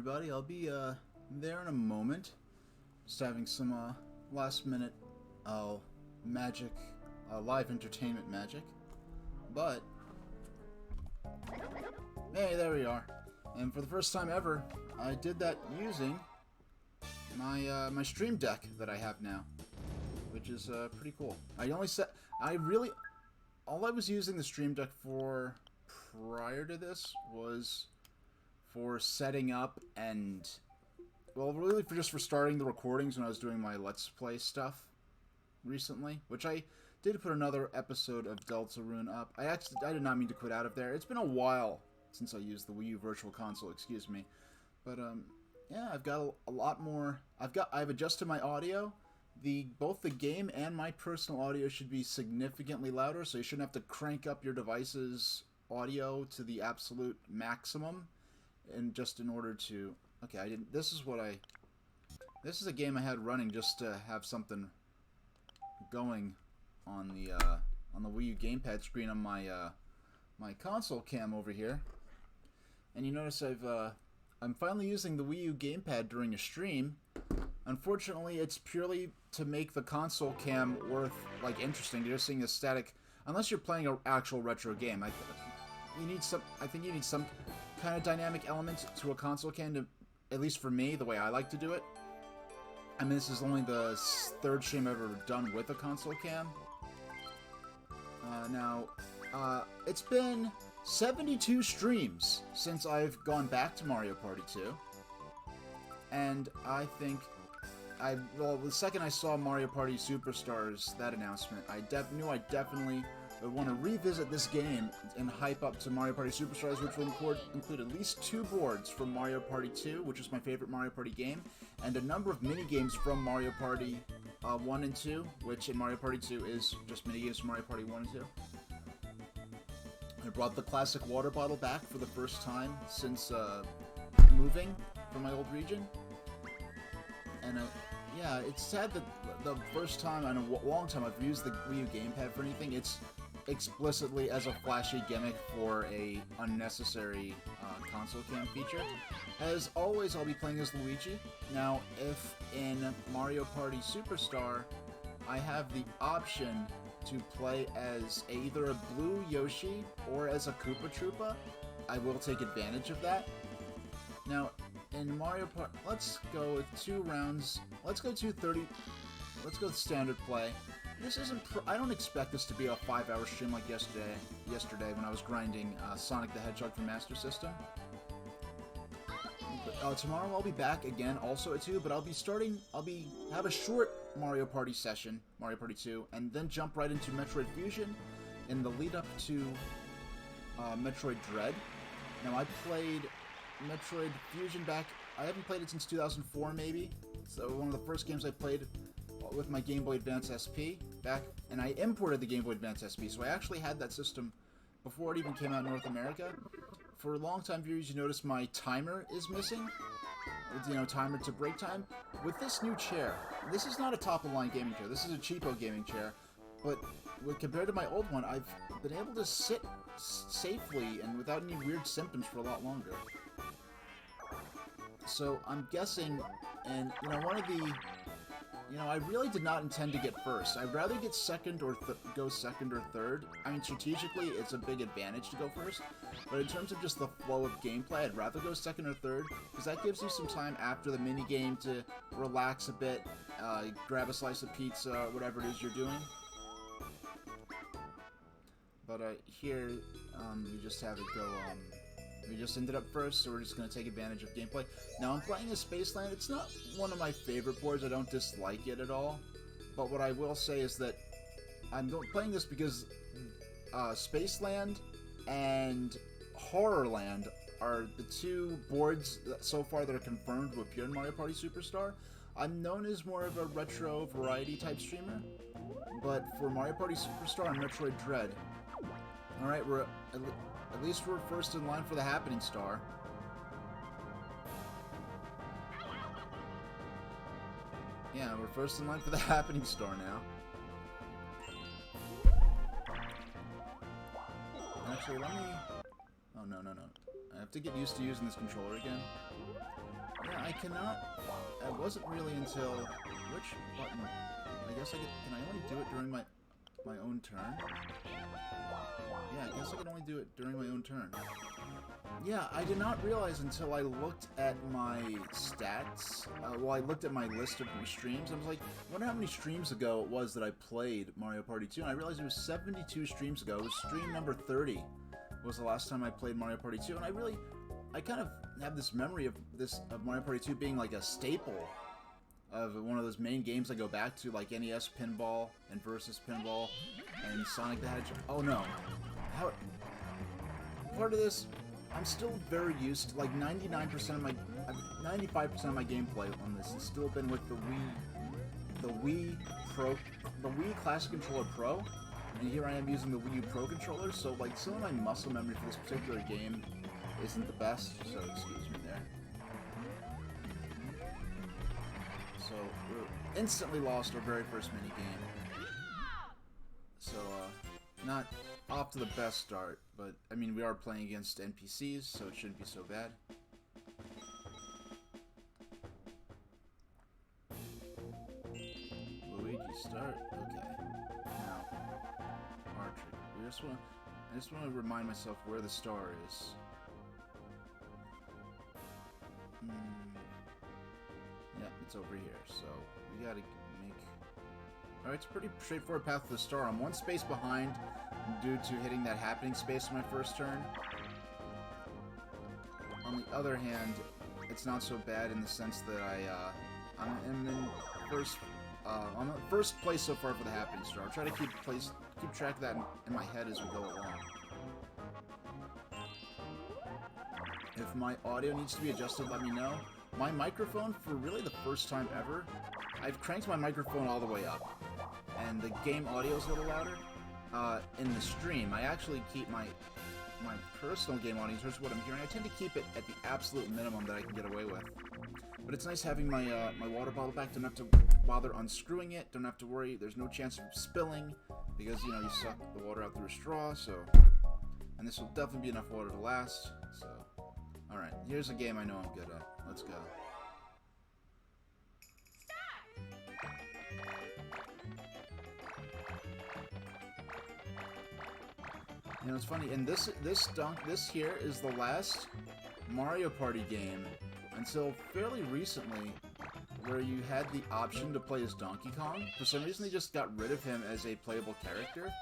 everybody. I'll be there in a moment. Just having some last minute magic, live entertainment magic. But hey, there we are. And for the first time ever, I did that using my my Stream Deck that I have now, which is pretty cool. All I was using the Stream Deck for prior to this was for setting up and, well, really for starting the recordings when I was doing my Let's Play stuff recently, which I did put another episode of Deltarune up. I did not mean to quit out of there. It's been a while since I used the Wii U Virtual Console, excuse me. But yeah, I've got a lot more. I've adjusted my audio. Both the game and my personal audio should be significantly louder, so you shouldn't have to crank up your device's audio to the absolute maximum, and just in order to. Okay, I didn't. This is a game I had running just to have something going on the Wii U gamepad screen on my my console cam over here. And you notice I'm finally using the Wii U gamepad during a stream. Unfortunately, it's purely to make the console cam worth, like, interesting. You're just seeing a static, unless you're playing an actual retro game. I think you need some kind of dynamic element to a console cam to, at least for me, the way I like to do it. I mean, this is only the third stream I've ever done with a console cam. It's been 72 streams since I've gone back to Mario Party 2. And I think well, the second I saw Mario Party Superstars, that announcement, I knew I definitely would want to revisit this game and hype up to Mario Party Superstars, which will include at least 2 boards from Mario Party 2, which is my favorite Mario Party game, and a number of mini-games from Mario Party 1 and 2, which in Mario Party 2 is just mini-games from Mario Party 1 and 2. I brought the classic water bottle back for the first time since moving from my old region. And yeah, it's sad that the first time in a long time I've used the Wii U gamepad for anything, it's explicitly as a flashy gimmick for a unnecessary console cam feature. As always, I'll be playing as Luigi. Now, if in Mario Party Superstar I have the option to play as either a blue Yoshi or as a Koopa Troopa, I will take advantage of that. Now, in Mario Party, let's go with 2 rounds. Let's go 2:30. Let's go with standard play. This isn't. I don't expect this to be a 5-hour stream like yesterday when I was grinding Sonic the Hedgehog for Master System. But, tomorrow I'll be back again, also at 2. But I'll have a short Mario Party session, Mario Party 2, and then jump right into Metroid Fusion in the lead up to Metroid Dread. Now, I played Metroid Fusion back. I haven't played it since 2004, maybe. So one of the first games I played with my Game Boy Advance SP back, and I imported the Game Boy Advance SP, so I actually had that system before it even came out in North America. For long-time viewers, you notice my timer is missing. Timer to break time. With this new chair, this is not a top-of-the-line gaming chair. This is a cheapo gaming chair, but compared to my old one, I've been able to sit safely and without any weird symptoms for a lot longer. So I'm guessing, and one of the, I really did not intend to get first. I'd rather get second or go second or third. I mean, strategically, it's a big advantage to go first, but in terms of just the flow of gameplay, I'd rather go second or third, because that gives you some time after the mini game to relax a bit, grab a slice of pizza, whatever it is you're doing. But here, we just have it go. We just ended up first, so we're just going to take advantage of gameplay. Now, I'm playing as Spaceland. It's not one of my favorite boards. I don't dislike it at all. But what I will say is that I'm playing this because Spaceland and Horrorland are the 2 boards so far that are confirmed to appear in Mario Party Superstar. I'm known as more of a retro variety type streamer, but for Mario Party Superstar and Metroid Dread, alright, at least we're first in line for the Happening Star. Yeah, we're first in line for the Happening Star now. Actually, let me... Oh, no. I have to get used to using this controller again. Yeah, I cannot... It wasn't really until... Which button? I guess I could... Can I only do it during my own turn? Yeah, I guess I can only do it during my own turn. Yeah, I did not realize until I looked at my stats, well, I looked at my list of streams, I was like, I wonder how many streams ago it was that I played Mario Party 2, and I realized it was 72 streams ago. It was stream number 30 was the last time I played Mario Party 2, and I kind of have this memory of Mario Party 2 being like a staple of one of those main games I go back to, like NES Pinball and Versus Pinball and Sonic the Hedgehog. Oh no. How... Part of this... I'm still very used to, like, 95% of my gameplay on this has still been with the Wii Classic Controller Pro, and here I am using the Wii U Pro controller, so, like, some of my muscle memory for this particular game isn't the best, so excuse me there. So, we instantly lost our very first minigame. So, not off to the best start, but, I mean, we are playing against NPCs, so it shouldn't be so bad. Luigi, start? Okay. Now, archery. I just want to remind myself where the star is. Yeah, it's over here, so we gotta make... Alright, it's a pretty straightforward path to the star. I'm one space behind due to hitting that happening space on my first turn. On the other hand, it's not so bad in the sense that I'm in first place so far for the happening star. I'll try to keep track of that in my head as we go along. If my audio needs to be adjusted, let me know. My microphone, for really the first time ever, I've cranked my microphone all the way up, and the game audio is a little louder. In the stream, I actually keep my personal game audio in terms of what I'm hearing. I tend to keep it at the absolute minimum that I can get away with. But it's nice having my my water bottle back. Don't have to bother unscrewing it. Don't have to worry. There's no chance of spilling because, you know, you suck the water out through a straw. So, and this will definitely be enough water to last. So, all right. Here's a game I know I'm good at. Let's go. You know, it's funny, and this here is the last Mario Party game until fairly recently where you had the option to play as Donkey Kong. For some reason, they just got rid of him as a playable character.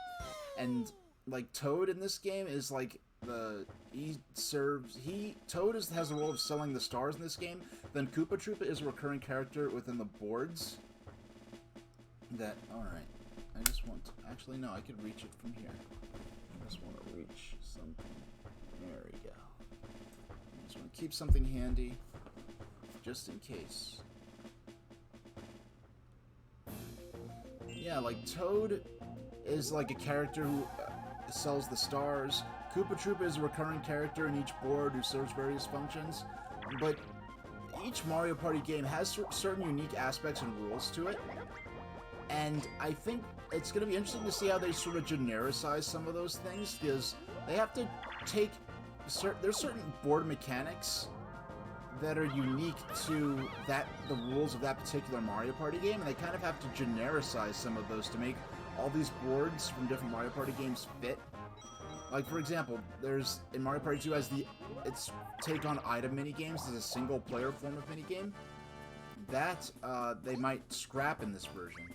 And, like, Toad in this game is, like, Toad has the role of selling the stars in this game. Then Koopa Troopa is a recurring character within the boards. Alright. I just want to... Actually, no, I could reach it from here. I just want to reach something. There we go. I just want to keep something handy, just in case. Yeah, like, Toad is like a character who sells the stars. Koopa Troopa is a recurring character in each board who serves various functions. But each Mario Party game has certain unique aspects and rules to it. And I think it's going to be interesting to see how they sort of genericize some of those things, because they have to take... There's certain board mechanics that are unique to the rules of that particular Mario Party game, and they kind of have to genericize some of those to make all these boards from different Mario Party games fit. Like, for example, in Mario Party 2 has its take on item minigames as a single-player form of minigame. That, they might scrap in this version.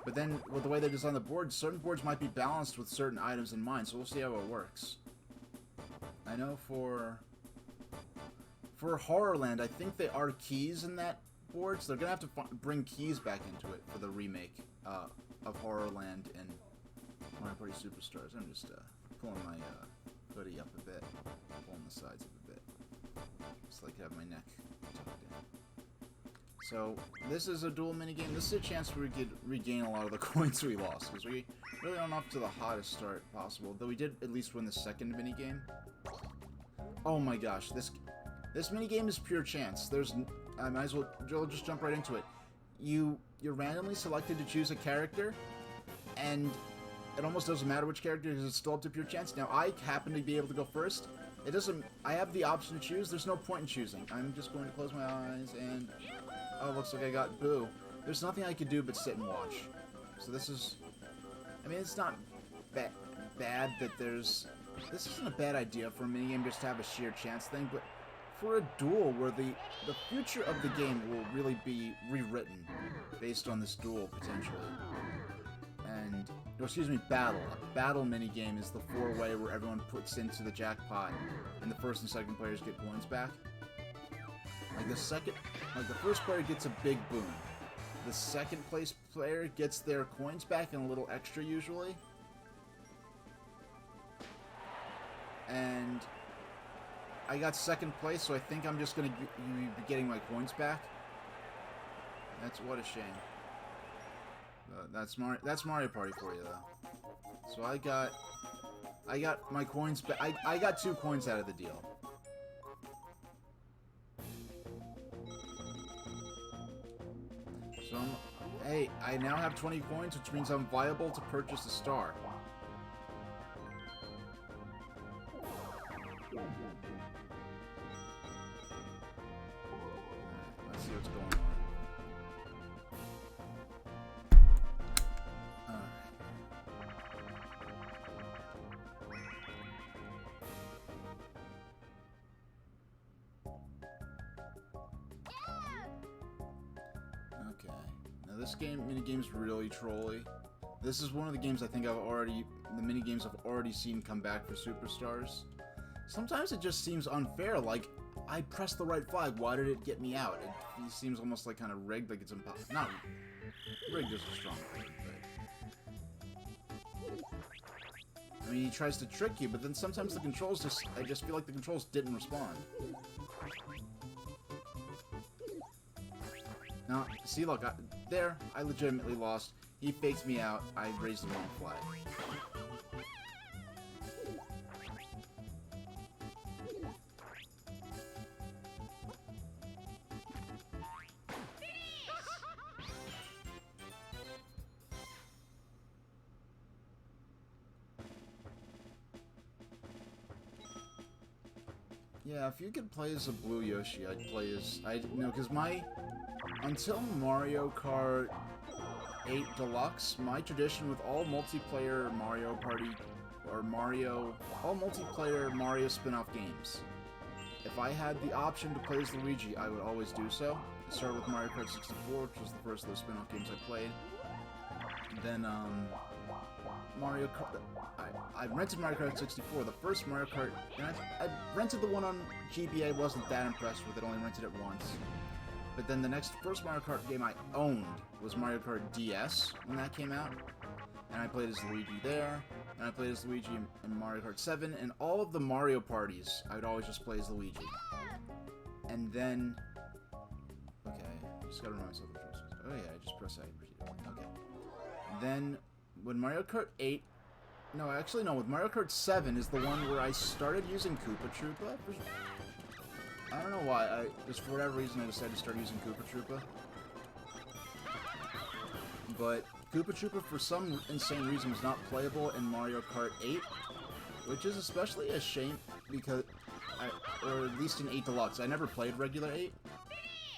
But then, with the way they design the boards, certain boards might be balanced with certain items in mind, so we'll see how it works. I know for Horrorland, I think there are keys in that board, so they're going to have to bring keys back into it for the remake of Horrorland and Mario Party Superstars. I'm just pulling my hoodie up a bit, pulling the sides up a bit, just like I have my neck tucked in. So, this is a dual minigame. This is a chance where we could regain a lot of the coins we lost, because we really aren't off to the hottest start possible, though we did at least win the second minigame. Oh my gosh, this minigame is pure chance. I might as well just jump right into it. You're randomly selected to choose a character, and it almost doesn't matter which character, because it's still up to pure chance. Now, I happen to be able to go first, It doesn't... I have the option to choose. There's no point in choosing. I'm just going to close my eyes and... Oh, looks like I got boo. There's nothing I could do but sit and watch. So this is... I mean, it's not bad that there's... This isn't a bad idea for a minigame just to have a sheer chance thing, but for a duel where the future of the game will really be rewritten based on this duel, potentially. And... Or excuse me, battle. A battle minigame is the four-way where everyone puts into the jackpot and the first and second players get points back. Like the first player gets a big boon. The second place player gets their coins back and a little extra usually. And I got second place, so I think I'm just gonna be getting my coins back. That's what a shame. That's Mario Party for you, though. So I got my coins back. I got 2 coins out of the deal. So hey, I now have 20 coins, which means I'm viable to purchase a star. Let's see what's going on. Okay. Now this minigame's really trolly. This is one of the games I think the minigames I've already seen come back for Superstars. Sometimes it just seems unfair, like, I pressed the right flag, why did it get me out? It seems almost like kind of rigged, like it's impossible. Not rigged is a strong word, but... I mean, he tries to trick you, but then sometimes the controls I just feel like the controls didn't respond. Now, see, look, I legitimately lost. He faked me out. I raised the wrong flag. Yeah, if you could play as a blue Yoshi, I'd play as... because until Mario Kart 8 Deluxe, my tradition with all multiplayer Mario Party, or all multiplayer Mario spin-off games, if I had the option to play as Luigi, I would always do so. I started with Mario Kart 64, which was the first of those spin-off games I played. Then, Mario Kart... I rented Mario Kart 64, the first Mario Kart, and I rented the one on GBA, wasn't that impressed with it, only rented it once. But then the first Mario Kart game I owned was Mario Kart DS when that came out, and I played as Luigi there, and I played as Luigi in Mario Kart 7, and all of the Mario parties, I would always just play as Luigi. And then... Okay, I just gotta remind myself of the choices. Oh yeah, I just press A. Okay. Then, when Mario Kart 8... No, actually no, with Mario Kart 7 is the one where I started using Koopa Troopa. I don't know why, just for whatever reason I decided to start using Koopa Troopa. But Koopa Troopa, for some insane reason, was not playable in Mario Kart 8, which is especially a shame because, or at least in 8 Deluxe. I never played regular 8.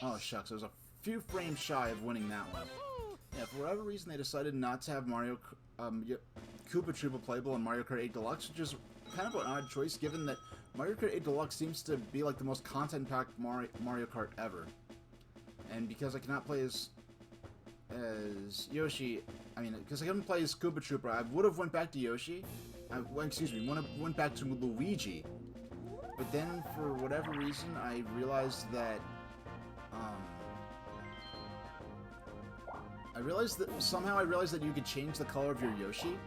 Oh shucks, I was a few frames shy of winning that one. Yeah, for whatever reason they decided not to have Koopa Troopa playable in Mario Kart 8 Deluxe, which is kind of an odd choice given that Mario Kart 8 Deluxe seems to be like the most content-packed Mario Kart ever. And because I cannot play as Yoshi, because I couldn't play as Koopa Troopa, I would have went back to Yoshi. Went back to Luigi. But then, for whatever reason, I realized that, somehow I realized that you could change the color of your Yoshi.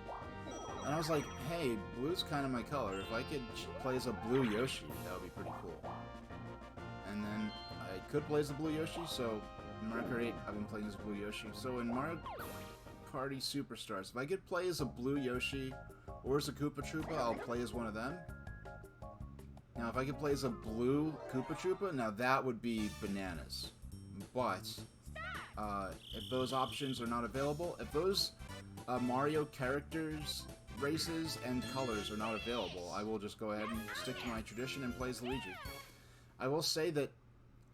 And I was like, hey, blue's kind of my color. If I could play as a blue Yoshi, that would be pretty cool. And then I could play as a blue Yoshi, so in Mario Kart 8, I've been playing as a blue Yoshi. So in Mario Party Superstars, if I could play as a blue Yoshi or as a Koopa Troopa, I'll play as one of them. Now, if I could play as a blue Koopa Troopa, now that would be bananas. But if those options are not available, if those Mario characters races and colors are not available, I will just go ahead and stick to my tradition and play as Luigi. I will say that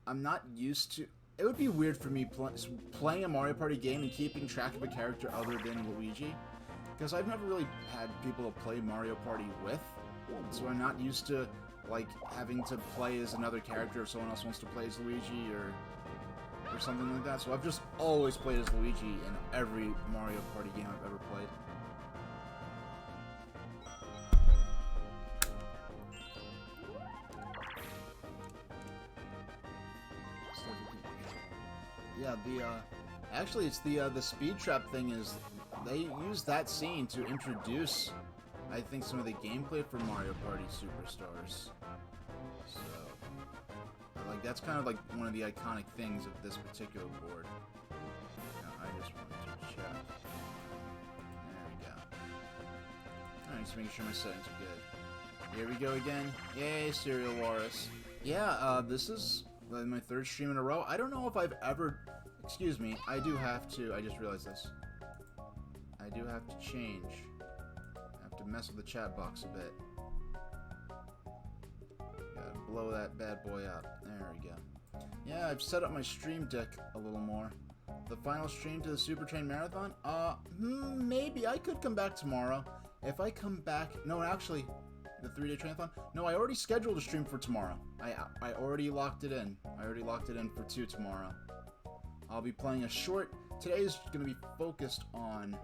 I'm not used to... It would be weird for me playing a Mario Party game and keeping track of a character other than Luigi, because I've never really had people to play Mario Party with, so I'm not used to, like, having to play as another character if someone else wants to play as Luigi or something like that. So I've just always played as Luigi in every Mario Party game I've ever played. Yeah, actually it's the speed trap thing is, they use that scene to introduce, I think, some of the gameplay for Mario Party Superstars. So, like, that's kind of like one of the iconic things of this particular board. Now, I just wanted to check. There we go. Alright, just making sure my settings are good. Here we go again. Yay, Serial Walrus. Yeah, this is my third stream in a row. I don't know if I've ever... Excuse me, I do have to... I just realized this. I do have to change. I have to mess with the chat box a bit. Gotta blow that bad boy up. There we go. Yeah, I've set up my stream deck a little more. The final stream to the Super Train Marathon? Maybe. I could come back tomorrow. If I come back... No, actually... The 3-day trainathon? No, I already scheduled a stream for tomorrow. I already locked it in. I already locked it in for 2 tomorrow. I'll be playing a short... Today is going to be focused on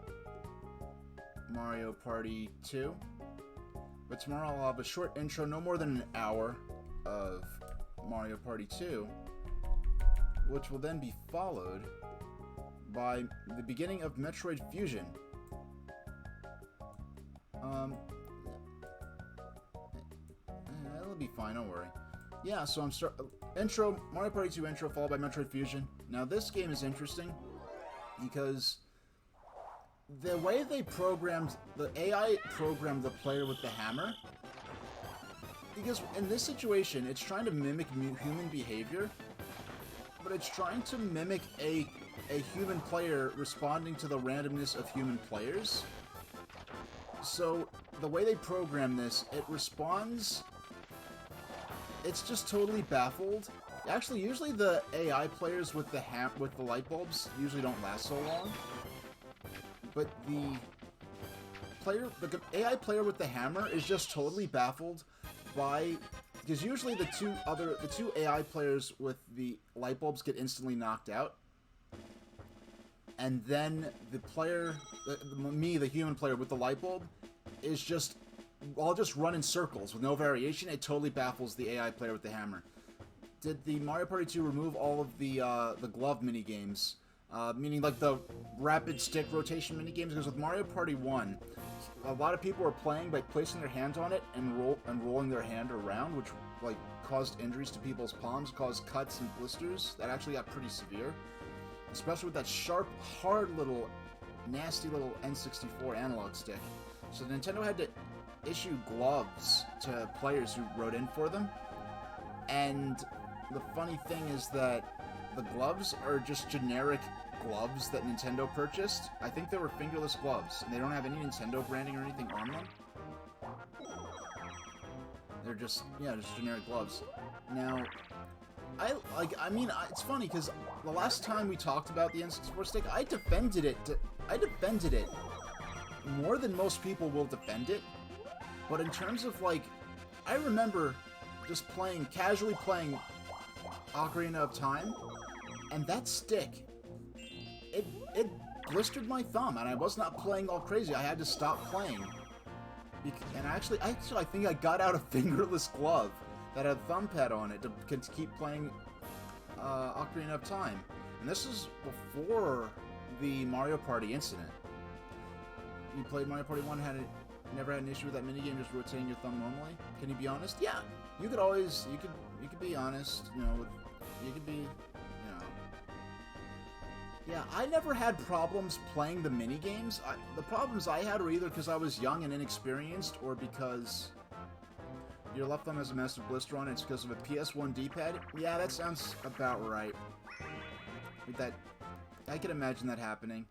Mario Party 2. But tomorrow I'll have a short intro, no more than an hour, of Mario Party 2. Which will then be followed by the beginning of Metroid Fusion. That'll be fine, don't worry. Yeah, so I'm Mario Party 2 intro followed by Metroid Fusion. Now this game is interesting because the way they programmed, the AI programmed the player with the hammer, because in this situation it's trying to mimic human behavior, but it's trying to mimic a human player responding to the randomness of human players. So the way they program this, it responds... It's just totally baffled. Actually, usually the AI players with the light bulbs usually don't last so long. But the AI player with the hammer is just totally baffled by, because usually the two AI players with the light bulbs get instantly knocked out, and then the player, the human player with the light bulb, is just... I'll just run in circles with no variation. It totally baffles the AI player with the hammer. Did the Mario Party 2 remove all of the glove minigames? Meaning like the rapid stick rotation minigames? Because with Mario Party 1, a lot of people were playing by placing their hands on it and rolling their hand around, which like caused injuries to people's palms, caused cuts and blisters. That actually got pretty severe. Especially with that sharp, hard little, nasty little N64 analog stick. So Nintendo had to issue gloves to players who wrote in for them, and the funny thing is that the gloves are just generic gloves that Nintendo purchased. I think they were fingerless gloves, and they don't have any Nintendo branding or anything on them. They're just, yeah, just generic gloves. Now, it's funny because the last time we talked about the N64 stick, I defended it more than most people will defend it. But in terms of, like, I remember just casually playing Ocarina of Time, and that stick, it blistered my thumb, and I was not playing all crazy. I had to stop playing. And actually, I think I got out a fingerless glove that had a thumb pad on it to keep playing Ocarina of Time. And this is before the Mario Party incident. You played Mario Party 1, never had an issue with that minigame just rotating your thumb normally? Can you be honest? Yeah. You could always, you could be honest, you know, you could be, you know. Yeah, I never had problems playing the minigames. The problems I had were either because I was young and inexperienced, or because your left thumb has a massive blister on it. It's because of a PS1 D-pad. Yeah, that sounds about right. I can imagine that happening.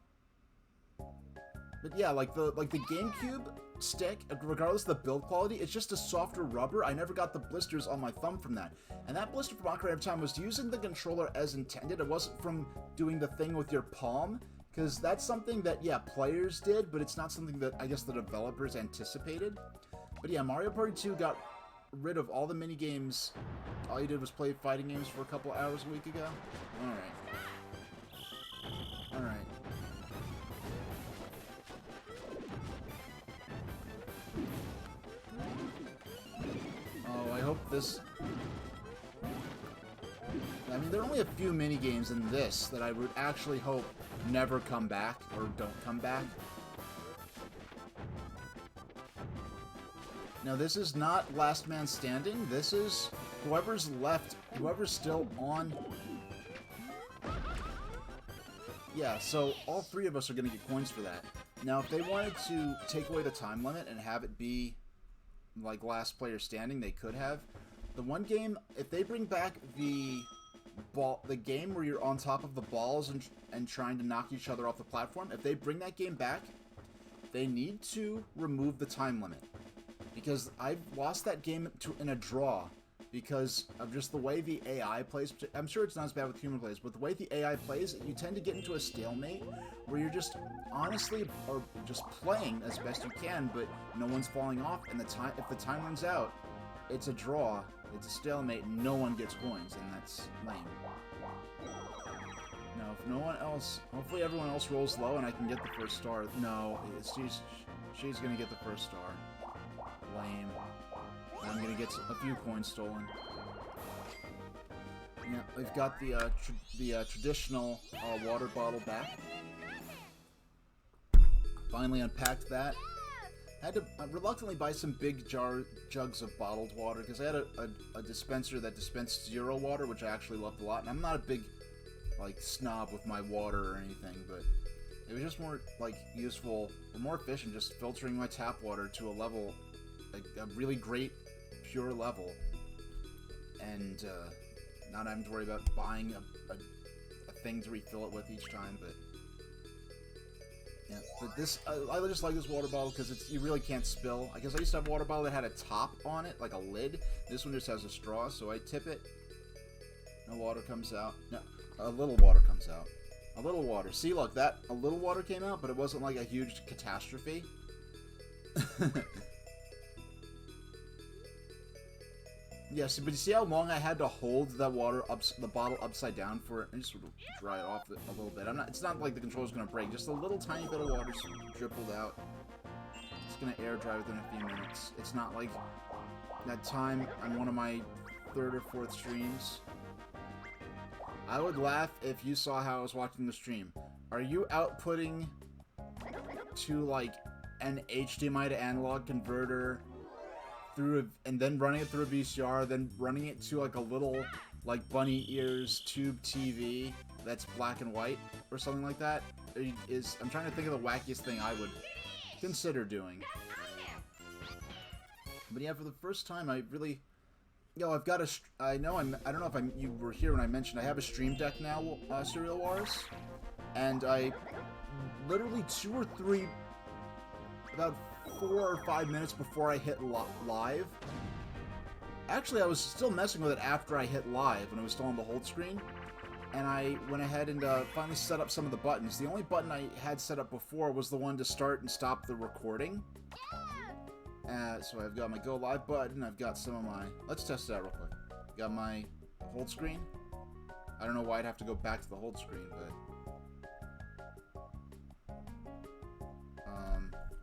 But yeah, like the GameCube stick, regardless of the build quality, it's just a softer rubber. I never got the blisters on my thumb from that. And that blister from Ocarina of Time was using the controller as intended. It wasn't from doing the thing with your palm, because that's something that, yeah, players did, but it's not something that I guess the developers anticipated. But yeah, Mario Party 2 got rid of all the mini games. All you did was play fighting games for a couple hours a week ago. Alright. Alright. Oh, I hope this... I mean, there are only a few mini games in this that I would actually hope never come back, or don't come back. Now, this is not Last Man Standing. This is whoever's left, whoever's still on. Yeah, so all three of us are going to get coins for that. Now, if they wanted to take away the time limit and have it be like Last Player Standing, they could have. The one game, if they bring back the game where you're on top of the balls and trying to knock each other off the platform, if they bring that game back, they need to remove the time limit. Because I've lost that game in a draw because of just the way the AI plays. I'm sure it's not as bad with human players, but the way the AI plays, you tend to get into a stalemate where you're just honestly or just playing as best you can, but no one's falling off, and if the time runs out, it's a draw, it's a stalemate, and no one gets coins, and that's lame. Now, if no one else, hopefully everyone else rolls low and I can get the first star. No, she's gonna get the first star. Lame. I'm gonna get a few coins stolen. Yeah, we've got the traditional water bottle back. Finally unpacked that. Had to reluctantly buy some big jugs of bottled water because I had a dispenser that dispensed 0 water, which I actually loved a lot. And I'm not a big like snob with my water or anything, but it was just more like useful or more efficient just filtering my tap water to a level. A really great, pure level, and not having to worry about buying a thing to refill it with each time. But yeah, but this I just like this water bottle because you really can't spill. I guess I used to have a water bottle that had a top on it, like a lid. This one just has a straw, so I tip it. No water comes out. No, a little water comes out. A little water. See, look, a little water came out, but it wasn't like a huge catastrophe. Yes, but you see how long I had to hold that the bottle upside down for it? I just sort of dry it off a little bit. It's not like the controller's gonna break. Just a little tiny bit of water dribbled out. It's gonna air dry within a few minutes. It's not like that time on one of my 3rd or 4th streams. I would laugh if you saw how I was watching the stream. Are you outputting to like an HDMI to analog converter? And then running it through a VCR, then running it to like a little like bunny ears tube TV that's black and white or something like that? I'm trying to think of the wackiest thing I would consider doing. But yeah, for the first time, I really, I've got I don't know if you were here when I mentioned I have a Stream Deck now, Serial Wars, and I literally about 4 or 5 minutes before I hit live. Actually, I was still messing with it after I hit live when it was still on the hold screen. And I went ahead and finally set up some of the buttons. The only button I had set up before was the one to start and stop the recording. So I've got my go live button. I've got some of my... Let's test it out real quick. Got my hold screen. I don't know why I'd have to go back to the hold screen, but...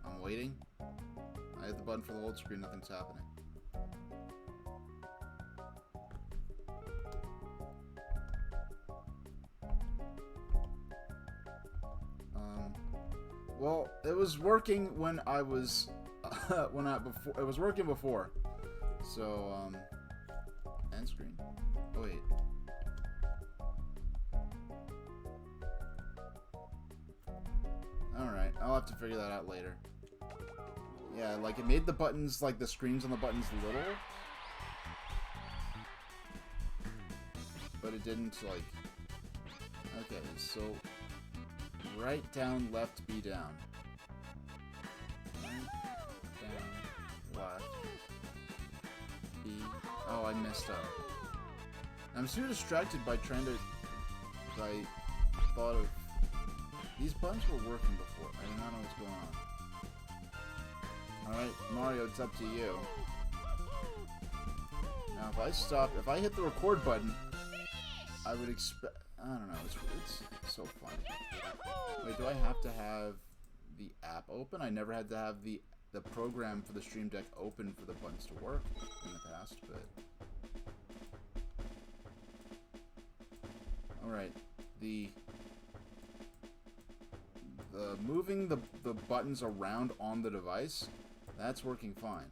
I'm waiting. I hit the button for the hold screen, nothing's happening. Well, it was working when I was, it was working before. So, end screen. Oh, wait. Alright, I'll have to figure that out later. Yeah, like, it made the buttons, like, the screens on the buttons little. But it didn't, like... Okay, so... Right, down, left, B down. I messed up. I'm too distracted by trying to... I thought of... These buttons were working before. I do not know what's going on. Alright, Mario, it's up to you. Now, if I hit the record button, I would expect... I don't know, it's so funny. Wait, do I have to have the app open? I never had to have the program for the Stream Deck open for the buttons to work in the past, but... Alright, moving the buttons around on the device, that's working fine.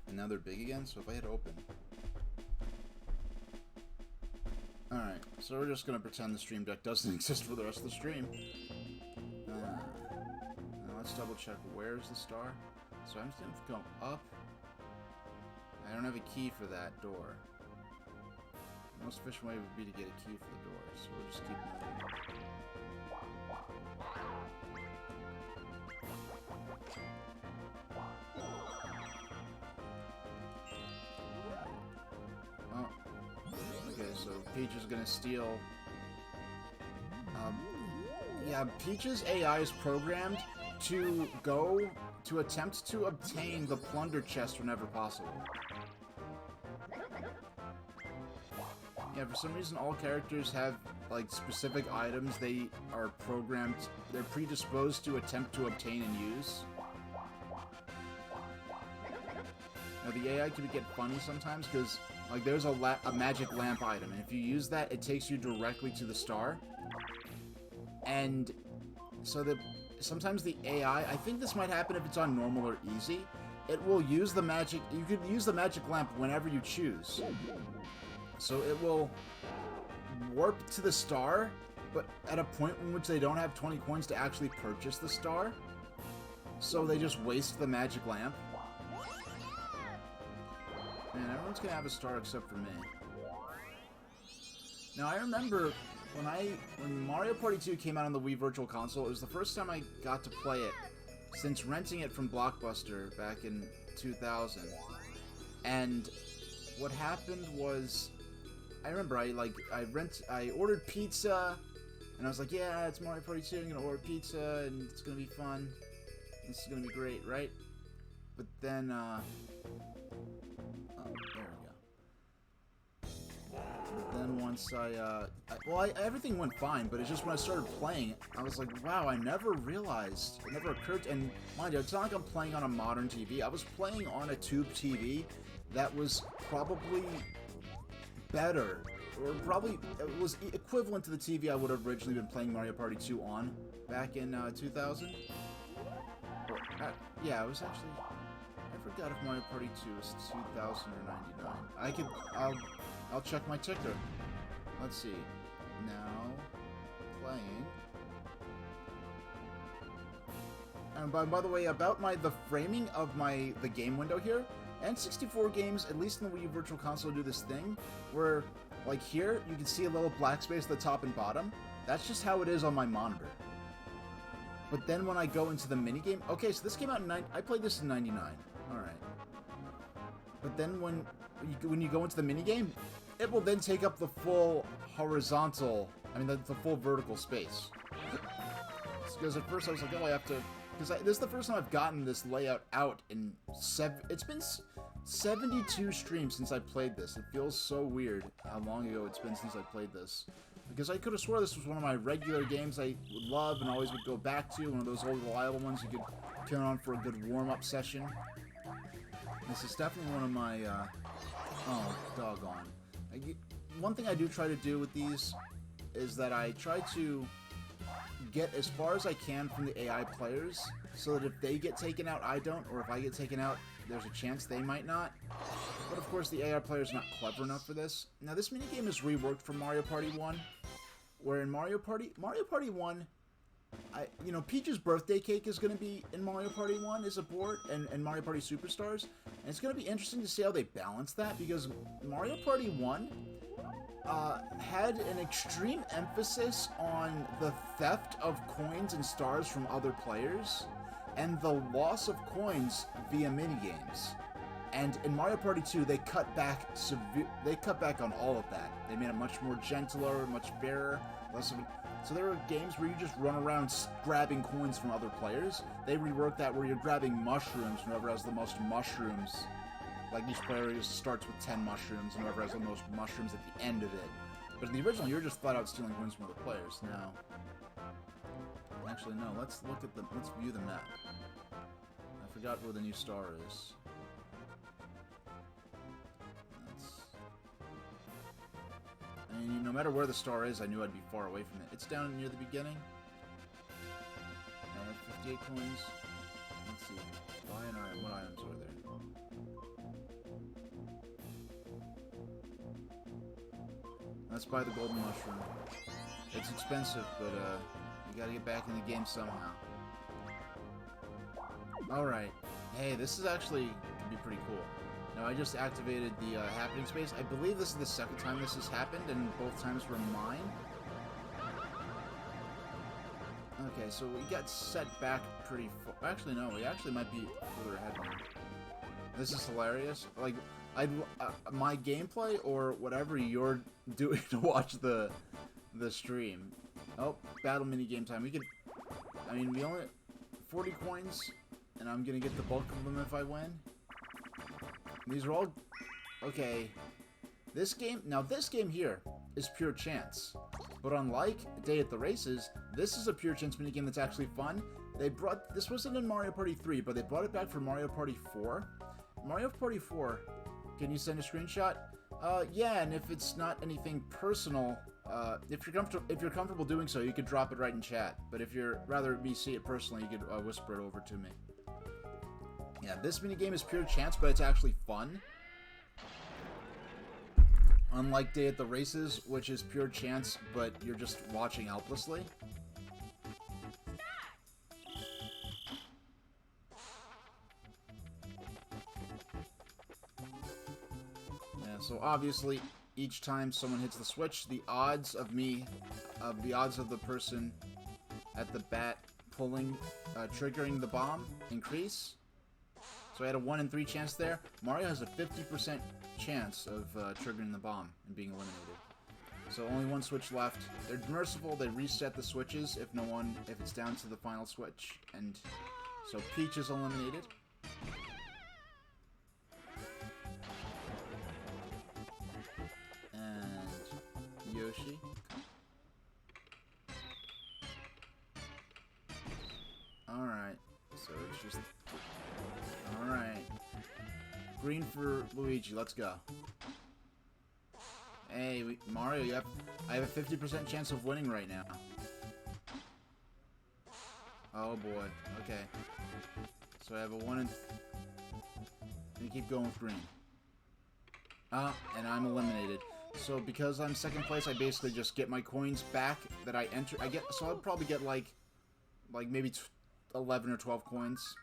And now they're big again, so if I hit open... Alright, so we're just gonna pretend the Stream Deck doesn't exist for the rest of the stream. Now let's double check where's the star. So I'm just gonna go up. I don't have a key for that door. The most efficient way would be to get a key for the door, so we'll just keep moving. So Peach is gonna steal... yeah, Peach's AI is programmed to attempt to obtain the plunder chest whenever possible. Yeah, for some reason all characters have, like, specific items they are programmed, they're predisposed to attempt to obtain and use. Now, the AI can get funny sometimes, because... Like, there's a magic lamp item, and if you use that, it takes you directly to the star. And so sometimes the AI, I think this might happen if it's on normal or easy, it will use the magic, you could use the magic lamp whenever you choose. So it will warp to the star, but at a point in which they don't have 20 coins to actually purchase the star. So they just waste the magic lamp. Man, everyone's gonna have a star except for me. Now, I remember when Mario Party 2 came out on the Wii Virtual Console, it was the first time I got to play it since renting it from Blockbuster back in 2000. And what happened was, I remember I ordered pizza, and I was like, yeah, it's Mario Party 2, I'm gonna order pizza, and it's gonna be fun. This is gonna be great, right? But then, then once everything went fine, but it's just when I started playing it, I was like, wow, I never realized, it never occurred to, and mind you, it's not like I'm playing on a modern TV, I was playing on a tube TV that was probably better, or probably, it was equivalent to the TV I would have originally been playing Mario Party 2 on, back in 2000. Yeah, it was actually, I forgot if Mario Party 2 was 2000 or 99. I'll check my ticker. Let's see. Now, playing. And by the way, about the framing of the game window here, N64 games, at least in the Wii Virtual Console, do this thing where, like here, you can see a little black space at the top and bottom. That's just how it is on my monitor. But then when I go into the minigame... Okay, so this came out in... I played this in 99. Alright. But then when you go into the minigame, it will then take up the full horizontal... I mean, the full vertical space. Because at first I was like, oh, I have to... Because this is the first time I've gotten this layout out in... It's been 72 streams since I played this. It feels so weird how long ago it's been since I played this. Because I could have swore this was one of my regular games I would love and always would go back to. One of those old reliable ones you could turn on for a good warm-up session. This is definitely one of my... oh, doggone. One thing I do try to do with these is that I try to get as far as I can from the AI players, so that if they get taken out, I don't, or if I get taken out, there's a chance they might not. But of course, the AI player's not clever enough for this. Now, this minigame is reworked from Mario Party 1, where in Mario Party 1, you know, Peach's birthday cake is going to be in Mario Party 1 as a board, and Mario Party Superstars, and it's going to be interesting to see how they balance that, because Mario Party 1 had an extreme emphasis on the theft of coins and stars from other players, and the loss of coins via minigames. And in Mario Party 2, they cut back on all of that. They made it much more gentler, much fairer, less of a... So there are games where you just run around grabbing coins from other players. They reworked that where you're grabbing mushrooms from whoever has the most mushrooms. Like each player starts with 10 mushrooms, and whoever has the most mushrooms at the end of it. But in the original, you're just flat out stealing coins from other players. Now, actually, no. Let's view the map. I forgot where the new star is. I mean, no matter where the star is, I knew I'd be far away from it. It's down near the beginning. 58 coins. Let's see. Buy an item. What items are there? Let's buy the golden mushroom. It's expensive, but you gotta get back in the game somehow. Alright. Hey, this is actually could be pretty cool. Now, I just activated the happening space. I believe this is the second time this has happened, and both times were mine. Okay, so we got set back pretty far. Actually, no, we actually might be further ahead now. This is hilarious. Like, my gameplay or whatever you're doing to watch the stream. Oh, battle mini game time. We could. I mean, we only 40 coins, and I'm gonna get the bulk of them if I win. These are all... Okay. This game here is pure chance. But unlike Day at the Races, this is a pure chance minigame that's actually fun. They brought... This wasn't in Mario Party 3, but they brought it back for Mario Party 4. Mario Party 4... Can you send a screenshot? Yeah, and if it's not anything personal... if you're comfortable doing so, you could drop it right in chat. But if you're rather me see it personally, you could whisper it over to me. Yeah, this minigame is pure chance, but it's actually fun. Unlike Day at the Races, which is pure chance, but you're just watching helplessly. Yeah, so obviously, each time someone hits the switch, the odds of the person at the bat pulling, triggering the bomb increase. So I had a 1 in 3 chance there. Mario has a 50% chance of triggering the bomb and being eliminated. So only one switch left. They're merciful. They reset the switches if it's down to the final switch. And so Peach is eliminated. And Yoshi. Alright. So it's just... Alright. Green for Luigi, let's go. Hey, Mario, I have a 50% chance of winning right now. Oh boy, okay. So I have a 1 in... And keep going with green. And I'm eliminated. So because I'm second place, I basically just get my coins back that I enter. So I'll probably get like maybe 11 or 12 coins.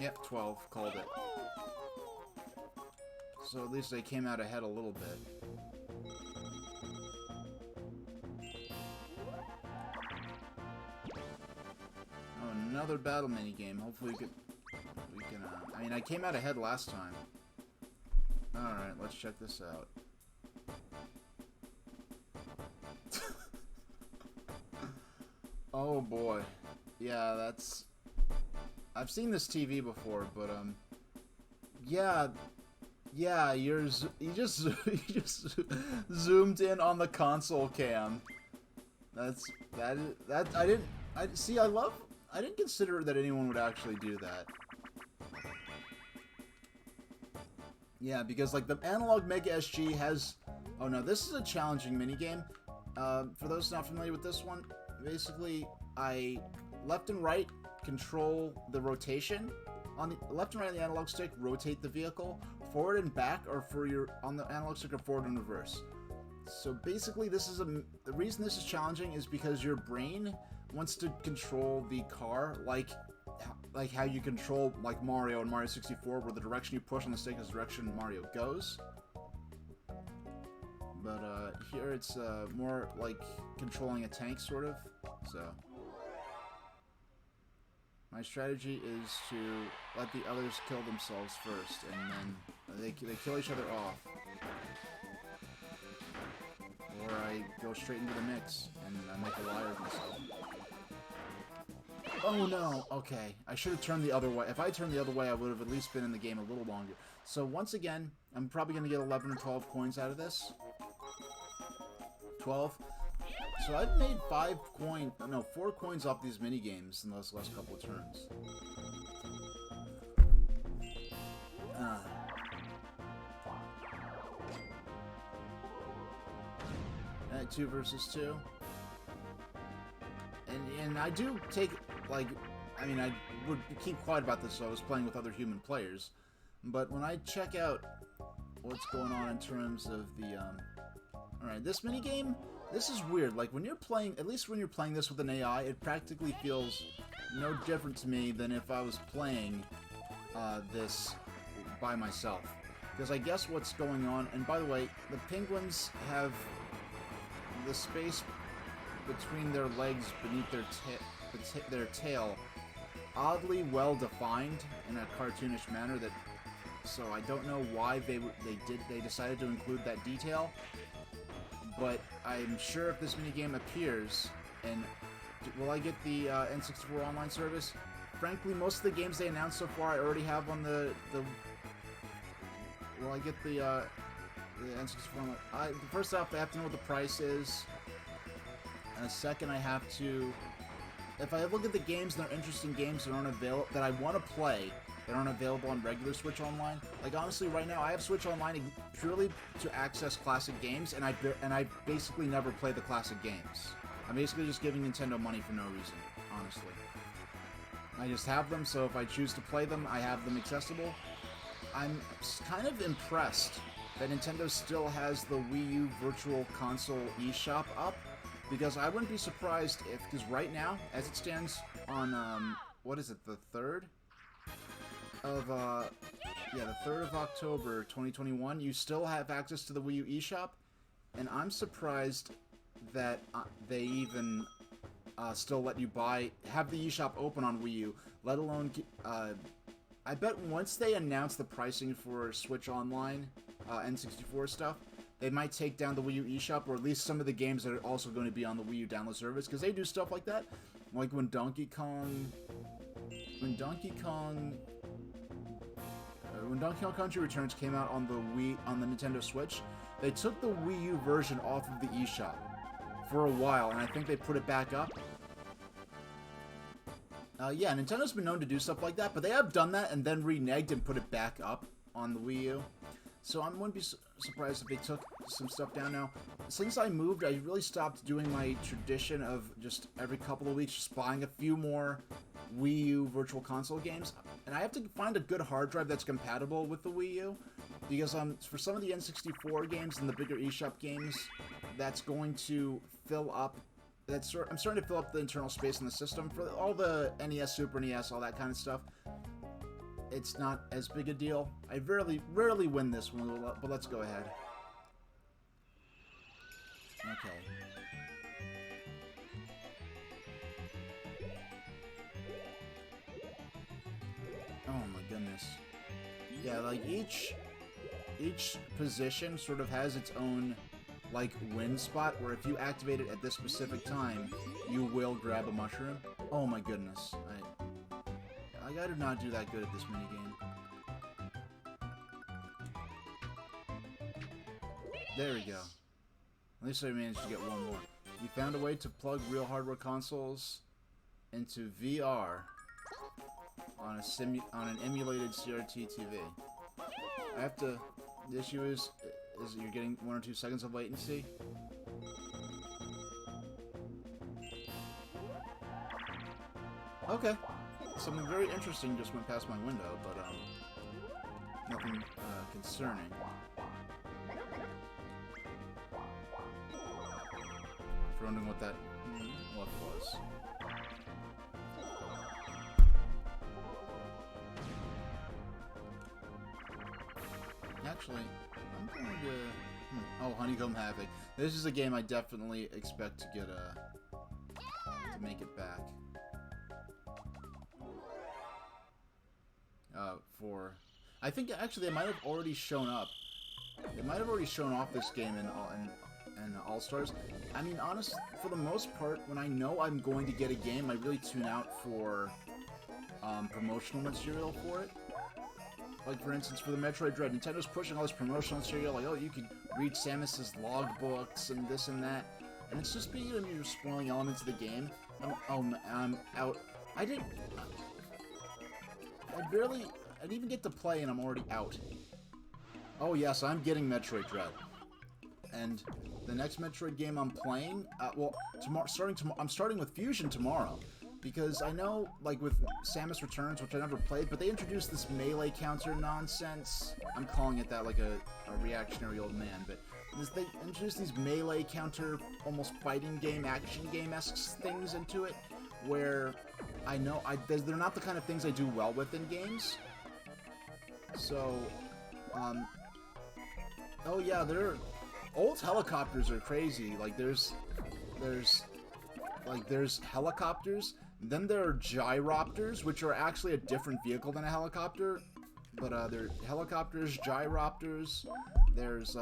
Yep, 12. Called it. So at least I came out ahead a little bit. Oh, another battle minigame. Hopefully we can, I mean, I came out ahead last time. Alright, let's check this out. Oh boy. Yeah, that's... I've seen this TV before, but, yeah, you just zoomed in on the console cam. I didn't consider that anyone would actually do that. Yeah, because, like, the Analog Mega SG has... Oh, no, this is a challenging minigame. For those not familiar with this one, basically, left and right control the rotation. On the left and right on the analog stick, rotate the vehicle. Forward and back are on the analog stick, or forward and reverse. So basically, the reason this is challenging is because your brain wants to control the car like how you control like Mario and Mario 64, where the direction you push on the stick is the direction Mario goes. But here it's more like controlling a tank, sort of. So, My strategy is to let the others kill themselves first, and then they kill each other off. Or I go straight into the mix, and I make a liar of myself. Oh no! Okay, I should have turned the other way. If I turned the other way, I would have at least been in the game a little longer. So once again, I'm probably going to get 11 or 12 coins out of this. 12. So I've made 4 coins off these mini games in those last couple of turns. 2 versus 2. And I do take, like, I mean, I would keep quiet about this if I was playing with other human players. But when I check out what's going on in terms of the, alright, this minigame, this is weird. Like, when you're playing, at least when you're playing this with an AI, it practically feels no different to me than if I was playing this by myself. Because I guess what's going on, and by the way, the penguins have the space between their legs beneath their tail oddly well defined in a cartoonish manner, that so I don't know why they decided to include that detail, but I'm sure if this minigame appears, and will I get the N64 online service? Frankly, most of the games they announced so far I already have on the will I get the N64 online? First off, I have to know what the price is. And second, I have to, if I look at the games and they're interesting games that aren't available, that I want to play, that aren't available on regular Switch Online. Like, honestly, right now I have Switch Online purely to access classic games, and I basically never play the classic games. I'm basically just giving Nintendo money for no reason, honestly. I just have them, so if I choose to play them, I have them accessible. I'm kind of impressed that Nintendo still has the Wii U Virtual Console eShop up, because I wouldn't be surprised if, because right now, as it stands on, what is it, the 3rd of, yeah, the 3rd of October, 2021, you still have access to the Wii U eShop, and I'm surprised that they even still let you have the eShop open on Wii U, let alone, I bet once they announce the pricing for Switch Online, N64 stuff, they might take down the Wii U eShop, or at least some of the games that are also going to be on the Wii U download service, because they do stuff like that. Like when Donkey Kong Country Returns came out on the Nintendo Switch, they took the Wii U version off of the eShop for a while, and I think they put it back up. Yeah, Nintendo's been known to do stuff like that, but they have done that and then reneged and put it back up on the Wii U. So I wouldn't be surprised if they took some stuff down now. Since I moved, I really stopped doing my tradition of just every couple of weeks just buying a few more Wii U Virtual Console games. And I have to find a good hard drive that's compatible with the Wii U, because for some of the N64 games and the bigger eShop games, that's going to fill up. I'm starting to fill up the internal space in the system. For all the NES, Super NES, all that kind of stuff, it's not as big a deal. I rarely win this one, but let's go ahead. Okay. Oh my goodness. Yeah, like each position sort of has its own, like, win spot, where if you activate it at this specific time, you will grab a mushroom. Oh my goodness. I gotta not do that good at this minigame. There we go. At least I managed to get one more. You found a way to plug real hardware consoles into VR on an emulated CRT TV. I have to. The issue is you're getting 1 or 2 seconds of latency. Okay. Something very interesting just went past my window, but nothing concerning. If you're wondering what that look was. Actually, I'm going to... Oh, Honeycomb Havoc. This is a game I definitely expect to get to make it back. for... I think, actually, they might have already shown up. They might have already shown off this game in All-Stars. I mean, honest, for the most part, when I know I'm going to get a game, I really tune out for promotional material for it. Like, for instance, for the Metroid Dread, Nintendo's pushing all this promotional material, like, oh, you can read Samus's logbooks and this and that. And it's just being you're spoiling elements of the game. I'm out. I didn't even get to play and I'm already out. Oh yes, I'm getting Metroid Dread. And the next Metroid game I'm playing, well, I'm starting with Fusion tomorrow. Because I know, like, with Samus Returns, which I never played, but they introduced this melee counter nonsense. I'm calling it that like a reactionary old man, but they introduced these melee counter, almost fighting game, action game-esque things into it, where I know they're not the kind of things I do well with in games. So, oh yeah, old helicopters are crazy. Like, there's helicopters. Then there are gyropters, which are actually a different vehicle than a helicopter. But they're helicopters, gyropters. There's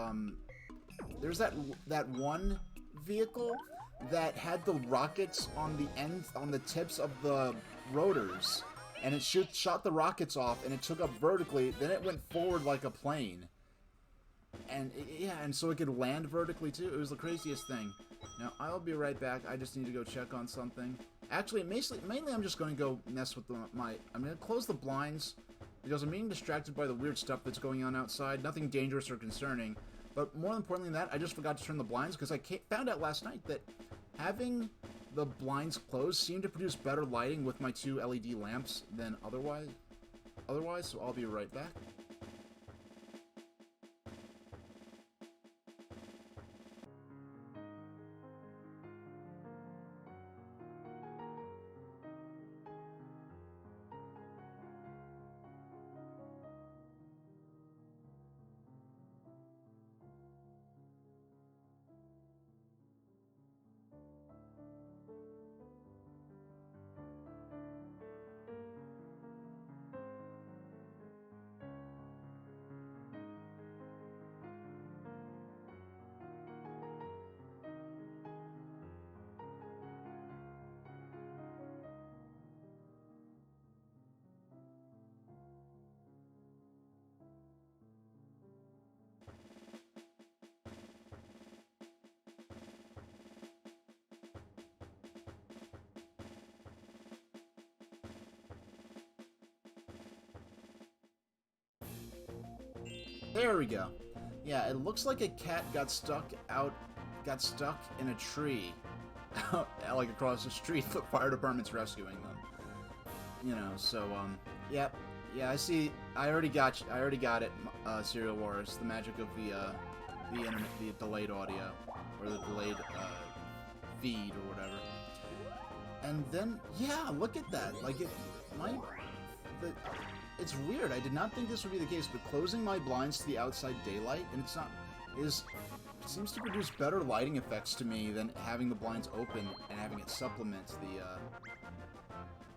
that one vehicle that had the rockets on the tips of the rotors, and it shot the rockets off, and it took up vertically. Then it went forward like a plane, and and so it could land vertically too. It was the craziest thing. Now I'll be right back. I just need to go check on something. Actually, mainly I'm just going to go mess with I'm going to close the blinds because I'm being distracted by the weird stuff that's going on outside. Nothing dangerous or concerning. But more importantly than that, I just forgot to turn the blinds because I found out last night that having the blinds closed seemed to produce better lighting with my 2 LED lamps than otherwise. So I'll be right back. There we go. Yeah, it looks like a cat got stuck in a tree, like across the street. The fire department's rescuing them. You know, so yep, yeah. I see. I already got it. Serial Wars, the magic of the internet, the delayed audio, or the delayed feed or whatever. And then, yeah, look at that. Like it's weird. I did not think this would be the case, but closing my blinds to the outside daylight, and it seems to produce better lighting effects to me than having the blinds open and having it supplement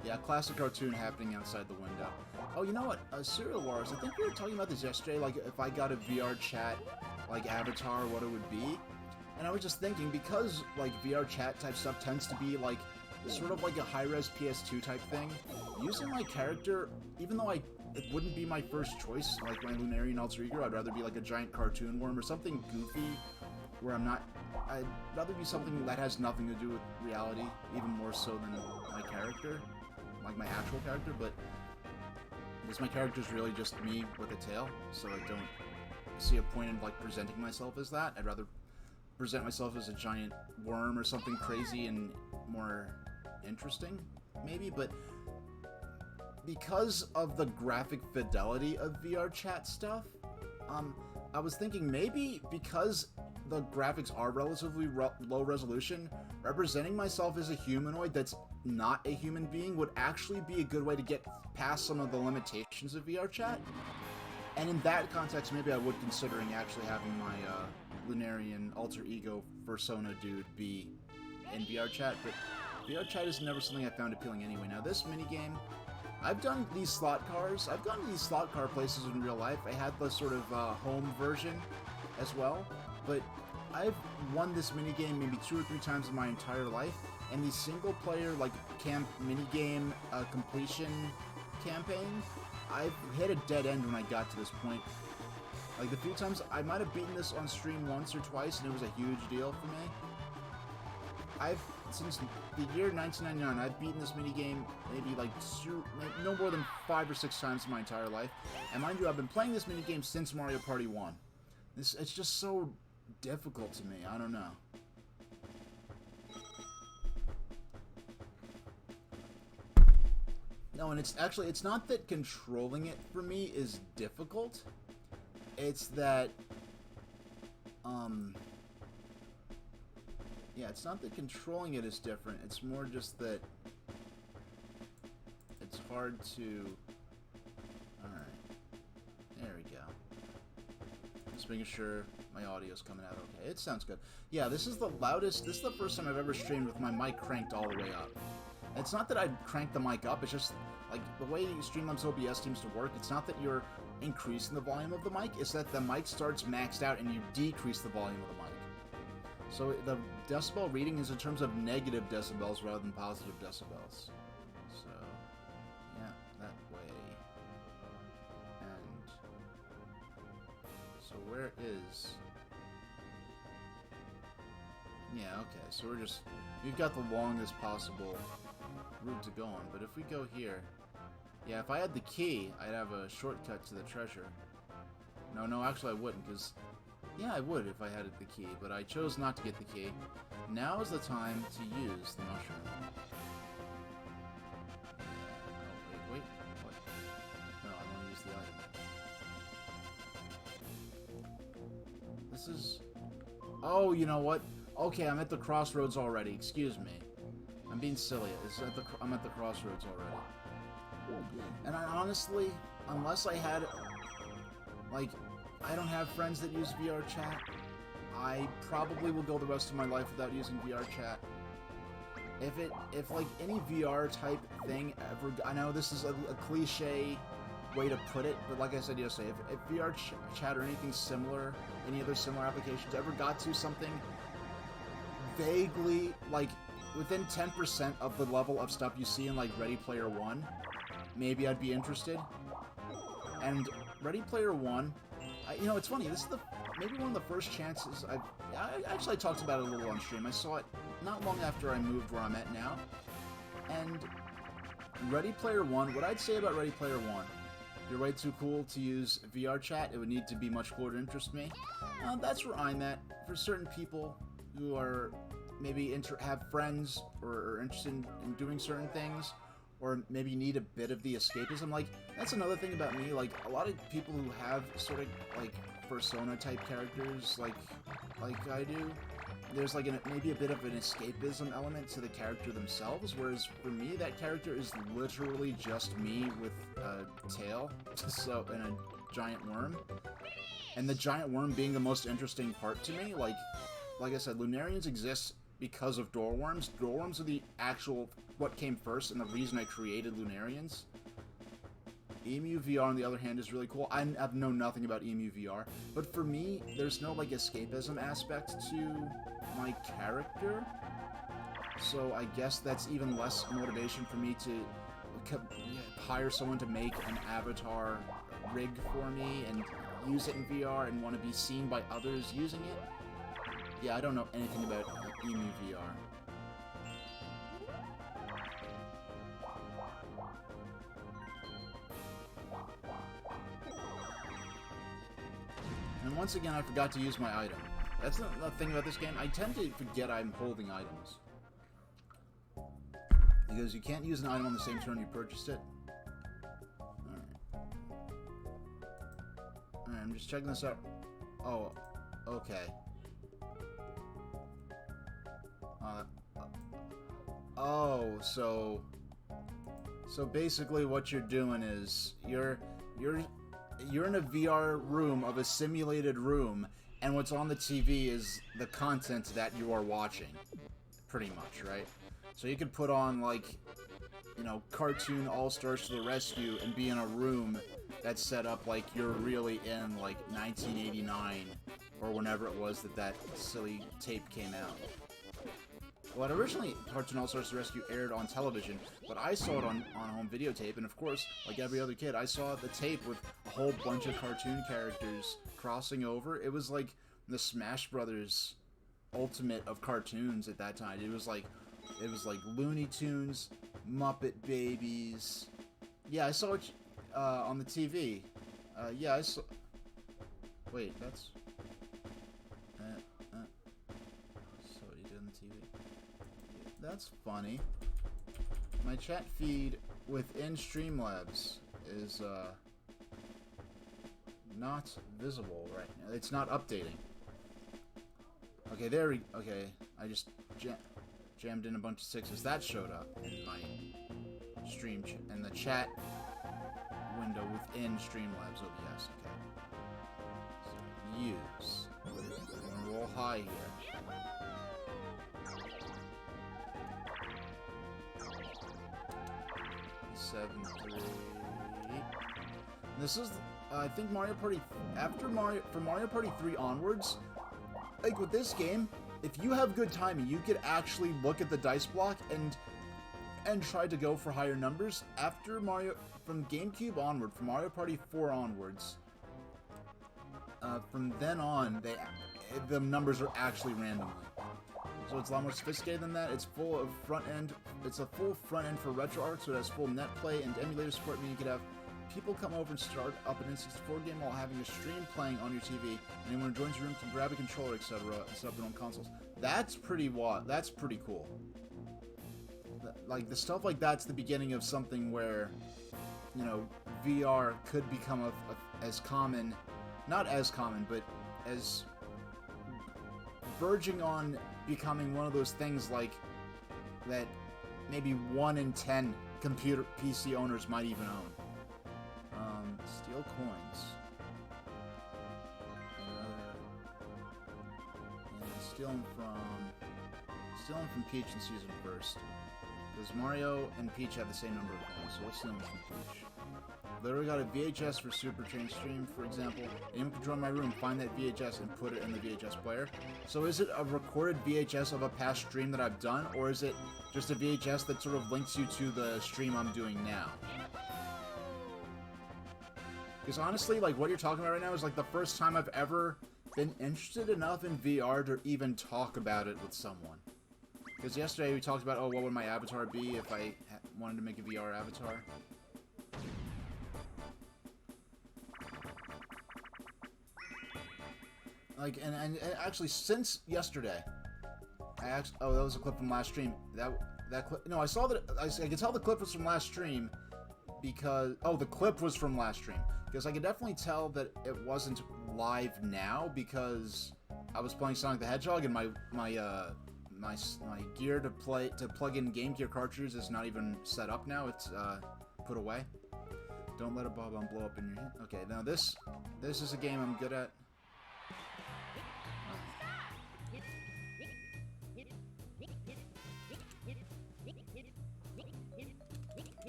the classic cartoon happening outside the window. Oh, you know what? Serial Wars, I think we were talking about this yesterday, like if I got a VR chat, like avatar, what it would be. And I was just thinking, because like VR chat type stuff tends to be like sort of like a high-res PS2 type thing, using my character, even though it wouldn't be my first choice, like my Lunarian alter ego, I'd rather be like a giant cartoon worm or something goofy, where I'd rather be something that has nothing to do with reality, even more so than my character, like my actual character, but because my character's really just me with a tail, so I don't see a point in like presenting myself as that. I'd rather present myself as a giant worm or something crazy and more interesting, maybe, but because of the graphic fidelity of VR chat stuff, I was thinking maybe because the graphics are relatively low resolution, representing myself as a humanoid that's not a human being would actually be a good way to get past some of the limitations of VR chat. And in that context, maybe I would considering actually having my Lunarian alter ego persona dude be in VR chat, but VR chat is never something I found appealing anyway. Now this minigame, I've done these slot cars. I've gone to these slot car places in real life. I had the sort of home version as well, but I've won this minigame maybe 2 or 3 times in my entire life, and the single-player, like, minigame completion campaign, I've hit a dead end when I got to this point. Like, the few times, I might have beaten this on stream once or twice, and it was a huge deal for me. Since the year 1999, I've beaten this minigame maybe, like, no more than 5 or 6 times in my entire life. And mind you, I've been playing this minigame since Mario Party 1. It's just so difficult to me. I don't know. No, and it's not that controlling it for me is difficult. It's that, yeah, it's not that controlling it is different. It's more just that it's hard to... Alright. There we go. Just making sure my audio's coming out okay. It sounds good. Yeah, this is the loudest... This is the first time I've ever streamed with my mic cranked all the way up. It's not that I cranked the mic up, it's just, like, the way Streamlabs OBS seems to work, it's not that you're increasing the volume of the mic, it's that the mic starts maxed out and you decrease the volume of the mic. So the decibel reading is in terms of negative decibels rather than positive decibels. So, yeah, that way. And so where is... Yeah, okay, so we've got the longest possible route to go on, but if we go here... Yeah, if I had the key, I'd have a shortcut to the treasure. No, actually I wouldn't, because... Yeah, I would if I had the key, but I chose not to get the key. Now is the time to use the mushroom. Oh, wait. What? No, I want to use the item. This is... Oh, you know what? Okay, I'm at the crossroads already. Excuse me. I'm being silly. I'm at the crossroads already. And I honestly, unless I had... Like... I don't have friends that use VR chat. I probably will go the rest of my life without using VR chat. If like any VR type thing ever, I know this is a cliche way to put it, but like I said yesterday, if VR chat or anything similar, any other similar applications ever got to something vaguely, like within 10% of the level of stuff you see in like Ready Player One, maybe I'd be interested. And Ready Player One, you know, it's funny, this is maybe one of the first chances I actually talked about it a little on stream. I saw it not long after I moved where I'm at now. And Ready Player One, what I'd say about Ready Player One, you're way too cool to use VR chat, it would need to be much cooler to interest me. That's where I'm at. For certain people who are maybe have friends or are interested in doing certain things, or maybe need a bit of the escapism. Like, that's another thing about me, like, a lot of people who have sort of, like, persona-type characters, like I do, there's, like, maybe a bit of an escapism element to the character themselves, whereas for me, that character is literally just me with a tail, and a giant worm. And the giant worm being the most interesting part to me, like I said, Lunarians exist because of doorworms. Doorworms are the actual... what came first, and the reason I created Lunarians. Emu VR, on the other hand, is really cool. I know nothing about Emu VR, but for me, there's no, like, escapism aspect to my character, so I guess that's even less motivation for me to hire someone to make an avatar rig for me and use it in VR and want to be seen by others using it. Yeah, I don't know anything about Emu VR. And once again, I forgot to use my item. That's the thing about this game. I tend to forget I'm holding items. Because you can't use an item on the same turn you purchased it. Alright. Alright, I'm just checking this out. Oh, okay. Oh, so basically what you're doing is you're in a VR room of a simulated room, and what's on the TV is the content that you are watching, pretty much, right? So you could put on, like, you know, cartoon All-Stars to the rescue and be in a room that's set up like you're really in, like, 1989, or whenever it was that that silly tape came out. Well, originally, Cartoon All-Stars to the Rescue aired on television, but I saw it on home videotape, and of course, like every other kid, I saw the tape with a whole bunch of cartoon characters crossing over. It was like the Smash Brothers ultimate of cartoons at that time. It was like Looney Tunes, Muppet Babies. Yeah, I saw it on the TV. Yeah, I saw... Wait, that's... So what you did on the TV. That's funny. My chat feed within Streamlabs is not visible right now. It's not updating. Okay, there we... Okay, I just jammed in a bunch of sixes. That showed up in my stream in the chat window within Streamlabs OBS. Okay. So use. I'm gonna roll high here. Seven, 3. This is, I think Mario Party. From Mario Party 3 onwards, like with this game, if you have good timing, you could actually look at the dice block and try to go for higher numbers. After from GameCube onward, from Mario Party 4 onwards, from then on, the numbers are actually randomly. So it's a lot more sophisticated than that. It's full of front end. It's a full front end for RetroArch, so it has full net play and emulator support, meaning you could have people come over and start up an N64 game while having a stream playing on your TV, and anyone who joins your room can grab a controller, etc., and set up their own consoles. That's pretty cool. Like, the stuff like that's the beginning of something where, you know, VR could become as common, not as common, but as verging on becoming one of those things like that maybe 1 in 10 computer PC owners might even own. Steal coins. Steal them from Peach in Season First. Because Mario and Peach have the same number of coins, so let's steal them from Peach. Literally got a VHS for Super Train Stream, for example. Anyone can join my room, find that VHS, and put it in the VHS player. So is it a recorded VHS of a past stream that I've done, or is it just a VHS that sort of links you to the stream I'm doing now? Because honestly, like, what you're talking about right now is like the first time I've ever been interested enough in VR to even talk about it with someone. Because yesterday we talked about, oh, what would my avatar be if I wanted to make a VR avatar? Like, and actually, since yesterday, oh, that was a clip from last stream. That clip, no, I saw that, I could tell the clip was from last stream, because, oh, the clip was from last stream, because I could definitely tell that it wasn't live now, because I was playing Sonic the Hedgehog, and my gear to plug in Game Gear cartridges is not even set up now, it's, put away. Don't let a bob-omb blow up in your head. Okay, now this is a game I'm good at.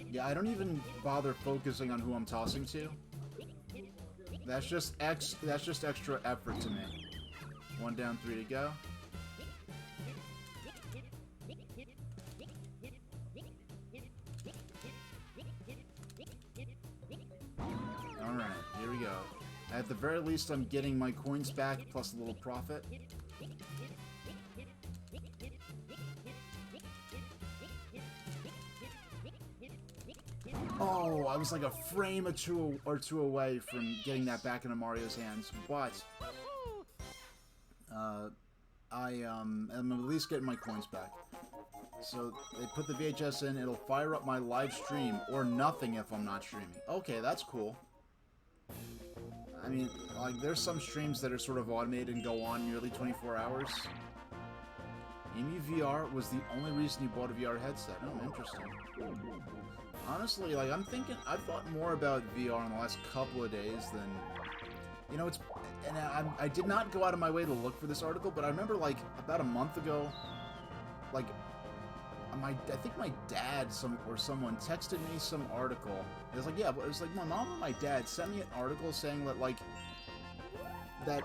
Yeah, I don't even bother focusing on who I'm tossing to. That's just extra effort to me. 1 down, 3 to go. Alright, here we go. At the very least, I'm getting my coins back, plus a little profit. Oh, I was like a frame or two away from getting that back into Mario's hands, but I'm at least getting my coins back. So they put the VHS in, it'll fire up my live stream, or nothing if I'm not streaming. Okay, that's cool. I mean, like, there's some streams that are sort of automated and go on nearly 24 hours. Amy VR was the only reason you bought a VR headset. Oh, interesting. Honestly, like, I've thought more about VR in the last couple of days than, you know, and I did not go out of my way to look for this article, but I remember, like, about a month ago, like, I think my dad or someone texted me some article. It was like, yeah, it was like my mom or my dad sent me an article saying that like that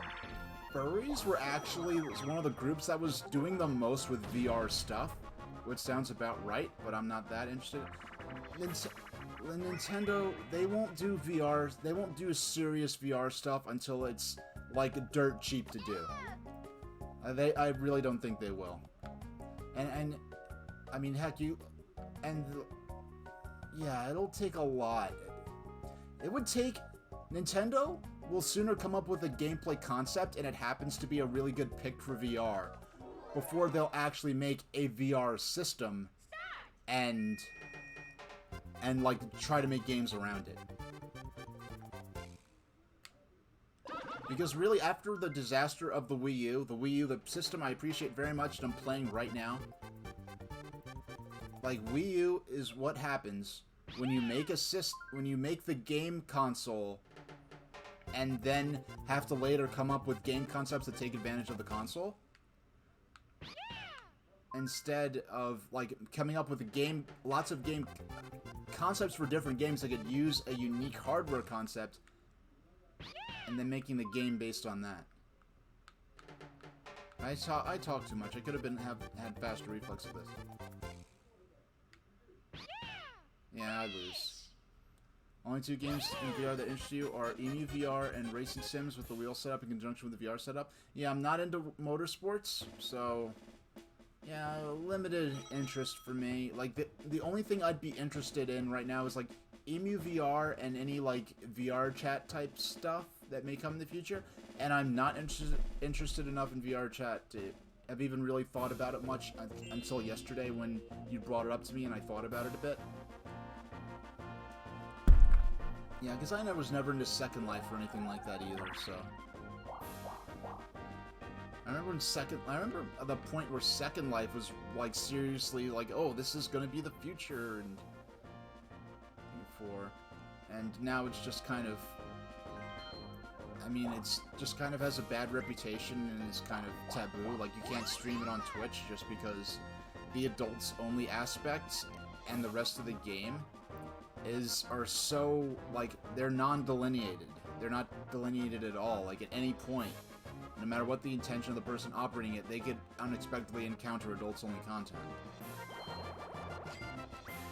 furries were actually one of the groups that was doing the most with VR stuff, which sounds about right, but I'm not that interested. Nintendo, they won't do VR, they won't do serious VR stuff until it's like dirt cheap to do. I really don't think they will. And I mean, heck, yeah, it'll take a lot. It would take, Nintendo will sooner come up with a gameplay concept, and it happens to be a really good pick for VR, before they'll actually make a VR system and like try to make games around it. Because really, after the disaster of the Wii U, the system I appreciate very much and I'm playing right now, like, Wii U is what happens when you make the game console and then have to later come up with game concepts that take advantage of the console. Instead of, like, coming up with lots of game concepts for different games that could use a unique hardware concept, and then making the game based on that. I talk too much. I could have had faster reflex of this. Yeah, I lose. Only two games in VR that interest you are Emu VR and Racing Sims with the wheel setup in conjunction with the VR setup. Yeah, I'm not into motorsports, so yeah, limited interest for me. Like, the only thing I'd be interested in right now is like Emu VR and any like VR chat type stuff that may come in the future. And I'm not interested enough in VR chat to have even really thought about it much until yesterday when you brought it up to me and I thought about it a bit. Yeah, because I was never into Second Life or anything like that either, so. I remember the point where Second Life was, like, seriously, like, oh, this is gonna be the future, and now it's just kind of, I mean, it's just kind of has a bad reputation and is kind of taboo. Like, you can't stream it on Twitch just because the adults-only aspects and the rest of the game are so, like, they're non-delineated. They're not delineated at all. Like, at any point, no matter what the intention of the person operating it, they could unexpectedly encounter adults-only content.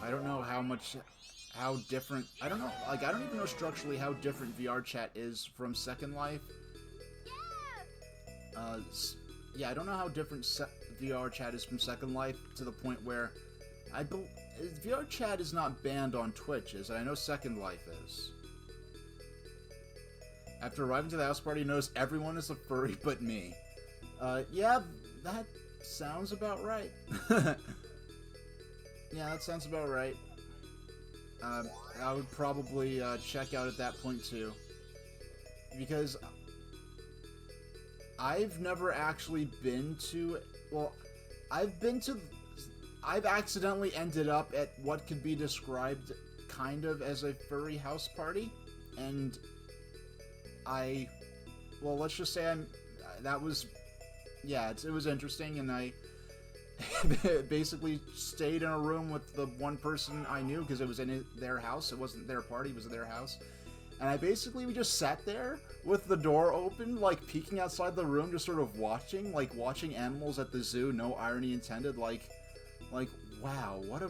I don't know how different, I don't know, like, I don't even know structurally how different VR chat is from Second Life. Yeah, I don't know how different VR chat is from Second Life to the point where VR chat is not banned on Twitch, and I know Second Life is. After arriving to the house party, notice everyone is a furry but me. Yeah, that sounds about right. Yeah, that sounds about right. I would probably check out at that point too. Because I've never actually been to... Well, I've accidentally ended up at what could be described kind of as a furry house party, and well, let's just say it was interesting, and I basically stayed in a room with the one person I knew, because it was in their house. It wasn't their party, it was their house. And we just sat there with the door open, like peeking outside the room, just sort of watching animals at the zoo, no irony intended, like, wow, what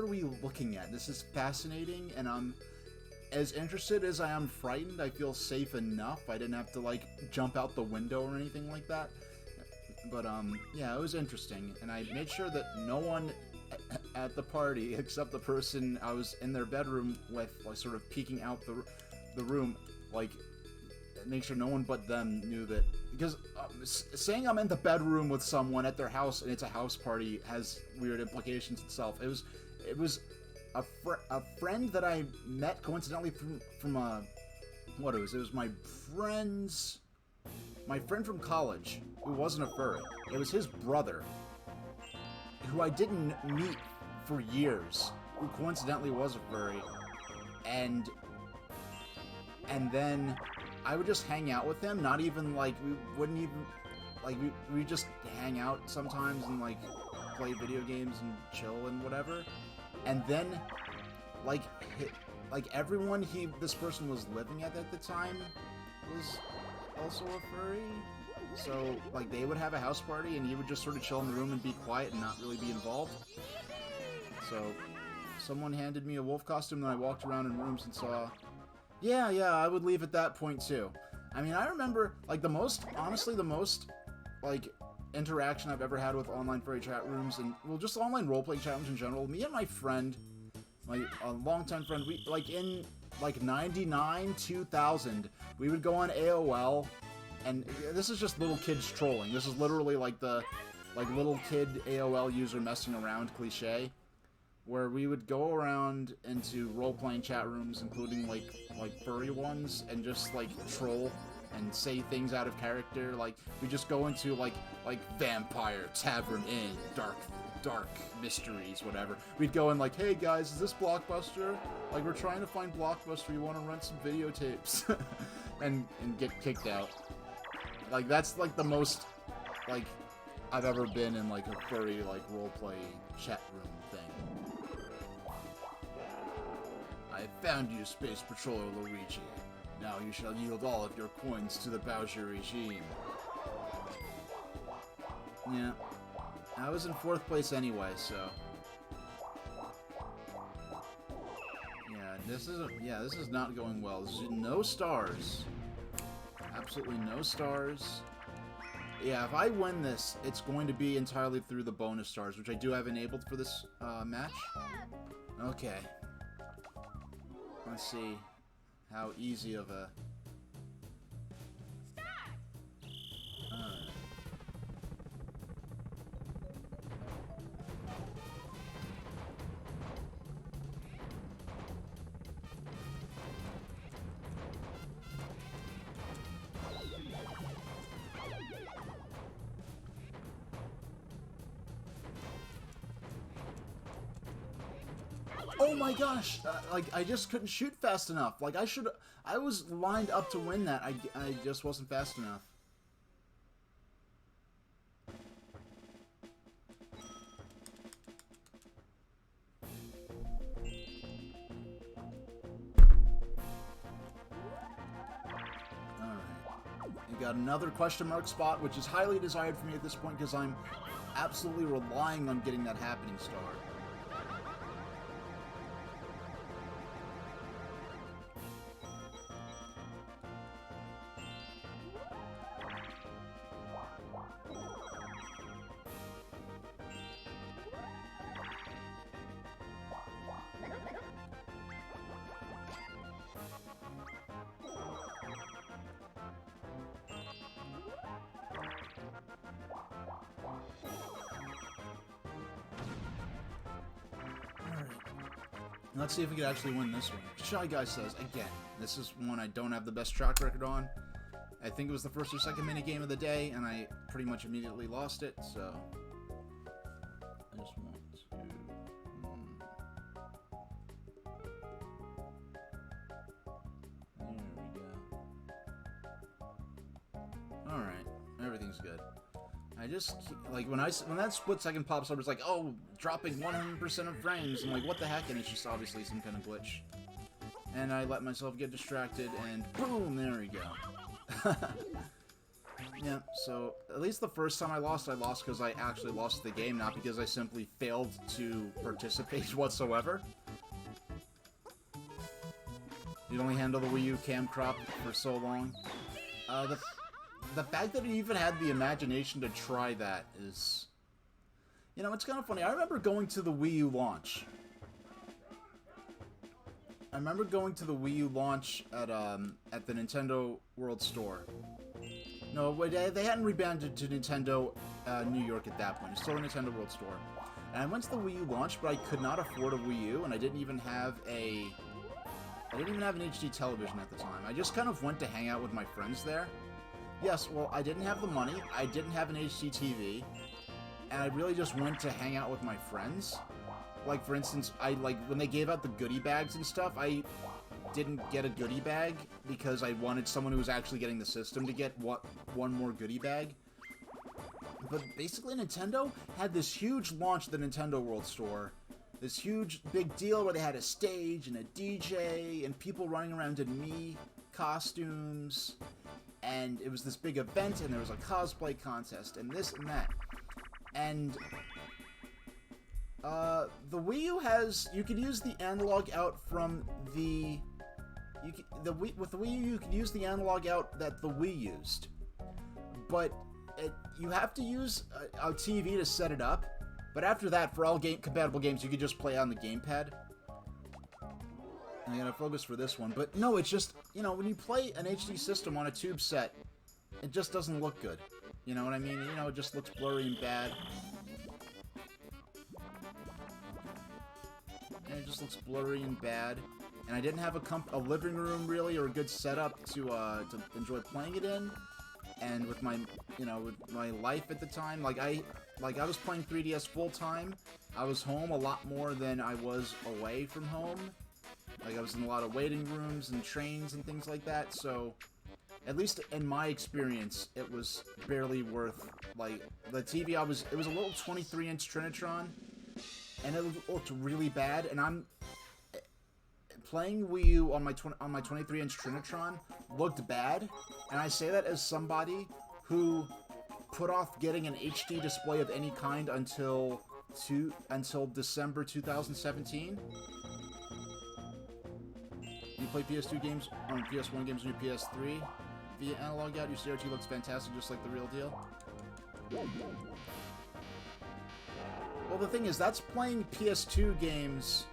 are we looking at? This is fascinating, and I'm as interested as I am frightened. I feel safe enough. I didn't have to, like, jump out the window or anything like that. But, yeah, it was interesting, and I made sure that no one at the party, except the person I was in their bedroom with, like, sort of peeking out the room, like, make sure no one but them knew that, because saying I'm in the bedroom with someone at their house and it's a house party has weird implications itself. It was a friend that I met coincidentally from what it was my friend from college who wasn't a furry. It was his brother, who I didn't meet for years, who coincidentally was a furry, and then I would just hang out with him, not even, like, we wouldn't even, like, we just hang out sometimes and, like, play video games and chill and whatever. And then, like everyone this person was living at the time was also a furry. So, like, they would have a house party, and he would just sort of chill in the room and be quiet and not really be involved. So, someone handed me a wolf costume, and I walked around in rooms and saw... Yeah, I would leave at that point, too. I mean, I remember, like, honestly, the most, like, interaction I've ever had with online furry chat rooms, and, well, just online role-playing chat rooms in general. Me and my friend, a longtime friend, we, like, in, like, 99, 2000, we would go on AOL... And this is just little kids trolling. This is literally like the little kid AOL user messing around cliche, where we would go around into role-playing chat rooms, including like furry ones, and just like troll and say things out of character. Like we just go into like vampire tavern inn, dark mysteries, whatever. We'd go in like, hey guys, is this Blockbuster? Like we're trying to find Blockbuster. You want to rent some videotapes? and get kicked out. Like, that's, like, the most, like, I've ever been in, like, a furry, like, roleplay chat room thing. I found you, Space Patroller Luigi. Now you shall yield all of your coins to the Bowser regime. Yeah. I was in 4th place anyway, so... this is not going well. This is no stars. Absolutely no stars. Yeah, if I win this, it's going to be entirely through the bonus stars, which I do have enabled for this match. Okay. Let's see how easy of a... Oh my gosh! Like, I just couldn't shoot fast enough. Like, I was lined up to win that. I just wasn't fast enough. Alright. You got another question mark spot, which is highly desired for me at this point, because I'm absolutely relying on getting that happening star. Let's see if we can actually win this one. Shy Guy says, again, this is one I don't have the best track record on. I think it was the first or second minigame of the day, and I pretty much immediately lost it, so... I just want to... There we go. Alright, everything's good. I just, like, when that split second pops up, it's like, oh, dropping 100% of frames. I'm like, what the heck? And it's just obviously some kind of glitch. And I let myself get distracted, and boom, there we go. Yeah, so at least the first time I lost because I actually lost the game, not because I simply failed to participate whatsoever. You'd only handle the Wii U cam crop for so long. The fact that he even had the imagination to try that is... You know, it's kind of funny. I remember going to the Wii U launch. I remember going to the Wii U launch at the Nintendo World Store. No, they hadn't rebranded to Nintendo New York at that point. It's still the Nintendo World Store. And I went to the Wii U launch, but I could not afford a Wii U, and I didn't even have an HD television at the time. I just kind of went to hang out with my friends there. Yes, well, I didn't have the money, I didn't have an HD TV, and I really just went to hang out with my friends. Like, for instance, when they gave out the goodie bags and stuff, I didn't get a goodie bag because I wanted someone who was actually getting the system to get one more goodie bag. But basically, Nintendo had this huge launch of the Nintendo World Store. This huge, big deal where they had a stage and a DJ and people running around in Mii costumes. And it was this big event, and there was a cosplay contest, and this and that. And the Wii U has... You can use the analog out from the... with the Wii U, you can use the analog out that the Wii used. But you have to use a TV to set it up. But after that, for all compatible games, you can just play on the gamepad. And I gotta focus for this one. But no, it's just, you know, when you play an HD system on a tube set, it just doesn't look good. You know what I mean? You know, it just looks blurry and bad. And it just looks blurry and bad. And I didn't have a living room, really, or a good setup to enjoy playing it in. And with my, you know, with my life at the time, like I was playing 3DS full time. I was home a lot more than I was away from home. Like, I was in a lot of waiting rooms and trains and things like that, so at least in my experience, it was barely worth, like, the TV it was a little 23-inch Trinitron, and it looked really bad, and I'm playing Wii U on my 23-inch Trinitron looked bad, and I say that as somebody who put off getting an HD display of any kind until December 2017. You play PS2 games on PS1 games on your PS3 via analog out. Your CRT looks fantastic, just like the real deal. Well, the thing is, that's playing PS2 games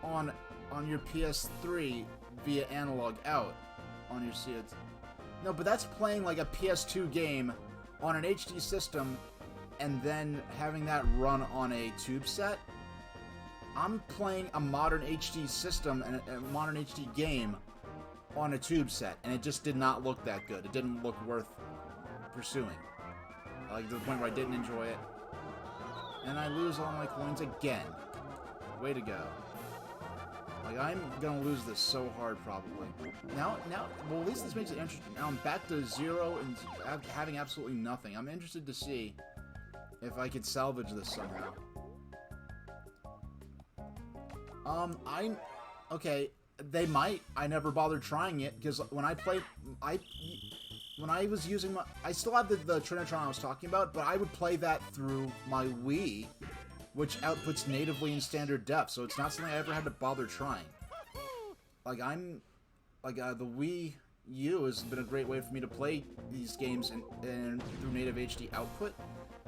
on your PS3 via analog out on your CRT. No, but that's playing like a PS2 game on an HD system and then having that run on a tube set. I'm playing a modern HD system and a modern HD game on a tube set, and it just did not look that good. It didn't look worth pursuing. Like, to the point where I didn't enjoy it. And I lose all my coins again. Way to go. Like, I'm gonna lose this so hard, probably. Now, well, at least this makes it interesting. Now I'm back to 0 and having absolutely nothing. I'm interested to see if I could salvage this somehow. Okay, they might. I never bothered trying it, because when I played, when I was using I still have the Trinitron I was talking about, but I would play that through my Wii, which outputs natively in standard def, so it's not something I ever had to bother trying. Like, the Wii U has been a great way for me to play these games and through native HD output.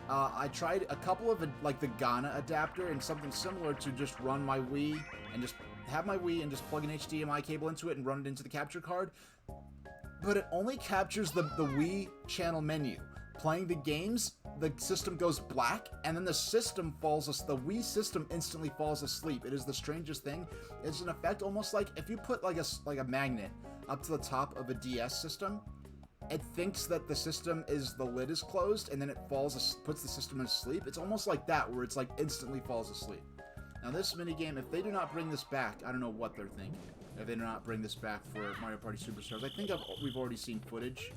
I tried a couple of, like, the Ghana adapter and something similar to just run my Wii and just have my Wii and just plug an HDMI cable into it and run it into the capture card. But it only captures the Wii channel menu. Playing the games, the system goes black, and then the Wii system instantly falls asleep. It is the strangest thing. It's an effect almost like if you put like a magnet up to the top of a DS system, it thinks that the lid is closed, and then it puts the system in sleep. It's almost like that, where it's like instantly falls asleep. Now this minigame, if they do not bring this back, I don't know what they're thinking. If they do not bring this back for Mario Party Superstars, I think we've already seen footage.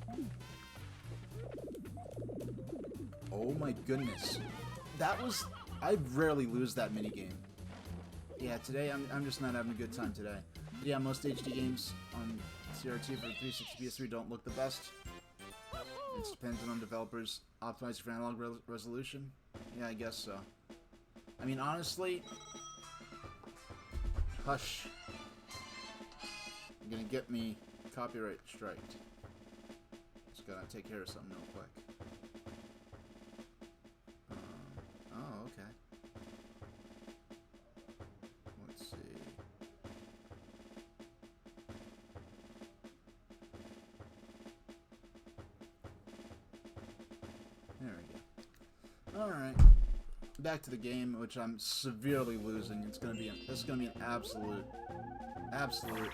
Oh my goodness. I rarely lose that minigame. Yeah, today I'm just not having a good time today. But yeah, most HD games on CRT for 360 PS3 don't look the best. It's dependent on developers optimizing for analog resolution. Yeah, I guess so. I mean, honestly... Hush. You're gonna get me copyright striked. Just gotta take care of something real quick. Oh, okay. Let's see. There we go. Alright. Back to the game, which I'm severely losing. This is gonna be an absolute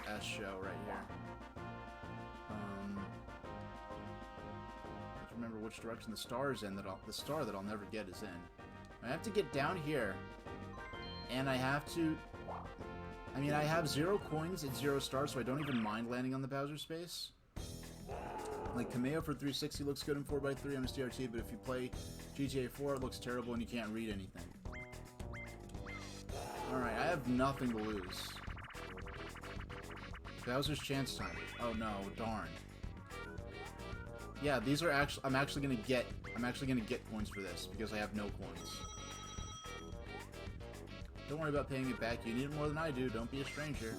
S show right here. I have to remember which direction the star is in. The star that I'll never get is in. I have to get down here, and I have to. I mean, I have 0 coins and 0 stars, so I don't even mind landing on the Bowser space. Like, Kameo for 360 looks good in 4x3 on a STRT, but if you play GTA 4, it looks terrible and you can't read anything. Alright, I have nothing to lose. Bowser's chance time. Oh no, darn. Yeah, these are actually... I'm actually gonna get points for this, because I have no coins. Don't worry about paying it back. You need it more than I do. Don't be a stranger.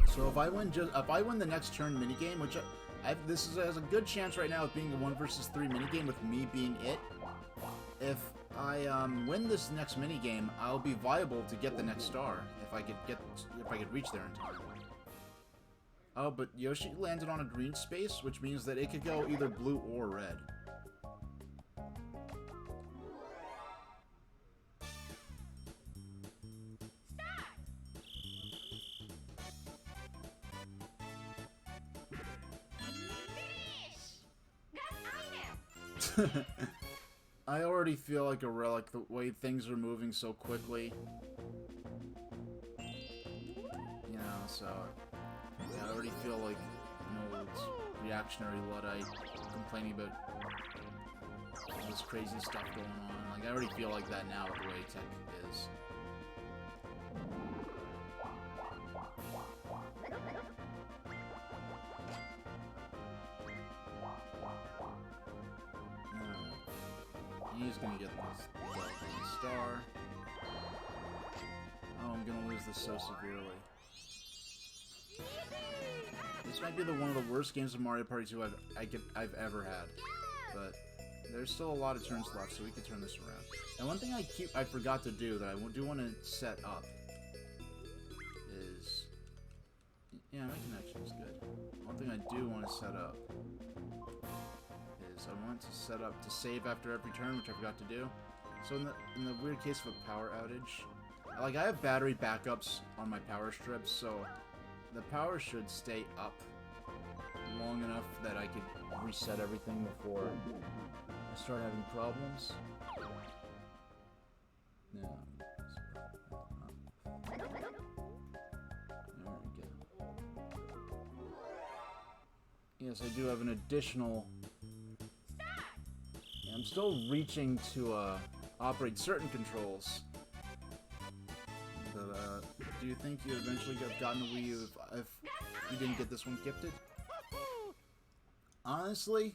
So if I win the next turn minigame, which this has a good chance right now of being a 1 versus 3 minigame with me being it. If I win this next minigame, I'll be viable to get the next star if I could reach there in time. Oh, but Yoshi landed on a green space, which means that it could go either blue or red. I already feel like a relic the way things are moving so quickly. You know, so yeah, I already feel like an old reactionary Luddite complaining about all this crazy stuff going on. Like, I already feel like that now with the way tech is. He's gonna get this star. Oh, I'm gonna lose this so severely. This might be one of the worst games of Mario Party 2 I've ever had. But there's still a lot of turns left, so we can turn this around. And one thing I forgot to do that I do want to set up is... Yeah, my connection is good. One thing I do want to set up is I want to set up to save after every turn, which I forgot to do. So in the weird case of a power outage, like, I have battery backups on my power strips, so the power should stay up long enough that I could reset everything before I start having problems. No. There we go. Yes, I do have an additional... I'm still reaching to operate certain controls. But do you think you eventually have gotten a Wii U if you didn't get this one gifted? Honestly,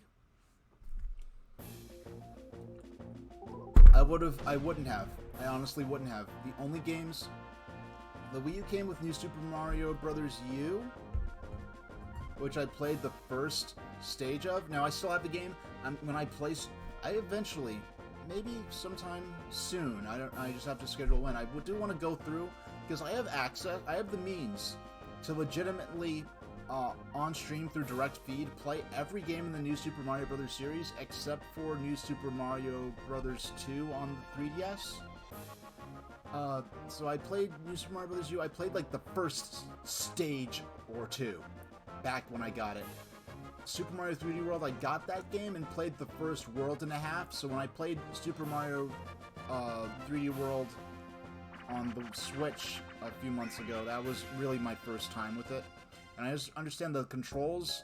I wouldn't have. I honestly wouldn't have. The only games... The Wii U came with New Super Mario Bros. U, which I played the first stage of. Now, I still have the game. I eventually, maybe sometime soon, I just have to schedule when, I do want to go through, because I have access, I have the means to legitimately, on stream through direct feed, play every game in the New Super Mario Bros. Series, except for New Super Mario Bros. 2 on the 3DS. So I played New Super Mario Bros. U, I played like the first stage or two, back when I got it. Super Mario 3D World, I got that game and played the first world and a half, so when I played Super Mario 3D World on the Switch a few months ago, that was really my first time with it. And I just understand the controls,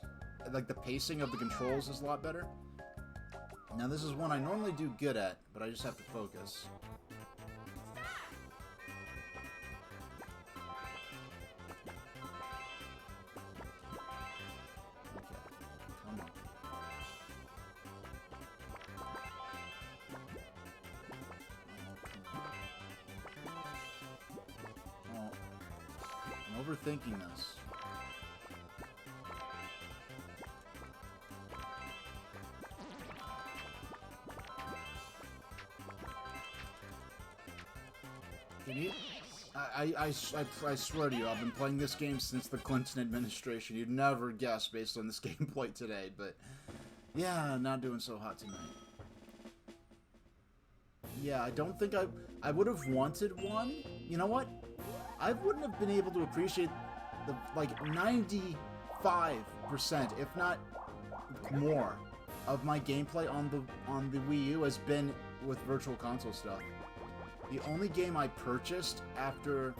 like the pacing of the controls is a lot better. Now this is one I normally do good at, but I just have to focus. Overthinking this. I swear to you, I've been playing this game since the Clinton administration. You'd never guess based on this gameplay today, but yeah, not doing so hot tonight. Yeah, I don't think I would have wanted one. You know what? I wouldn't have been able to appreciate the, like, 95%, if not more, of my gameplay on the Wii U has been with Virtual Console stuff. The only game I purchased after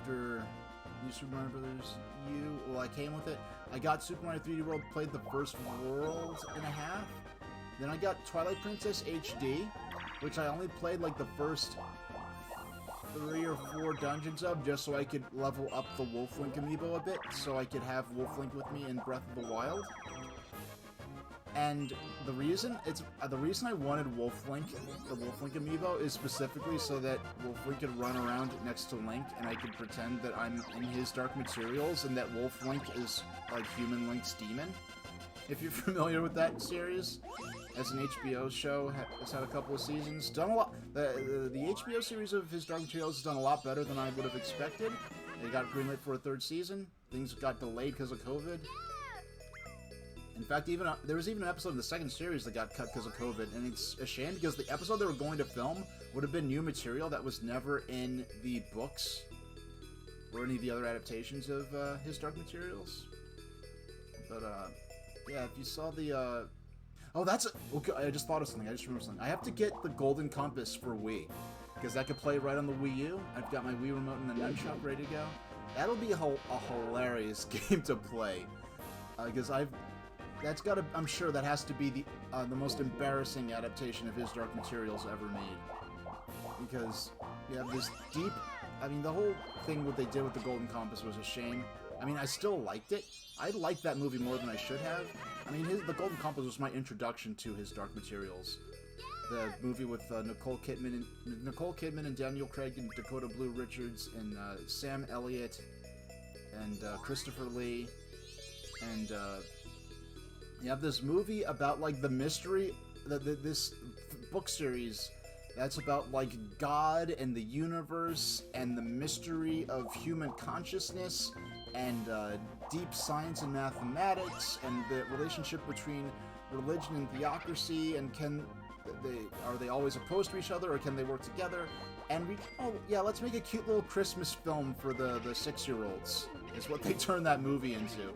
New Super Mario Bros. U, well, I came with it. I got Super Mario 3D World, played the first world and a half. Then I got Twilight Princess HD, which I only played like the first 3 or 4 dungeons of, just so I could level up the Wolf Link amiibo a bit, so I could have Wolf Link with me in Breath of the Wild. And the reason I wanted Wolf Link, the Wolf Link amiibo, is specifically so that Wolf Link could run around next to Link, and I could pretend that I'm in his Dark Materials, and that Wolf Link is like Human Link's demon. If you're familiar with that series, as an HBO show, has had a couple of seasons, done a lot. The HBO series of his Dark Materials has done a lot better than I would have expected. They got greenlit for a 3rd season. Things got delayed because of COVID. In fact, there was even an episode of the 2nd series that got cut because of COVID, and it's a shame because the episode they were going to film would have been new material that was never in the books or any of the other adaptations of his Dark Materials. But yeah, if you saw the oh, that's okay. I just thought of something. I just remembered something. I have to get the Golden Compass for Wii because that could play right on the Wii U. I've got my Wii remote and the nunchuck ready to go. That'll be a hilarious game to play because that's got to. I'm sure that has to be the most embarrassing adaptation of his Dark Materials ever made. Because you have this deep. I mean, the whole thing what they did with the Golden Compass was a shame. I mean, I still liked it. I liked that movie more than I should have. I mean, the Golden Compass was my introduction to his Dark Materials. The movie with Nicole Kidman and Daniel Craig and Dakota Blue Richards and Sam Elliott and Christopher Lee. And you have this movie about, like, the mystery, this book series that's about, like, God and the universe and the mystery of human consciousness and deep science and mathematics and the relationship between religion and theocracy, and are they always opposed to each other, or can they work together? And let's make a cute little Christmas film for the 6-year-olds, is what they turned that movie into.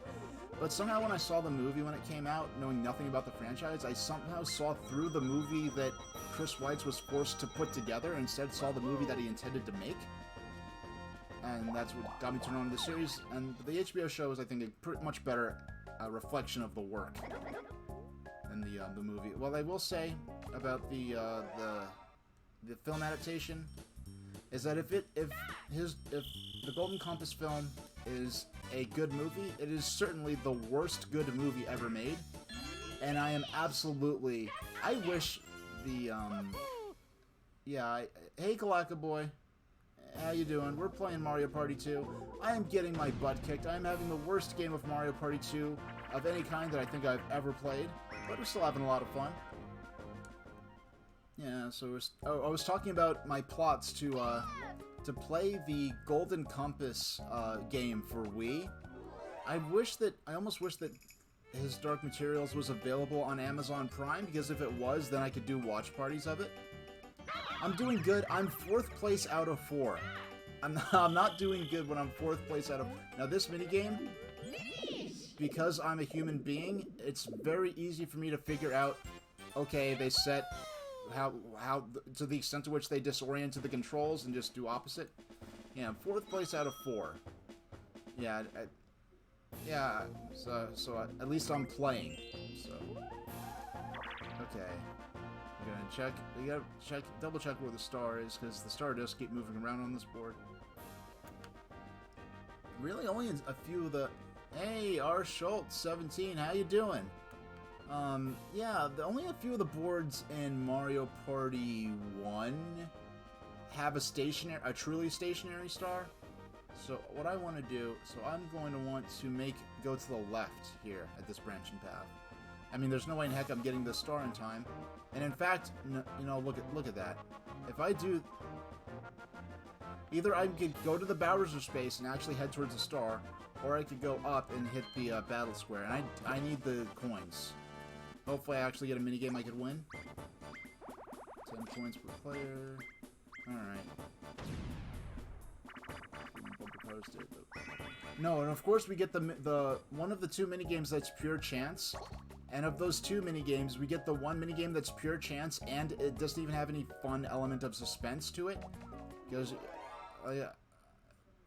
But somehow when I saw the movie when it came out, knowing nothing about the franchise, I somehow saw through the movie that Chris Weitz was forced to put together, and instead saw the movie that he intended to make. And that's what got me turned on to the series. And the HBO show is, I think, a pretty much better reflection of the work than the movie. Well, I will say about the film adaptation is that if the Golden Compass film is a good movie, it is certainly the worst good movie ever made. And I am absolutely. I wish the hey, Kalaka Boy. How you doing? We're playing Mario Party 2. I am getting my butt kicked. I am having the worst game of Mario Party 2 of any kind that I think I've ever played, but we're still having a lot of fun. Yeah, so I was talking about my plots to play the Golden Compass game for Wii. I almost wish that his Dark Materials was available on Amazon Prime, because if it was, then I could do watch parties of it. I'm doing good. I'm 4th place out of 4. I'm not doing good when I'm 4th place out of... Now, this minigame, because I'm a human being, it's very easy for me to figure out, okay, they set how to the extent to which they disoriented the controls and just do opposite. Yeah, I'm 4th place out of 4. Yeah, so at least I'm playing, so... Okay. We gotta double check where the star is, because the star does keep moving around on this board. Really, only a few of the... Hey, R. Schultz, 17, how you doing? Yeah, only a few of the boards in Mario Party 1 have a truly stationary star. So what I want to do, I'm going to want to go to the left here at this branching path. I mean, there's no way in heck I'm getting this star in time. And in fact, you know, look at that. If I do... Either I could go to the Bowser space and actually head towards the star, or I could go up and hit the battle square. And I need the coins. Hopefully I actually get a minigame I could win. 10 points per player. Alright. No, and of course we get the one of the 2 minigames that's pure chance. And of those 2 minigames, we get the one minigame that's pure chance, and it doesn't even have any fun element of suspense to it. Because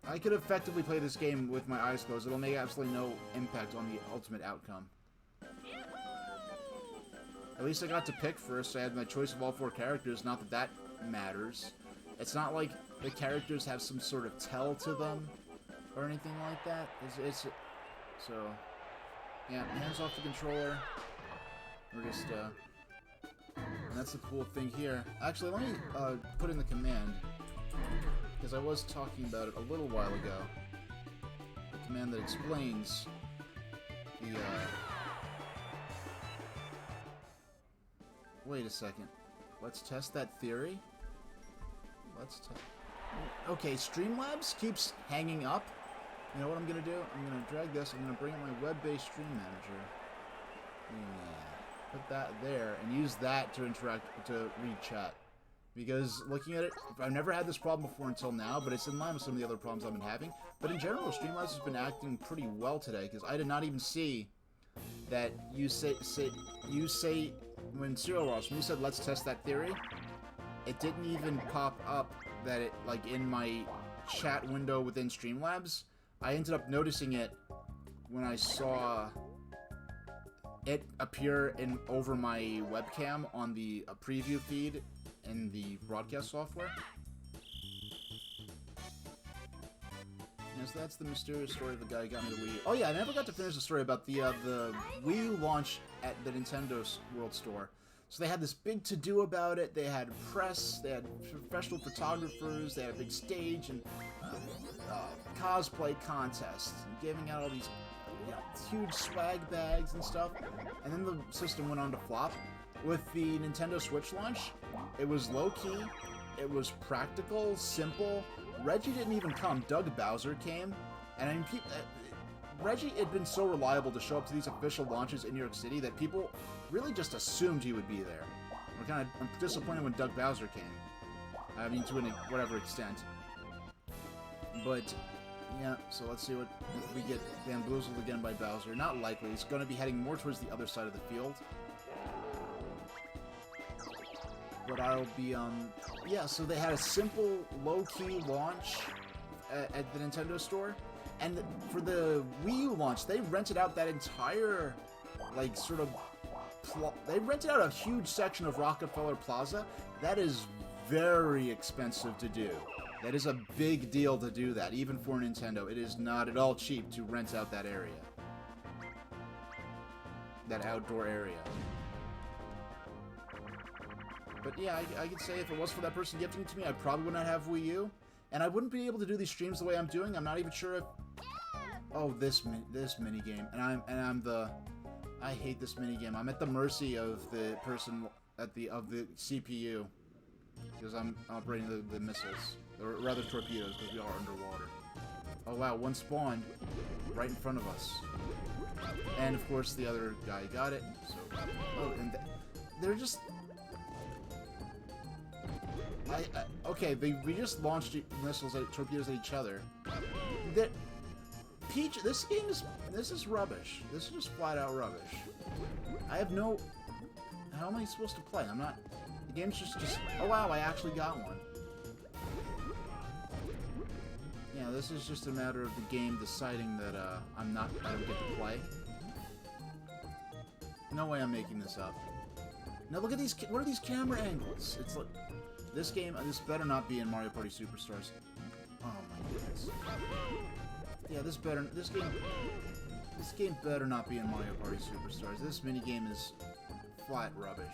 I could effectively play this game with my eyes closed. It'll make absolutely no impact on the ultimate outcome. At least I got to pick first. I had my choice of all 4 characters. Not that that matters. It's not like the characters have some sort of tell to them or anything like that. So, yeah, hands off the controller. We're just, and that's the cool thing here. Actually, let me put in the command, because I was talking about it a little while ago. The command that explains the, wait a second. Let's test that theory. Okay, Streamlabs keeps hanging up. You know what I'm gonna do? I'm gonna drag this. I'm gonna bring in my web-based stream manager. Yeah, put that there and use that to interact, to read chat. Because looking at it, I've never had this problem before until now, but it's in line with some of the other problems I've been having. But in general, Streamlabs has been acting pretty well today, because I did not even see that you say when Serial Ross, when you said let's test that theory, it didn't even pop up that it, like, in my chat window within Streamlabs. I ended up noticing it when I saw it appear over my webcam on the preview feed in the broadcast software. Yes, that's the mysterious story of the guy who got me the Wii. Oh yeah, I never got to finish the story about the Wii U launch at the Nintendo World Store. So they had this big to-do about it. They had press, they had professional photographers, they had a big stage, and cosplay contests, and giving out all these huge swag bags and stuff. And then the system went on to flop. With the Nintendo Switch launch, it was low-key, it was practical, simple. Reggie didn't even come. Doug Bowser came. And I mean, Reggie had been so reliable to show up to these official launches in New York City that people really just assumed he would be there. I'm disappointed when Doug Bowser came. I mean, to whatever extent. But, yeah, so let's see if we get bamboozled again by Bowser. Not likely. He's going to be heading more towards the other side of the field. But I'll be, yeah, so they had a simple, low-key launch at the Nintendo store. And for the Wii U launch, they rented out that entire, like, sort of... They rented out a huge section of Rockefeller Plaza. That is very expensive to do. That is a big deal to do that, even for Nintendo. It is not at all cheap to rent out that area. That outdoor area. But yeah, I could say if it was for that person gifting it to me, I probably would not have Wii U. And I wouldn't be able to do these streams the way I'm doing. I'm not even sure if... Oh, this minigame. I hate this minigame. I'm at the mercy of the person of the CPU. Because I'm operating the missiles. Or rather torpedoes, because we are underwater. Oh wow, one spawned right in front of us. And of course the other guy got it. So, oh, and they're just... okay, we just launched missiles, torpedoes at each other. Peach, this is rubbish. This is just flat out rubbish. I have no... How am I supposed to play? I'm not... The game's just... Oh wow, I actually got one. Yeah, this is just a matter of the game deciding that I don't get to play. No way I'm making this up. Now look at these... What are these camera angles? It's like... This game, this better not be in Mario Party Superstars. Oh my goodness. Yeah, this game better not be in Mario Party Superstars. This minigame is flat rubbish.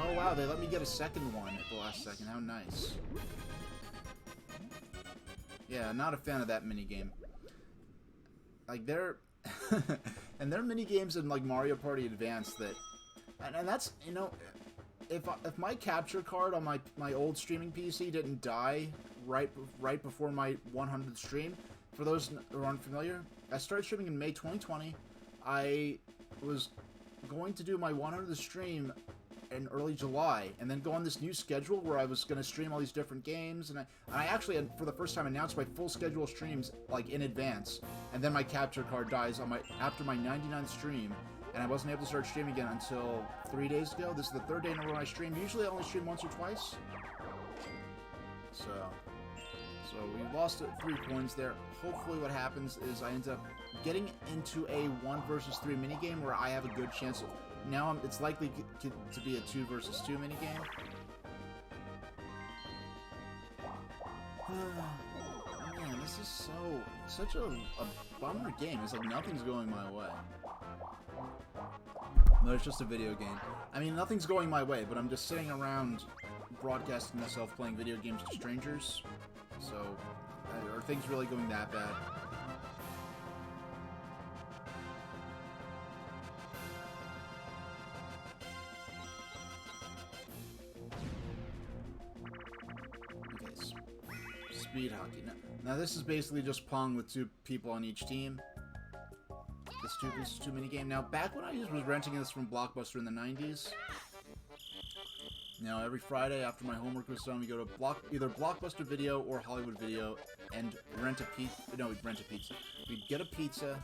Oh wow, they let me get a second one at the last second. How nice. Yeah, not a fan of that minigame. Like, they're... and there are minigames in, like, Mario Party Advance that... And that's, you know, if my capture card on my old streaming PC didn't die right before my 100th stream, for those who aren't familiar, I started streaming in May 2020. I was going to do my 100th stream in early July, and then go on this new schedule where I was going to stream all these different games, and I actually, for the first time, announced my full schedule of streams, like, in advance, and then my capture card dies on after my 99th stream, and I wasn't able to start streaming again until 3 days ago. This is the third day in a row I stream. Usually I only stream once or twice. So we lost 3 coins there. Hopefully what happens is I end up getting into a 1 versus 3 minigame where I have a good chance of... Now it's likely to be a 2 versus 2 minigame. Man, this is such a bummer game. It's like nothing's going my way. No, it's just a video game. I mean, nothing's going my way, but I'm just sitting around broadcasting myself playing video games to strangers. So, are things really going that bad? Okay, speed hockey. Now this is basically just Pong with 2 people on each team. This is 2 minigame. Now, back when I was renting this from Blockbuster in the 90s, now every Friday after my homework was done, we go to either Blockbuster Video or Hollywood Video and rent a pizza. No, we'd rent a pizza. We'd get a pizza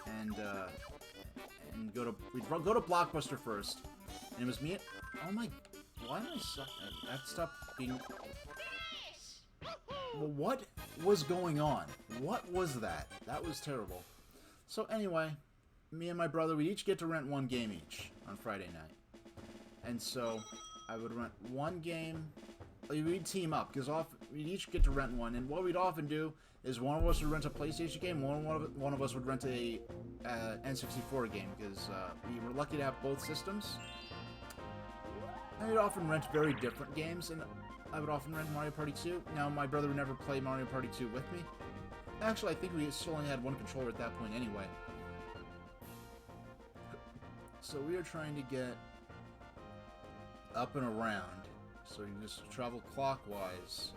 and we'd go to Blockbuster first. And it was me. Oh my! Why am I so? I have to stop being. Well, what was going on? What was that? That was terrible. So anyway, me and my brother, we each get to rent 1 game each on Friday night. And so, I would rent 1 game, we'd team up, because we'd each get to rent 1, and what we'd often do is one of us would rent a PlayStation game, one of us would rent a N64 game, because we were lucky to have both systems. And we'd often rent very different games, and I would often rent Mario Party 2. Now, my brother would never play Mario Party 2 with me. Actually, I think we still only had 1 controller at that point anyway. So we are trying to get up and around. So you can just travel clockwise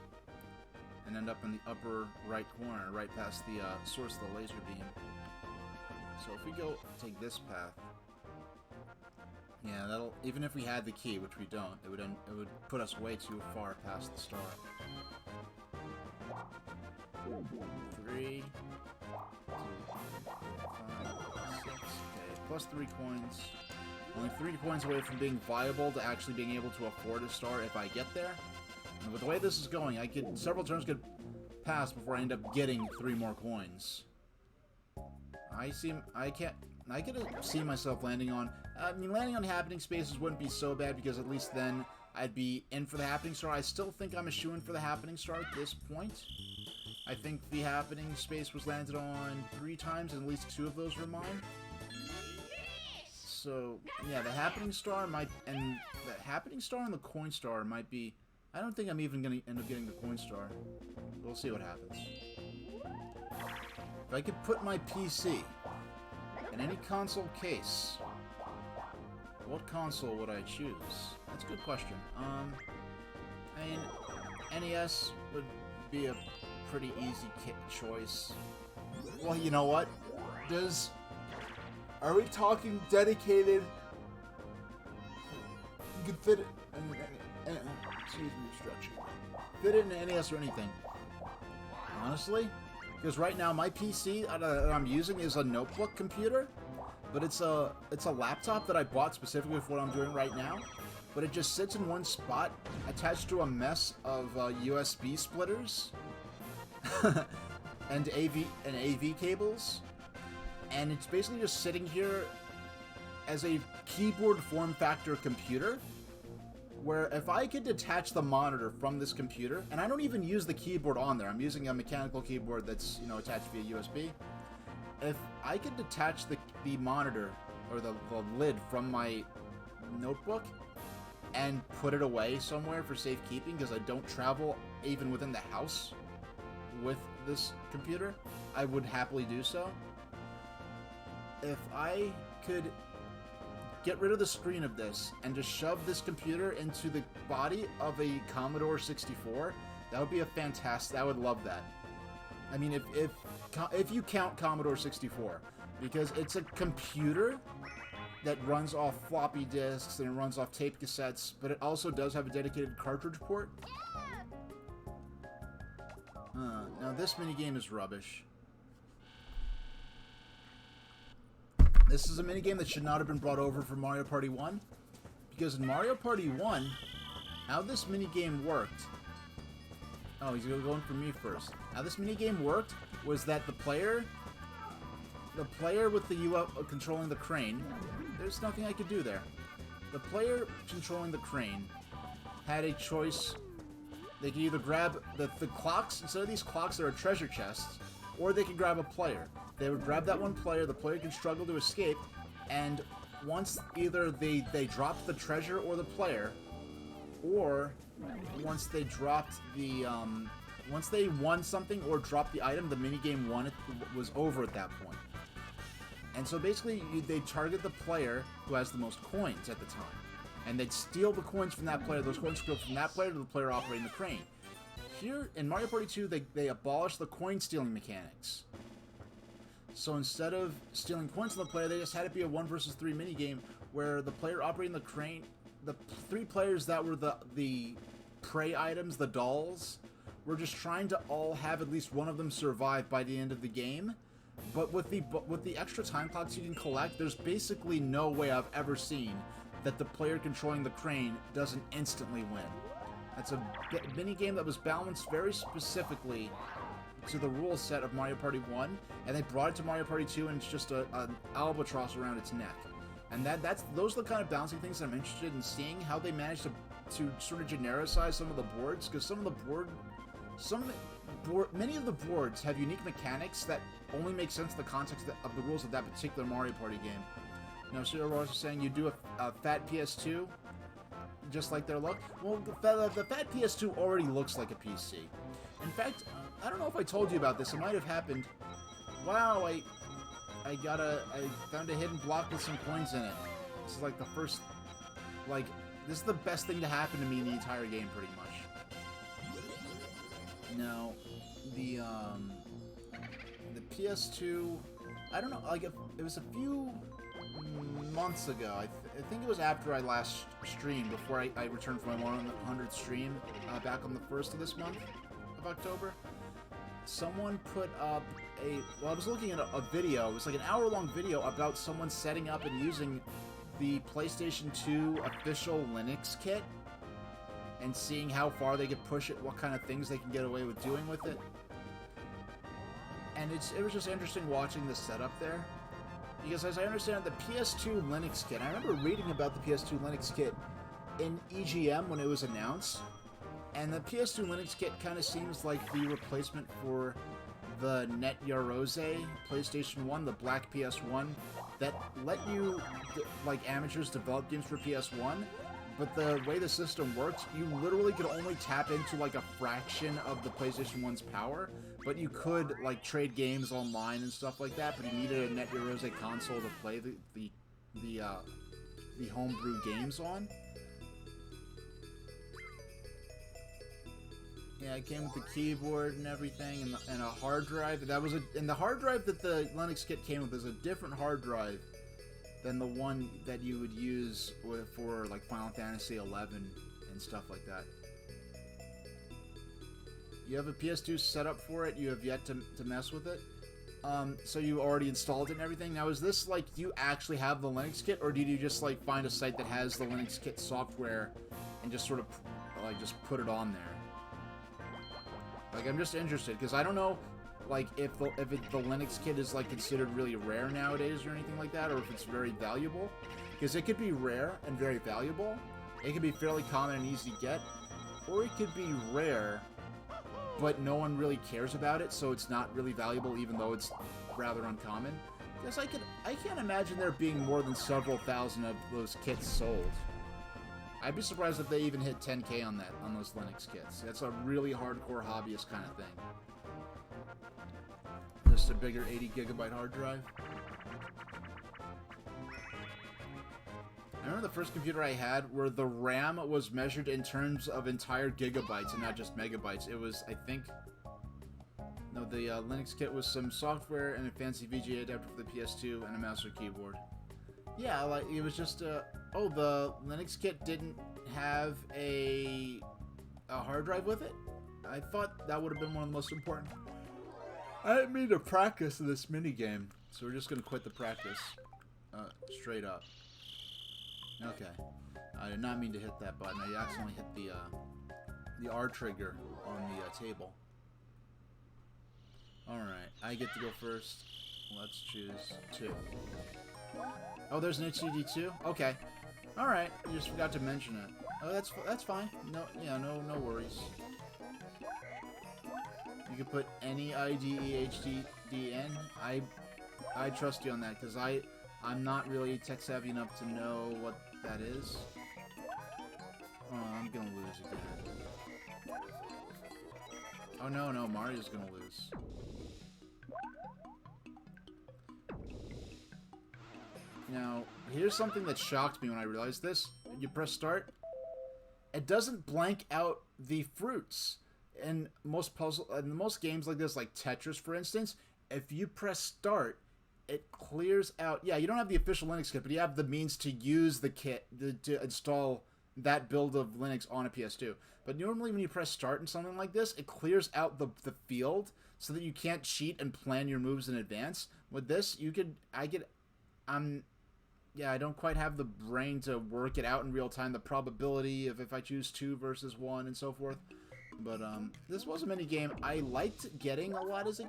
and end up in the upper right corner, right past the source of the laser beam. So if we take this path, yeah, that'll, even if we had the key, which we don't, it would put us way too far past the star. 3, 2, 5, 6, okay, plus 3 coins. Only 3 coins away from being viable to actually being able to afford a star if I get there. And with the way this is going, several turns could pass before I end up getting 3 more coins. I could see myself landing on, landing on happening spaces wouldn't be so bad because at least then I'd be in for the happening star. I still think I'm a shoo-in for the happening star at this point. I think the happening space was landed on 3 times, and at least 2 of those were mine. So, yeah, the happening star and the coin star might be... I don't think I'm even going to end up getting the coin star. We'll see what happens. If I could put my PC in any console case, what console would I choose? That's a good question. I mean, NES would be a pretty easy choice. Well, you know what? Are we talking dedicated? You could fit it in, excuse me, structure. Fit it in NES or anything. Honestly, because right now my PC that I'm using is a notebook computer, but it's a laptop that I bought specifically for what I'm doing right now. But it just sits in one spot, attached to a mess of USB splitters and AV cables. And it's basically just sitting here as a keyboard form factor computer, where if I could detach the monitor from this computer, and I don't even use the keyboard on there, I'm using a mechanical keyboard that's, attached via USB. If I could detach the monitor, or the lid from my notebook, and put it away somewhere for safekeeping, because I don't travel even within the house with this computer, I would happily do so. If I could get rid of the screen of this and just shove this computer into the body of a Commodore 64, that would be a fantastic... I would love that. I mean, if you count Commodore 64, because it's a computer that runs off floppy disks and it runs off tape cassettes, but it also does have a dedicated cartridge port. Now this minigame is rubbish. This is a minigame that should not have been brought over for Mario Party 1, because in Mario Party 1, how this minigame worked... Oh, he's going for me first. How this minigame worked was that the player with the U controlling the crane, there's nothing I could do there. The player controlling the crane had a choice. They could either grab the clocks, instead of these clocks that are treasure chests, or they could grab a player. They would grab that one player, the player can struggle to escape, and once either they dropped the treasure or the player, or once they dropped the, once they won something or dropped the item, the minigame was over at that point. And so basically, they target the player who has the most coins at the time. And they'd steal the coins from that player. Those coins go from that player to the player operating the crane. Here, in Mario Party 2, they abolished the coin-stealing mechanics. So instead of stealing coins from the player, they just had it be a 1 versus 3 minigame where the player operating the crane, the 3 players that were the prey items, the dolls, were just trying to all have at least one of them survive by the end of the game. But with the extra time clocks you can collect, there's basically no way I've ever seen that the player controlling the crane doesn't instantly win. That's a minigame that was balanced very specifically to the rule set of Mario Party 1, and they brought it to Mario Party 2, and it's just an albatross around its neck. And those are the kind of balancing things that I'm interested in seeing, how they managed to sort of genericize some of the boards, because many of the boards have unique mechanics that only make sense in the context of the rules of that particular Mario Party game. You know, so you're also saying you do a fat PS2, just like their look. Well, the fat PS2 already looks like a PC. In fact, I don't know if I told you about this. It might have happened. Wow, I found a hidden block with some coins in it. This is like the first, this is the best thing to happen to me in the entire game, pretty much. Now, the PS2, I don't know, it was a few months ago. I think it was after I last streamed, before I returned from my 100th stream, back on the 1st of this month of October. Someone put up I was looking at a video, it was like an hour-long video about someone setting up and using the PlayStation 2 official Linux kit, and seeing how far they could push it, what kind of things they can get away with doing with it. And it was just interesting watching the setup there. Because as I understand it, the PS2 Linux kit, I remember reading about the PS2 Linux kit in EGM when it was announced, and the PS2 Linux kit kind of seems like the replacement for the Net Yarose PlayStation 1, the black PS1, that let you, like, amateurs develop games for PS1, but the way the system works, you literally could only tap into, like, a fraction of the PlayStation 1's power, but you could, like, trade games online and stuff like that, but you needed a Net Yarose console to play the homebrew games on. Yeah, it came with the keyboard and everything, and a hard drive. And the hard drive that the Linux kit came with is a different hard drive than the one that you would use for, like, Final Fantasy 11 and stuff like that. You have a PS2 set up for it, you have yet to mess with it. So you already installed it and everything. Now, is this, like, do you actually have the Linux kit, or did you just, like, find a site that has the Linux kit software and just sort of, like, just put it on there? Like, I'm just interested, because I don't know, like, if the Linux kit is, like, considered really rare nowadays or anything like that, or if it's very valuable. Because it could be rare and very valuable, it could be fairly common and easy to get, or it could be rare, but no one really cares about it, so it's not really valuable even though it's rather uncommon. Because I can't imagine there being more than several thousand of those kits sold. I'd be surprised if they even hit 10K on those Linux kits. That's a really hardcore hobbyist kind of thing. Just a bigger 80GB hard drive. I remember the first computer I had where the RAM was measured in terms of entire gigabytes and not just megabytes. It was, I think... No, the Linux kit was some software and a fancy VGA adapter for the PS2 and a mouse or keyboard. Yeah, like, it was just, oh, the Linux kit didn't have a hard drive with it? I thought that would have been one of the most important. I didn't mean to practice this minigame, so we're just going to quit the practice. Straight up. Okay. I did not mean to hit that button. I accidentally hit the R trigger on the table. Alright, I get to go first. Let's choose 2. Oh, there's an HDD too? Okay. Alright, I just forgot to mention it. Oh, that's fine. No, yeah, no worries. You can put any IDE HDD in. I trust you on that, because I'm not really tech savvy enough to know what that is. Oh, I'm gonna lose again. Oh no, Mario's gonna lose. Now, here's something that shocked me when I realized this. You press start, it doesn't blank out the fruits. In most games like this, like Tetris, for instance, if you press start, it clears out. Yeah, you don't have the official Linux kit, but you have the means to use the kit to install that build of Linux on a PS2. But normally when you press start in something like this, it clears out the field so that you can't cheat and plan your moves in advance. With this, yeah, I don't quite have the brain to work it out in real time, the probability of if I choose 2 versus 1 and so forth. But this was a mini game I liked getting a lot as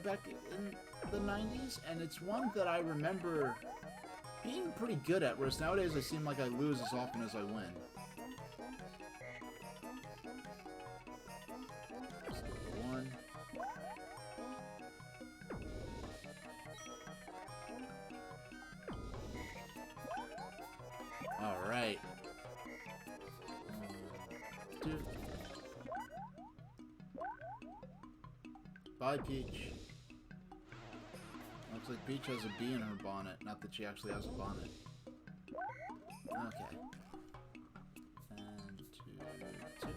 back in the 90s, and it's one that I remember being pretty good at, whereas nowadays I seem like I lose as often as I win. Just one. Alright. 2. Bye, Peach. Looks like Peach has a bee in her bonnet. Not that she actually has a bonnet. Okay. And 2, 2.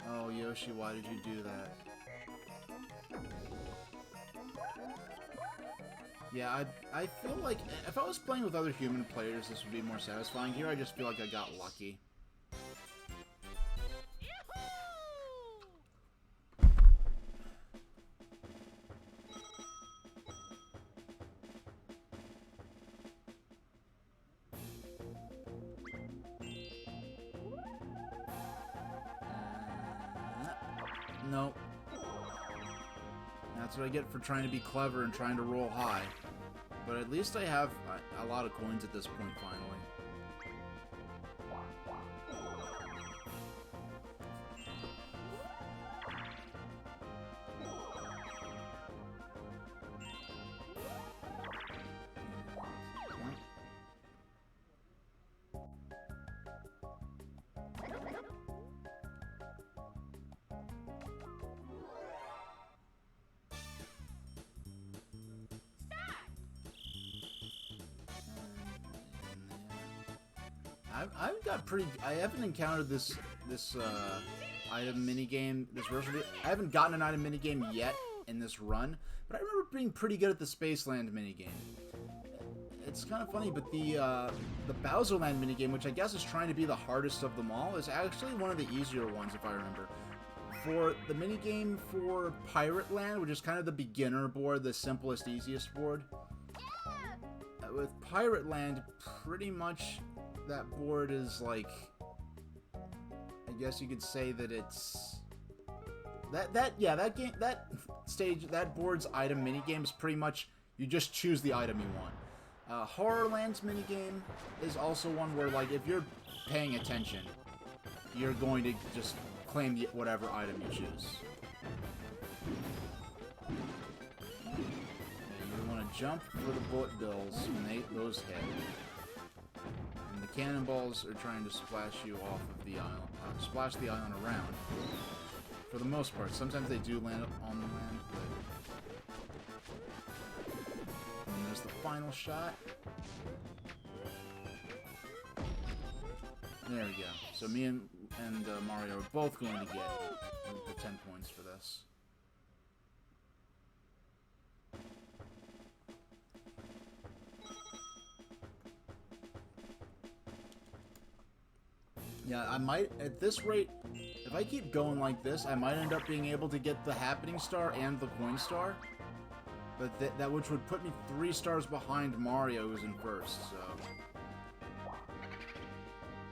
Oh, Yoshi, why did you do that? Yeah, I feel like if I was playing with other human players, this would be more satisfying. Here, I just feel like I got lucky. Nope. That's what I get for trying to be clever and trying to roll high. But at least I have a lot of coins at this point, finally. I haven't encountered this item minigame, this version of it. I haven't gotten an item minigame yet in this run, but I remember being pretty good at the Spaceland minigame. It's kind of funny, but the Bowserland minigame, which I guess is trying to be the hardest of them all, is actually one of the easier ones, if I remember. For the minigame for Pirate Land, which is kind of the beginner board, the simplest, easiest board, with Pirate Land, pretty much that board is like, I guess you could say that it's that board's item minigame is pretty much you just choose the item you want. Horrorland's minigame is also one where, like, if you're paying attention, you're going to just claim whatever item you choose. You want to jump for the bullet bills when those hit. And the cannonballs are trying to splash you off of the island, splash the island around. For the most part, sometimes they do land on the land, but... And there's the final shot. There we go. So me and Mario are both going to get the 10 points for this. Yeah, I might, at this rate, if I keep going like this, I might end up being able to get the Happening Star and the Coin Star. But that which would put me 3 stars behind Mario, who's in first, so...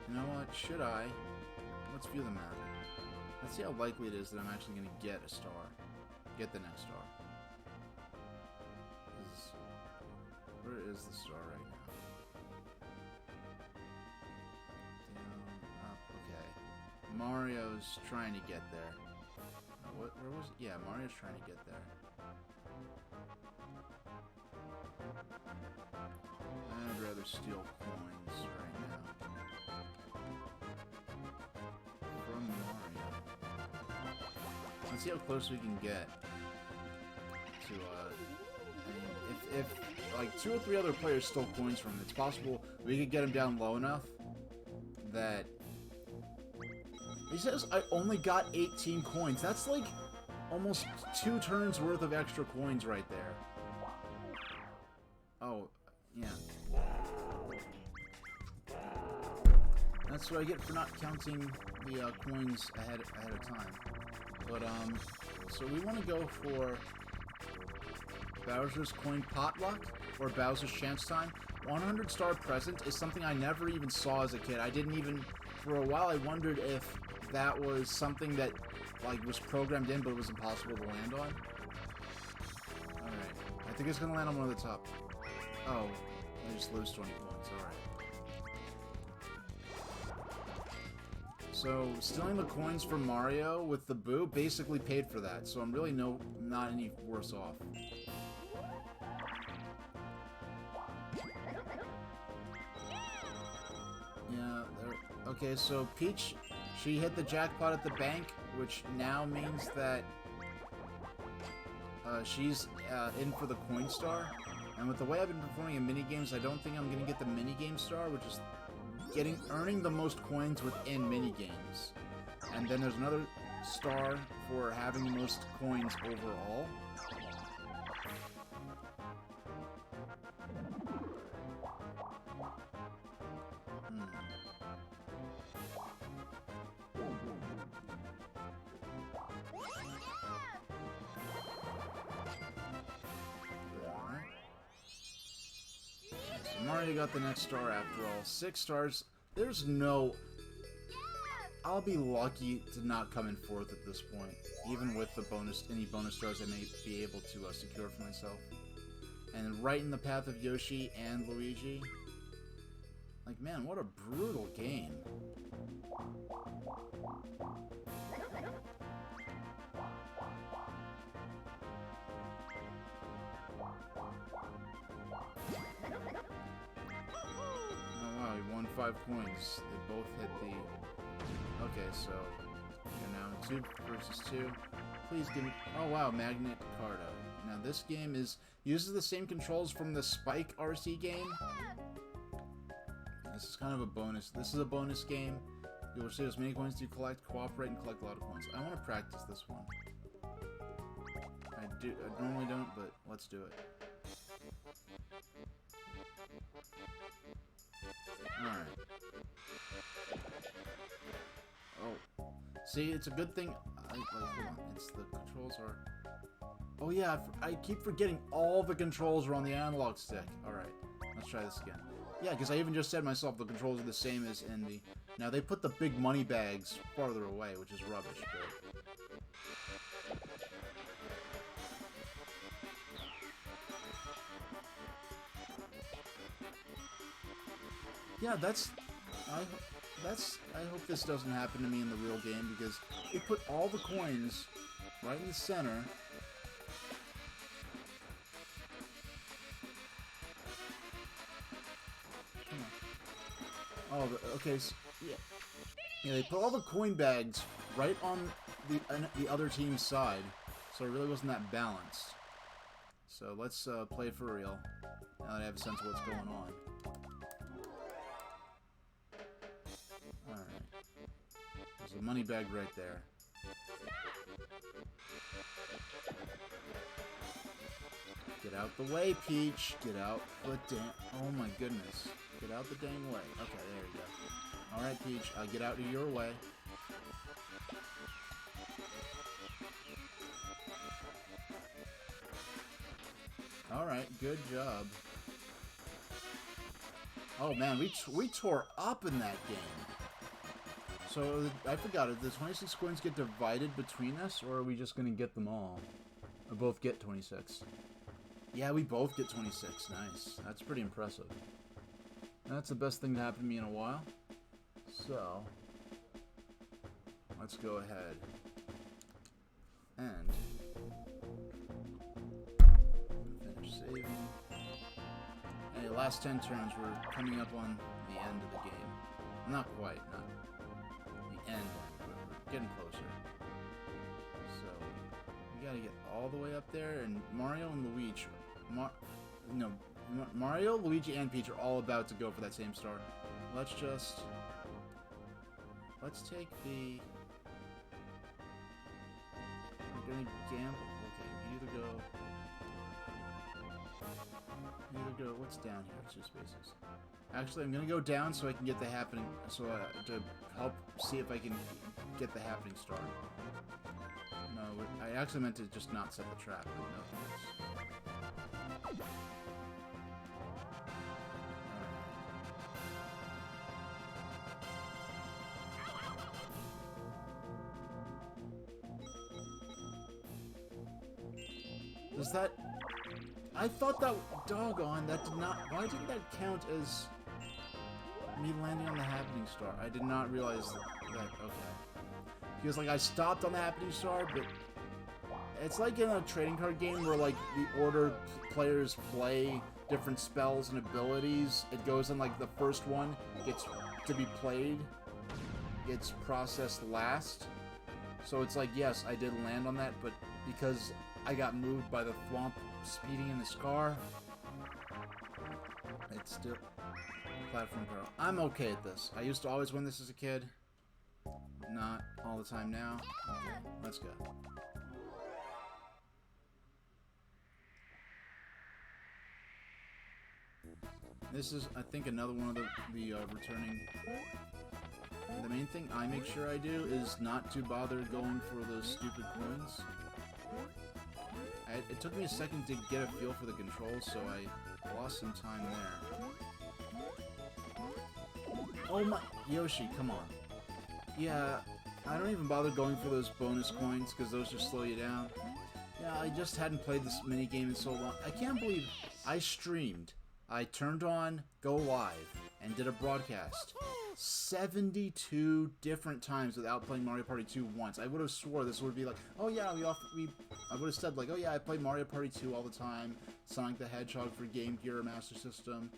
You know what, should I? Let's view the map. Let's see how likely it is that I'm actually going to get a star. Get the next star. Where is the star right now? Down, up, okay. Mario's trying to get there. Where was it? Yeah, Mario's trying to get there. I'd rather steal coins right now. From Mario. Let's see how close we can get to, I mean, if like 2 or 3 other players stole coins from him, it's possible we could get him down low enough that... He says I only got 18 coins. That's like almost 2 turns worth of extra coins right there. Oh, yeah. That's what I get for not counting the coins ahead of time. But so we want to go for Bowser's Coin Potluck or Bowser's Chance Time. 100 star present is something I never even saw as a kid. I didn't even, for a while I wondered if that was something that like was programmed in but it was impossible to land on. Alright, I think it's gonna land on one of the top. Oh, I just lose 20 points, alright. So, stealing the coins from Mario with the Boo basically paid for that, so I'm really not any worse off. Yeah, okay, so Peach, she hit the jackpot at the bank, which now means that she's in for the Coin Star. And with the way I've been performing in minigames, I don't think I'm going to get the minigame star, which is earning the most coins within minigames. And then there's another star for having the most coins overall. Mario got the next star after all. 6 stars. There's no... I'll be lucky to not come in 4th at this point. Even with the any bonus stars I may be able to secure for myself. And right in the path of Yoshi and Luigi. Like, man, what a brutal game. Wow, he won 5 coins. They both hit the... Okay, so... You're now 2 versus 2. Please give me... Oh wow, Magnet Carta. Now this game uses the same controls from the Spike RC game. This is kind of a bonus. This is a bonus game. You'll receive as many coins as you collect, cooperate, and collect a lot of coins. I want to practice this one. I normally don't, but let's do it. Alright. Oh. See, it's a good thing... hold on. It's the controls are... Oh yeah, I keep forgetting all the controls are on the analog stick. Alright, let's try this again. Yeah, because I even just said myself the controls are the same as in the... Now, they put the big money bags farther away, which is rubbish, but... Yeah, I hope this doesn't happen to me in the real game, because they put all the coins right in the center. Come on. Oh, okay, so, yeah. Yeah, they put all the coin bags right on the other team's side, so it really wasn't that balanced. So let's play for real, now that I have a sense of what's going on. Alright. There's a money bag right there. Get out the way, Peach! Get out the damn... Oh my goodness. Get out the dang way. Okay, there you go. Alright, Peach, I'll get out of your way. Alright, good job. Oh man, we tore up in that game. So, I forgot, did the 26 coins get divided between us, or are we just gonna get them all? Or both get 26? Yeah, we both get 26. Nice. That's pretty impressive. That's the best thing to happen to me in a while. So, let's go ahead and finish saving. Hey, last 10 turns, we're coming up on the end of the game. Not quite, not the end, but we're getting closer. So, we gotta get all the way up there, and Mario and Luigi, Mario, Luigi, and Peach are all about to go for that same star. Let's take the... We're gonna gamble. Okay, either go... What's down here? 2 spaces. Actually, I'm gonna go down so I can get the happening... So, to help see if I can get the happening star. No, I actually meant to just not set the trap, but nothing else. Does that... I thought that... Doggone, that did not... Why didn't that count as me landing on the happening star? I did not realize that... Okay. Because, like, I stopped on the happening star, but... It's like in a trading card game where, like, the order players play different spells and abilities. It goes in, like, the first one gets to be played. Gets processed last. So it's like, yes, I did land on that, but because... I got moved by the thwomp speeding in this car. It's still platform pro. I'm okay at this. I used to always win this as a kid. Not all the time now. Okay, let's go. This is, I think, another one of the returning... The main thing I make sure I do is not to bother going for those stupid coins. It took me a second to get a feel for the controls, so I lost some time there. Oh my... Yoshi, come on. Yeah, I don't even bother going for those bonus coins, because those just slow you down. Yeah, I just hadn't played this minigame in so long. I can't believe I streamed. I turned on Go Live and did a broadcast. 72 different times without playing Mario Party 2 once. I would have swore this would be like, oh yeah, I would have said like, oh yeah, I play Mario Party 2 all the time, Sonic the Hedgehog for Game Gear or Master System,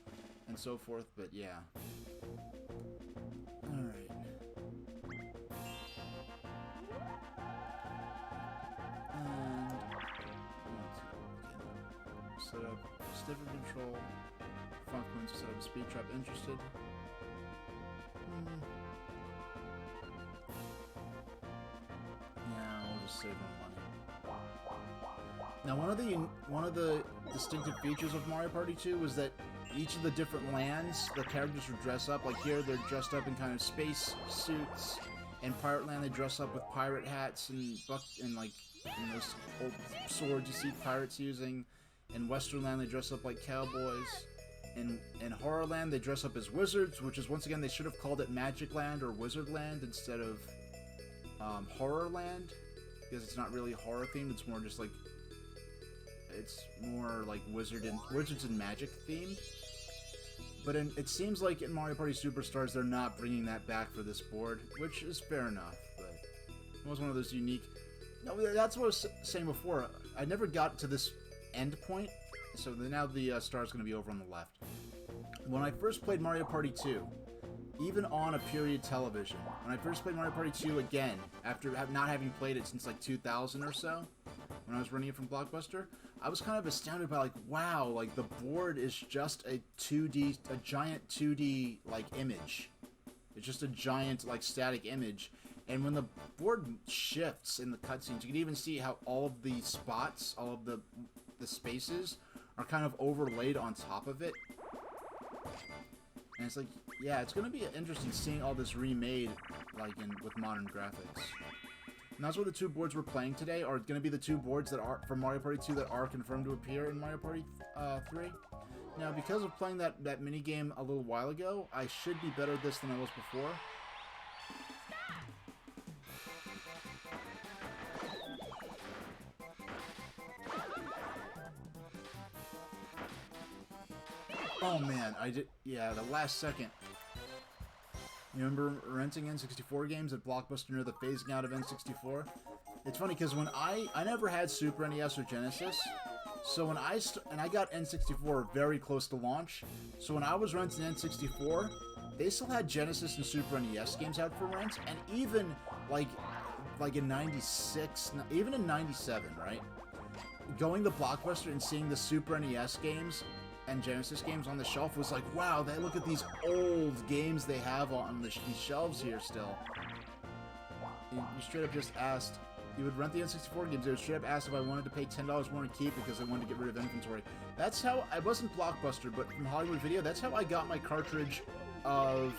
and so forth, but yeah. Alright. And... set up stiffer control, front coins to set up a speed trap. Interested? Yeah, we'll just save our money. Now, one of the distinctive features of Mario Party 2 was that each of the different lands, the characters would dress up. Like here, they're dressed up in kind of space suits. In Pirate Land, they dress up with pirate hats and like those old swords you see pirates using. In Western Land, they dress up like cowboys. In Horrorland, they dress up as wizards, which is, once again, they should have called it Magic Land or Wizard Land instead of Horrorland, because it's not really horror themed. It's more just like, it's more like wizards and magic themed. But it seems like in Mario Party Superstars, they're not bringing that back for this board, which is fair enough. But it was one of those unique. No, that's what I was saying before. I never got to this end point. So now the star is going to be over on the left. When I first played Mario Party 2, even on a period television, when I first played Mario Party 2 again, after not having played it since like 2000 or so, when I was running it from Blockbuster, I was kind of astounded by like, wow, like the board is just a giant 2D like image. It's just a giant like static image. And when the board shifts in the cutscenes, you can even see how all of the spots, all of the spaces are kind of overlaid on top of it. And it's like, yeah, it's gonna be interesting seeing all this remade, like, with modern graphics. And that's what the two boards we're playing today are gonna be the two boards that are, from Mario Party 2 that are confirmed to appear in Mario Party 3. Now, because of playing that minigame a little while ago, I should be better at this than I was before. Oh man, yeah, the last second. You remember renting N64 games at Blockbuster near the phasing out of N64? It's funny because when I never had Super NES or Genesis, so when I got N64 very close to launch, so when I was renting N64, they still had Genesis and Super NES games out for rent, and even like in '96, even in '97, right? Going to Blockbuster and seeing the Super NES games and Genesis games on the shelf was like, wow, they look at these old games they have on these shelves here still. You straight up just asked, you would rent the N64 games, they would straight up ask if I wanted to pay $10 more to keep because they wanted to get rid of inventory. That's how, I wasn't Blockbuster, but from Hollywood Video, that's how I got my cartridge of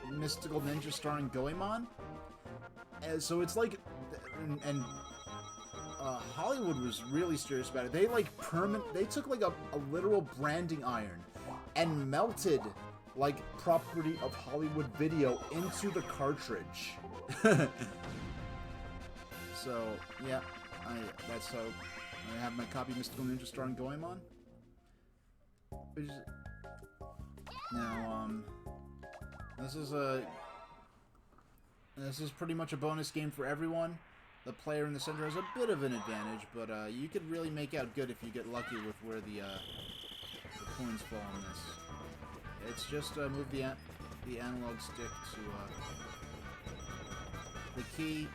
Mystical Ninja starring Goemon. And so it's like, and Hollywood was really serious about it. They like they took like a literal branding iron and melted like property of Hollywood Video into the cartridge. So yeah, that's how I have my copy of Mystical Ninja starring Goemon. Now this is pretty much a bonus game for everyone. The player in the center has a bit of an advantage, but you could really make out good if you get lucky with where the coins fall on this. It's just move the analog stick to the key.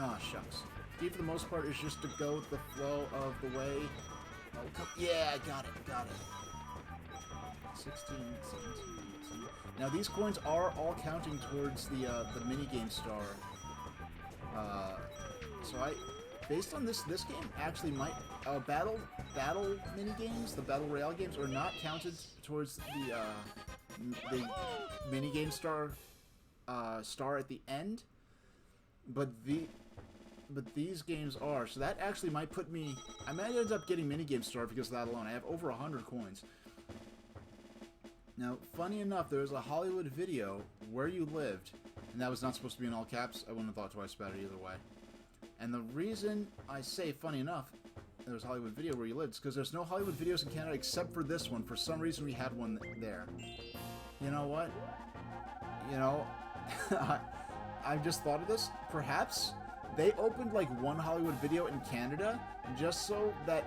Oh shucks. The key for the most part is just to go with the flow of the way. Oh, yeah, I got it. 16, 17, 18. Now these coins are all counting towards the minigame star. So based on this game actually might battle minigames, the battle royale games are not counted towards the minigame star at the end, but these games are. So that actually might put me. I might end up getting minigame star because of that alone. I have over 100 coins. Now, funny enough, there was a Hollywood Video where you lived, and that was not supposed to be in all caps. I wouldn't have thought twice about it either way. And the reason I say, funny enough, there's a Hollywood Video where you lived is because there's no Hollywood Videos in Canada except for this one. For some reason, we had one there. You know what? You know, I've just thought of this. Perhaps they opened like one Hollywood Video in Canada just so that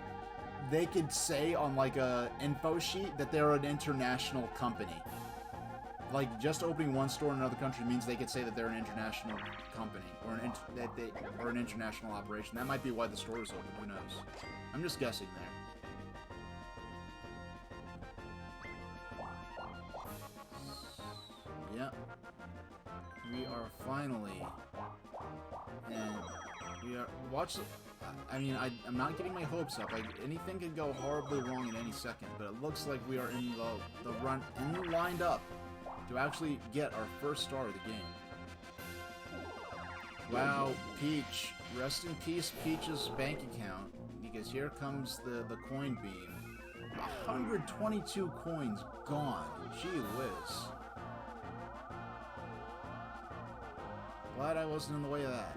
they could say on like a info sheet that they're an international company. Like, just opening one store in another country means they could say that they're an international company, or that they are an international operation. That might be why the store is open, who knows? I'm just guessing there. Yeah. We are finally... And we are... Watch... I mean, I'm not getting my hopes up. Like, anything could go horribly wrong in any second, but it looks like we are in lined up to actually get our first star of the game. Wow, Peach. Rest in peace, Peach's bank account, because here comes the coin beam. 122 coins gone. Gee whiz. Glad I wasn't in the way of that.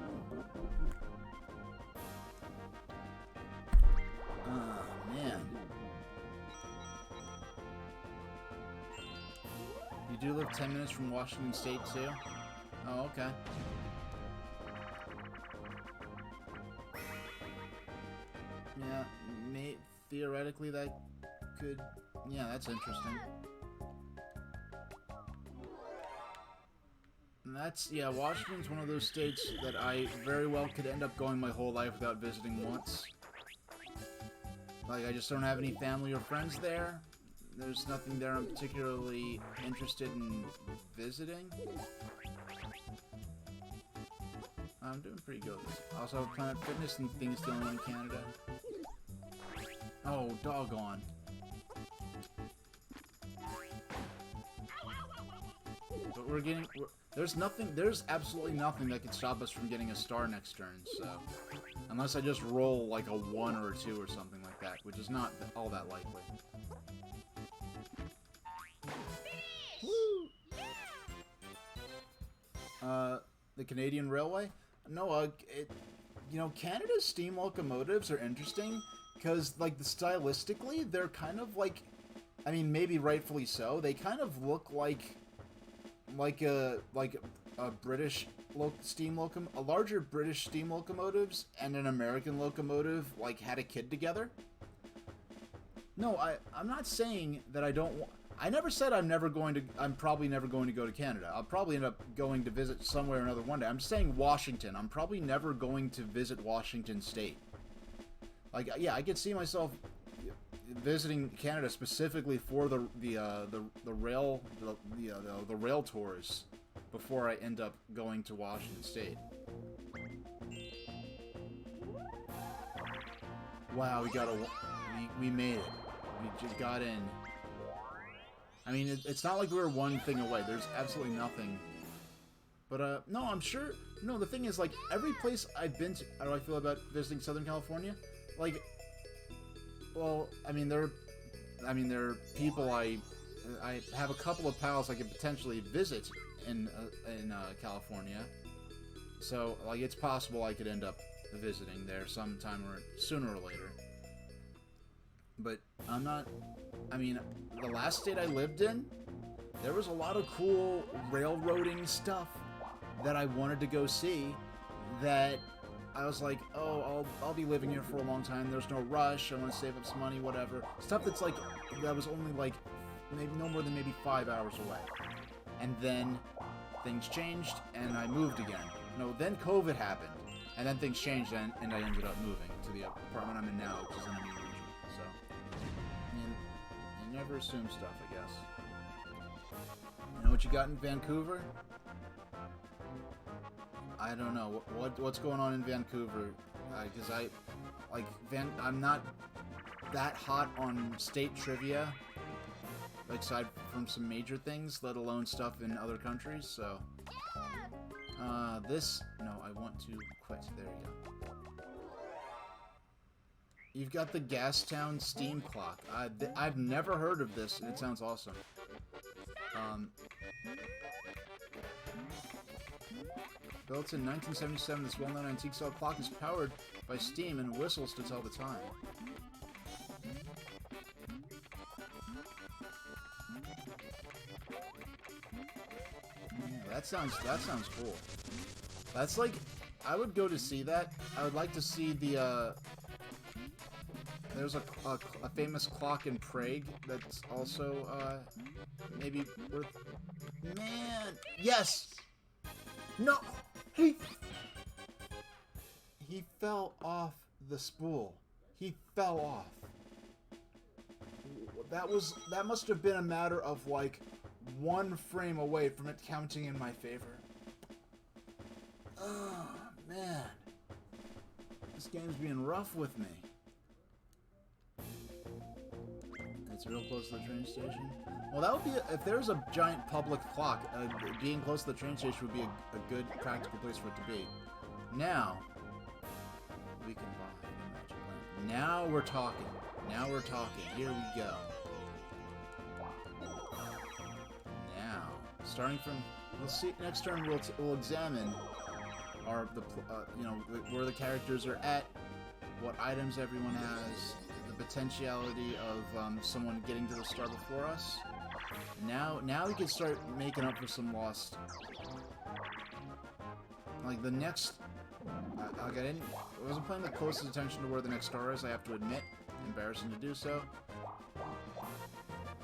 Oh, man. You do live 10 minutes from Washington State, too? Oh, okay. Yeah, theoretically that could... Yeah, that's interesting. And that's... Yeah, Washington's one of those states that I very well could end up going my whole life without visiting once. Like, I just don't have any family or friends there. There's nothing there I'm particularly interested in visiting. I'm doing pretty good. Also, Planet Fitness and things going on in Canada. Oh, doggone. there's absolutely nothing that could stop us from getting a star next turn, so... Unless I just roll, like, a 1 or a 2 or something like that, which is not all that likely. Woo! The Canadian Railway? No, you know, Canada's steam locomotives are interesting, because, like, stylistically, they're kind of, like... I mean, maybe rightfully so. They kind of look like a British a larger British steam locomotives and an American locomotive like had a kid together. No, I'm not saying that I don't. I never said I'm probably never going to go to Canada. I'll probably end up going to visit somewhere or another one day. I'm saying Washington. I'm probably never going to visit Washington State. Like, yeah, I could see myself visiting Canada specifically for the rail tours before I end up going to Washington State. Wow, we made it. We just got in. I mean, it's not like we were one thing away. There's absolutely nothing. But no, I'm sure. No, the thing is, like, every place I've been to, how do I feel about visiting Southern California? Like, well, I mean, there are people I have a couple of pals I could potentially visit in California, so like it's possible I could end up visiting there sometime or sooner or later. But I'm not. I mean, the last state I lived in, there was a lot of cool railroading stuff that I wanted to go see. That I was like, oh, I'll be living here for a long time. There's no rush. I want to save up some money, whatever. Stuff that's like, that was only like, maybe no more than maybe 5 hours away. And then things changed, and I moved again. No, then COVID happened, and then things changed, and I ended up moving to the apartment I'm in now, which is in a new region. So, you never assume stuff, I guess. You know what you got in Vancouver? I don't know what's going on in Vancouver, because I'm not that hot on state trivia, like aside from some major things, let alone stuff in other countries. So, no, I want to quit. There you go. You've got the Gastown steam clock. I've never heard of this, and it sounds awesome. Built in 1977, this well-known antique-style clock is powered by steam and whistles to tell the time. Yeah, that sounds cool. That's like, I would go to see that. I would like to see the, there's a famous clock in Prague that's also, maybe worth... Man! Yes! No! He fell off the spool. He fell off. That must have been a matter of like 1 frame away from it counting in my favor. Oh, man. This game's being rough with me. It's real close to the train station. Well, that would be, if there's a giant public clock, being close to the train station would be a good, practical place for it to be. Now, we can buy a magic lamp. Now we're talking. Now we're talking. Here we go. Now, starting from, we'll see, next turn we'll examine where the characters are at, what items everyone has, the potentiality of someone getting to the star before us. Now we can start making up for some lost. Like the next, I wasn't paying the closest attention to where the next star is. I have to admit, embarrassing to do so,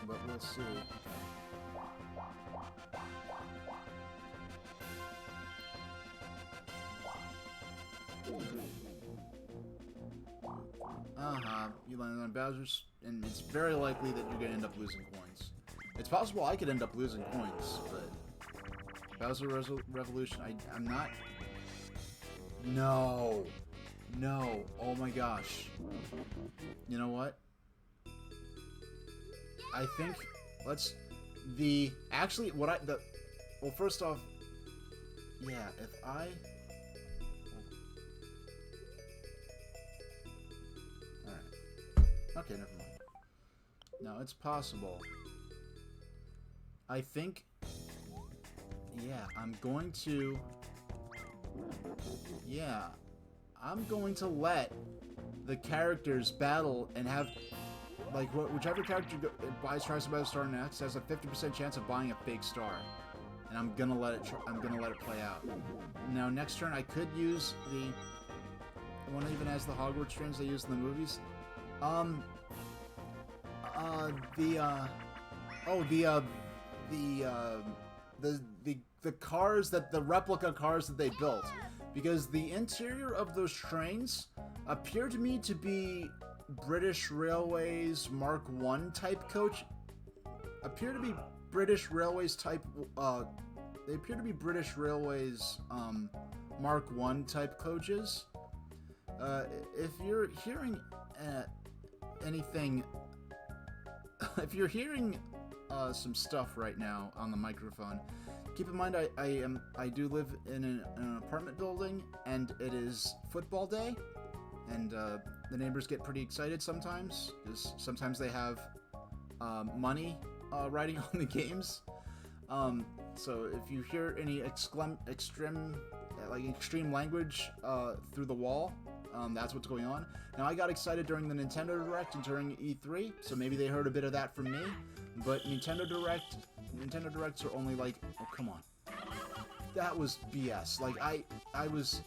but we'll see. You landed on Bowser's, and it's very likely that you're gonna end up losing coins. It's possible I could end up losing coins, but Bowser Revolution, I'm not. No, oh my gosh. You know what? I think Well, first off, yeah, if I... Alright. Okay, never mind. No, it's possible. I think... Yeah, I'm going to... Yeah. I'm going to let the characters battle and have... Like, whichever character tries to buy a star next has a 50% chance of buying a fake star. And I'm gonna let it play out. Now, next turn, I could use the one that even has the Hogwarts strings they use in the movies. The cars the replica cars that they built, because the interior of those trains appear to me to be British Railways Mark I type coach. Appear to be British Railways type. They appear to be British Railways Mark I type coaches. If you're hearing anything, if you're hearing some stuff right now on the microphone, keep in mind I do live in an apartment building, and it is football day, and the neighbors get pretty excited sometimes because sometimes they have money riding on the games. So if you hear any extreme language through the wall, that's what's going on. Now, I got excited during the Nintendo Direct and during E3, so maybe they heard a bit of that from me. But Nintendo Directs are only like, oh, come on. That was BS. Like, I was...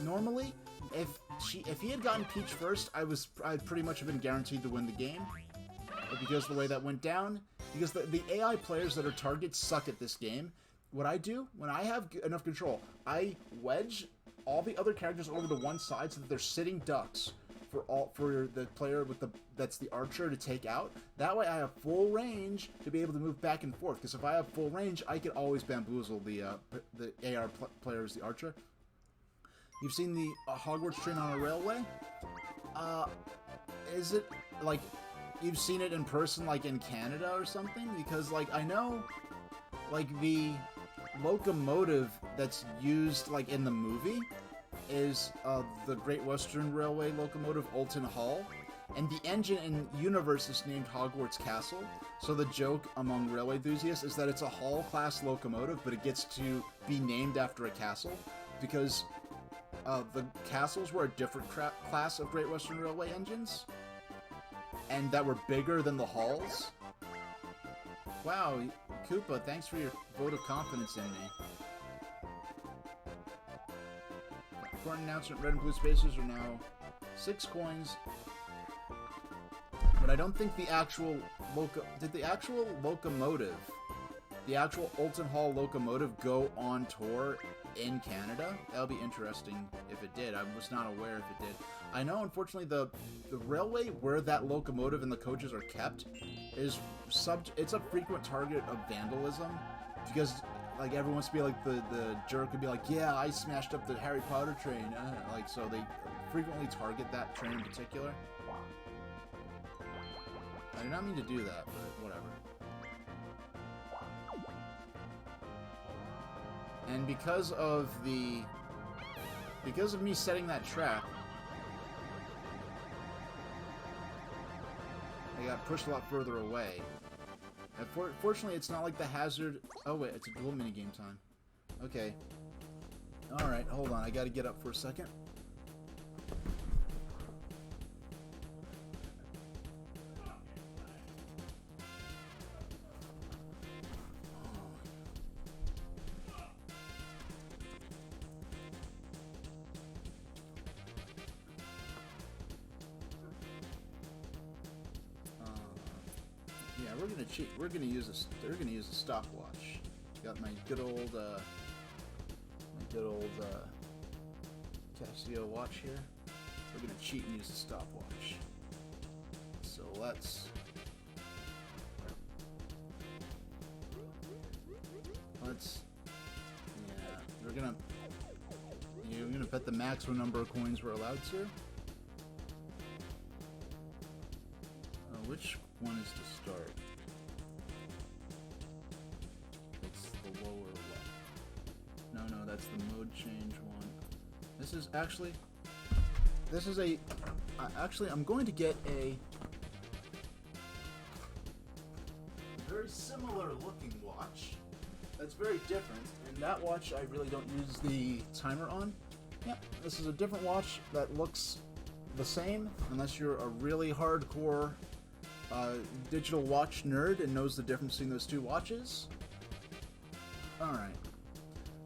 Normally, if he had gotten Peach first, I'd pretty much have been guaranteed to win the game. But because of the way that went down, because the AI players that are targets suck at this game, what I do, when I have enough control, I wedge all the other characters over to one side so that they're sitting ducks for the player that's the archer to take out. That way I have full range to be able to move back and forth, because if I have full range, I can always bamboozle the AR players, the archer. You've seen the Hogwarts train on a railway? Is it, like, you've seen it in person, like, in Canada or something? Because, like, I know, like, the locomotive that's used, like, in the movie is the Great Western Railway locomotive Olton Hall, and the engine in universe is named Hogwarts Castle. So the joke among railway enthusiasts is that it's a Hall-class locomotive, but it gets to be named after a castle, because the castles were a different class of Great Western Railway engines, and that were bigger than the halls. Wow, Koopa, thanks for your vote of confidence in me. Important announcement, red and blue spaces are now 6 coins. But I don't think the actual did the actual locomotive, the actual Olton Hall locomotive, go on tour in Canada? That would be interesting if it did. I was not aware if it did. I know, unfortunately, the railway where that locomotive and the coaches are kept is it's a frequent target of vandalism, because, like, everyone wants to be like the jerk would be like, yeah, I smashed up the Harry Potter train, like, so they frequently target that train in particular. I did not mean to do that, but whatever. And because of me setting that trap, I got pushed a lot further away. And fortunately, it's not like the hazard... Oh, wait, it's a dual minigame time. Okay. Alright, hold on. I gotta get up for a second. Yeah, we're gonna cheat. We're gonna use a stopwatch. Got my good old Casio watch here. We're gonna cheat and use a stopwatch. So let's we're gonna bet the maximum number of coins we're allowed to. Which one is to start? It's the no, that's the mode change one. This is actually... This is a... actually, I'm going to get a... very similar looking watch. That's very different. And that watch, I really don't use the timer on. Yep, this is a different watch that looks the same, unless you're a really hardcore digital watch nerd and knows the difference between those two watches. Alright.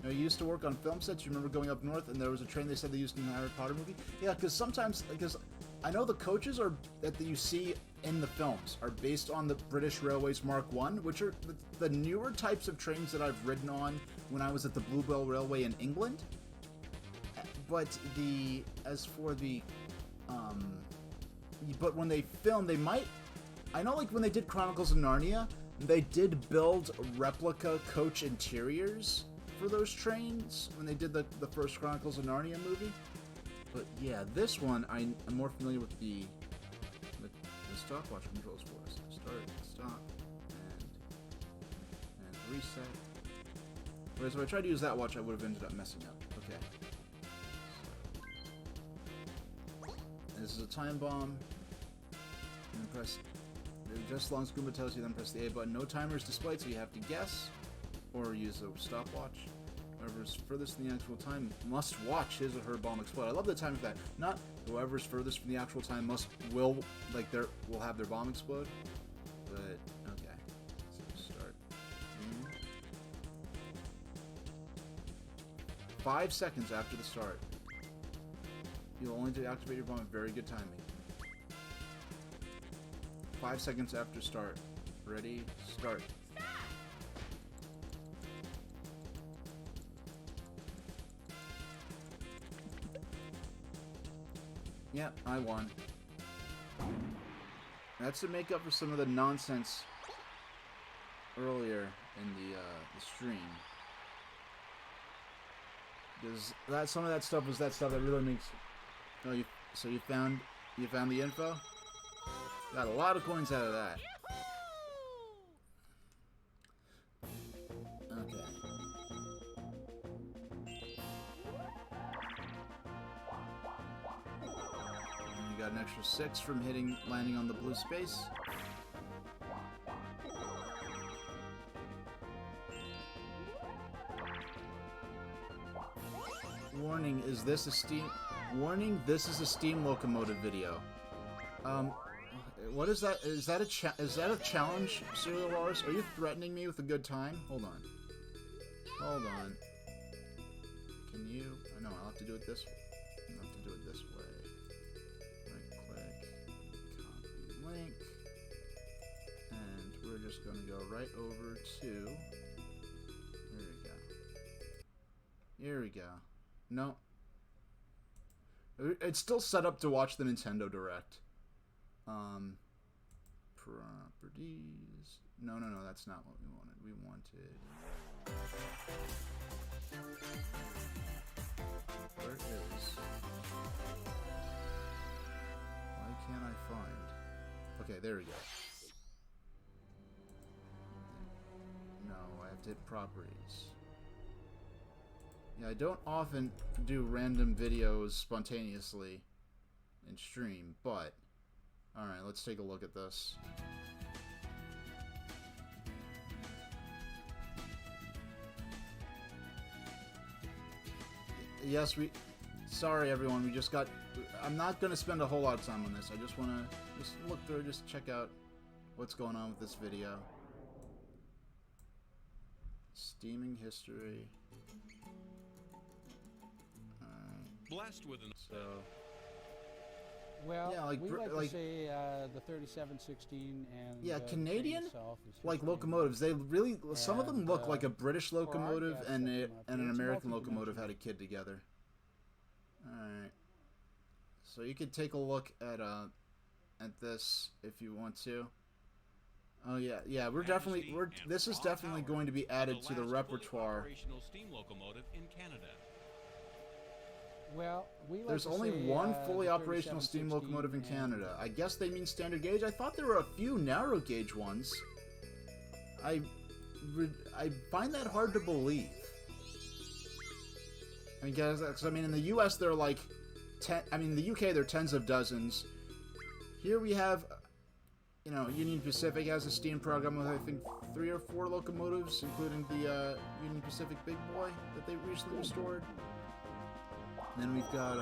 You know, you used to work on film sets. You remember going up north and there was a train they said they used in the Harry Potter movie? Yeah, because sometimes, because I know the coaches are that you see in the films are based on the British Railways Mark I, which are the newer types of trains that I've ridden on when I was at the Bluebell Railway in England. But but when they film, they might... I know, like, when they did Chronicles of Narnia, they did build replica coach interiors for those trains when they did the first Chronicles of Narnia movie. But yeah, this one, I'm more familiar with the stopwatch controls for us. Start, stop, and reset. Whereas if I tried to use that watch, I would have ended up messing up. Okay. So, this is a time bomb. And then press... Just as long as Goomba tells you, then press the A button. No timer is displayed, so you have to guess or use a stopwatch. Whoever's furthest from the actual time must watch his or her bomb explode. I love the time of that. Not whoever's furthest from the actual time will have their bomb explode. But okay, so start. 5 seconds after the start. You'll only deactivate your bomb at very good timing. 5 seconds after start. Ready, start. Yep, I won. That's to make up for some of the nonsense earlier in the stream. Because some of that stuff was that stuff that really makes... Oh, you found the info? Got a lot of coins out of that. Okay. And you got an extra 6 from landing on the blue space. Warning, this is a steam locomotive video. What is that? Is that a challenge, Serial Wars? Are you threatening me with a good time? Hold on. Hold on. Can you... I know, I'll have to do it this way. I'll have to do it this way. Right click. Copy link. And we're just going to go right over to... There we go. Here we go. No. It's still set up to watch the Nintendo Direct. Properties. No, that's not what we wanted. We wanted... Where is... Why can't I find... Okay, there we go. No, I have to hit properties. Yeah, I don't often do random videos spontaneously in stream, but... Alright, let's take a look at this. Yes, sorry everyone, we just got... I'm not going to spend a whole lot of time on this. I just want to just look through, just check out what's going on with this video. Steaming history. Alright. Blessed with an... So... Well, yeah, like, we like to say the 3716 and yeah, Canadian like history. locomotives. They really some of them And, look like a British locomotive guests and that an it's American locomotive multidimensional. had a kid together. All right, so you could take a look at this if you want to. Oh yeah, this is definitely going to be added to the repertoire. Operational steam locomotive in Canada. Well, we like There's to only say, one the fully operational steam 3716 locomotive in and- Canada. I guess they mean standard gauge. I thought there were a few narrow gauge ones. I find that hard to believe. I guess that's, I mean, in the US, there are like 10, I mean, in the UK, there are tens of dozens. Here we have, you know, Union Pacific has a Steam program with, I think, 3 or 4 locomotives, including the Union Pacific Big Boy that they recently restored. And then we've got,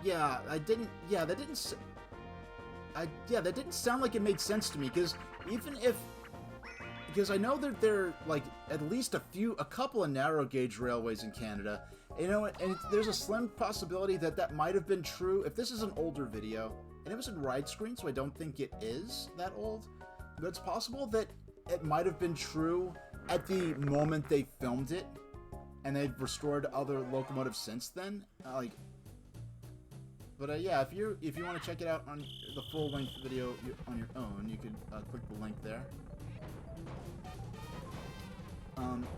yeah, that didn't sound like it made sense to me, because because I know that there are, like, at least a couple of narrow gauge railways in Canada, you know, and there's a slim possibility that that might have been true. If this is an older video, and it was in widescreen, so I don't think it is that old, but it's possible that it might have been true at the moment they filmed it, and they've restored other locomotives since then, But yeah, if you want to check it out on the full-length video on your own, you could click the link there.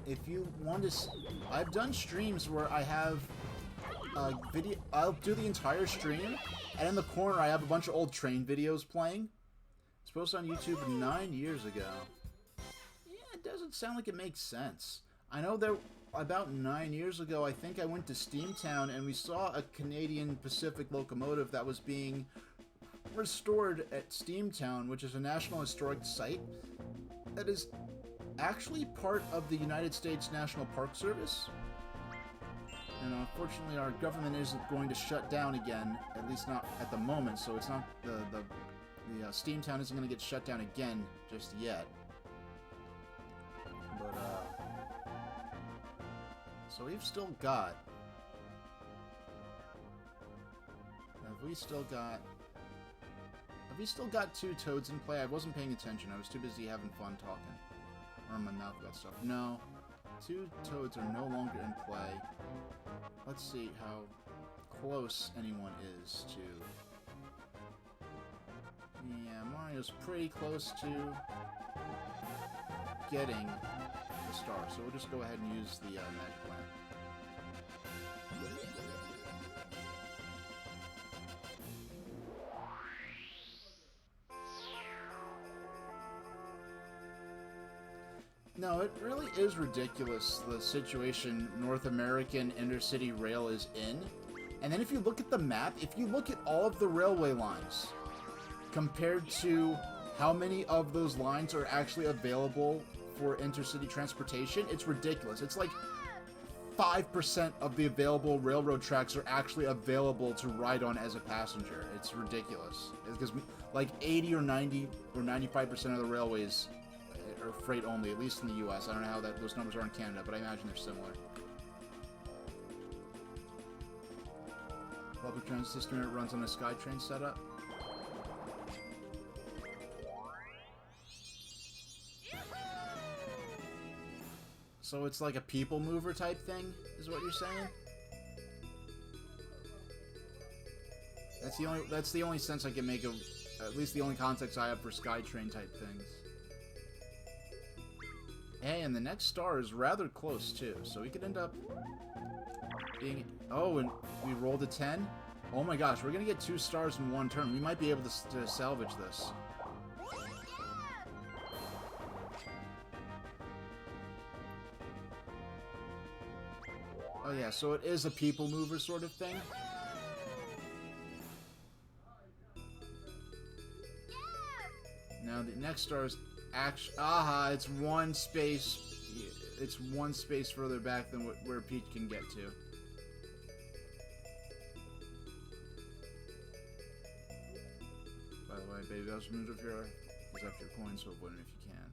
If you want to, I've done streams where I have video. I'll do the entire stream, and in the corner I have a bunch of old train videos playing. It's posted on YouTube 9 years ago. Yeah, it doesn't sound like it makes sense. I know there. About 9 years ago, I think I went to Steamtown and we saw a Canadian Pacific locomotive that was being restored at Steamtown, which is a National Historic Site that is actually part of the United States National Park Service. And unfortunately, our government isn't going to shut down again, at least not at the moment, so it's not the Steamtown isn't going to get shut down again just yet. But, so we've still got... Have we still got 2 toads in play? I wasn't paying attention. I was too busy having fun talking. Or my mouth got stuff. No. 2 toads are no longer in play. Let's see how close anyone is to... Yeah, Mario's pretty close to getting the star, so we'll just go ahead and use the magic lamp. No, it really is ridiculous, the situation North American intercity rail is in. And then if you look at the map, if you look at all of the railway lines, compared to how many of those lines are actually available for intercity transportation, it's ridiculous. It's like 5% of the available railroad tracks are actually available to ride on as a passenger. It's ridiculous. It's because like 80 or 90 or 95% of the railways are freight only, at least in the US. I don't know how those numbers are in Canada, but I imagine they're similar. Public transit system runs on a SkyTrain setup. So it's like a people mover type thing, is what you're saying? That's the only sense I can make of, at least the only context I have for SkyTrain type things. Hey, and the next star is rather close too, so we could end up being... Oh, and we rolled a 10? Oh my gosh, we're gonna get 2 stars in one turn. We might be able to salvage this. Oh yeah, so it is a people mover sort of thing. Now the next star is actually... Aha, it's one space... It's one space further back than where Peach can get to. By the way, baby, I was moved up here. Use up your coins, so avoid it if you can.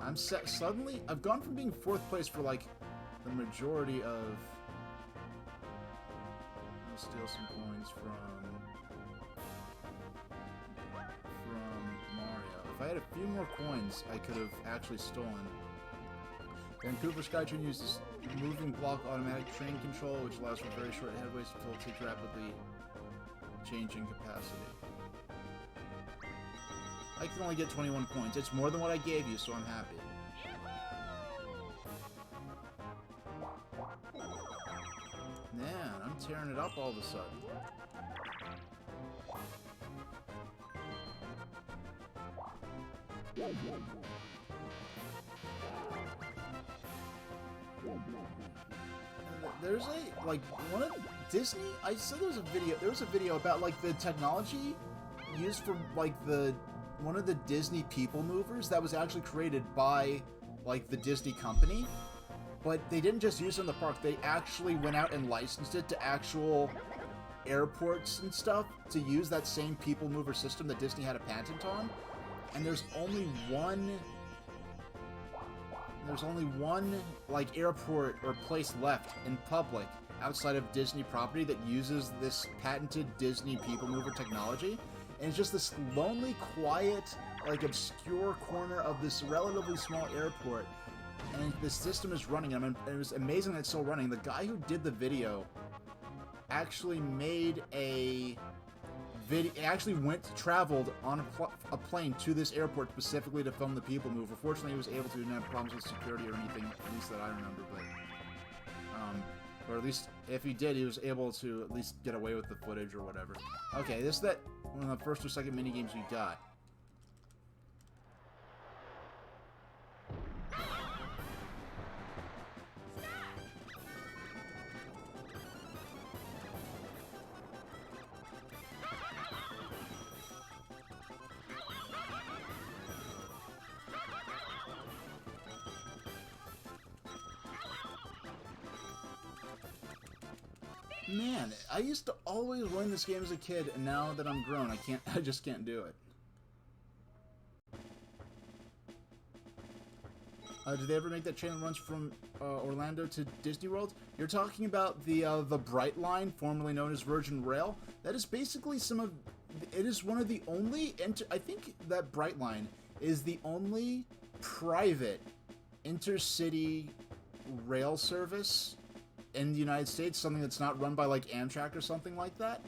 I'm suddenly... I've gone from being 4th place for, like, the majority of... I'll steal some coins from Mario. If I had a few more coins, I could have actually stolen. Vancouver SkyTrain uses moving block automatic train control, which allows for very short headways until it takes rapidly changing capacity. I can only get 21 points. It's more than what I gave you, so I'm happy. Man, I'm tearing it up all of a sudden. there's a, like, one of Disney, I saw there was a video about, like, the technology used for, like, one of the Disney people movers that was actually created by, like, the Disney company. But they didn't just use it in the park, they actually went out and licensed it to actual airports and stuff to use that same people mover system that Disney had a patent on. And there's only one, like, airport or place left in public outside of Disney property that uses this patented Disney people mover technology. And it's just this lonely, quiet, like, obscure corner of this relatively small airport. And the system is running. I mean, it was amazing that it's still running. The guy who did the video actually made a video, actually traveled on a plane to this airport specifically to film the people mover. Fortunately, he was able to, didn't have problems with security or anything, at least that I remember, but, or at least, if he did, he was able to at least get away with the footage or whatever. Okay, this is one of the first or second minigames we got. Man, I used to always win this game as a kid, and now that I'm grown, I just can't do it. Did they ever make that train that runs from Orlando to Disney World? You're talking about the Bright Line, formerly known as Virgin Rail. That is basically it is one of the only, I think that Bright Line is the only private intercity rail service in the United States, something that's not run by, like, Amtrak or something like that.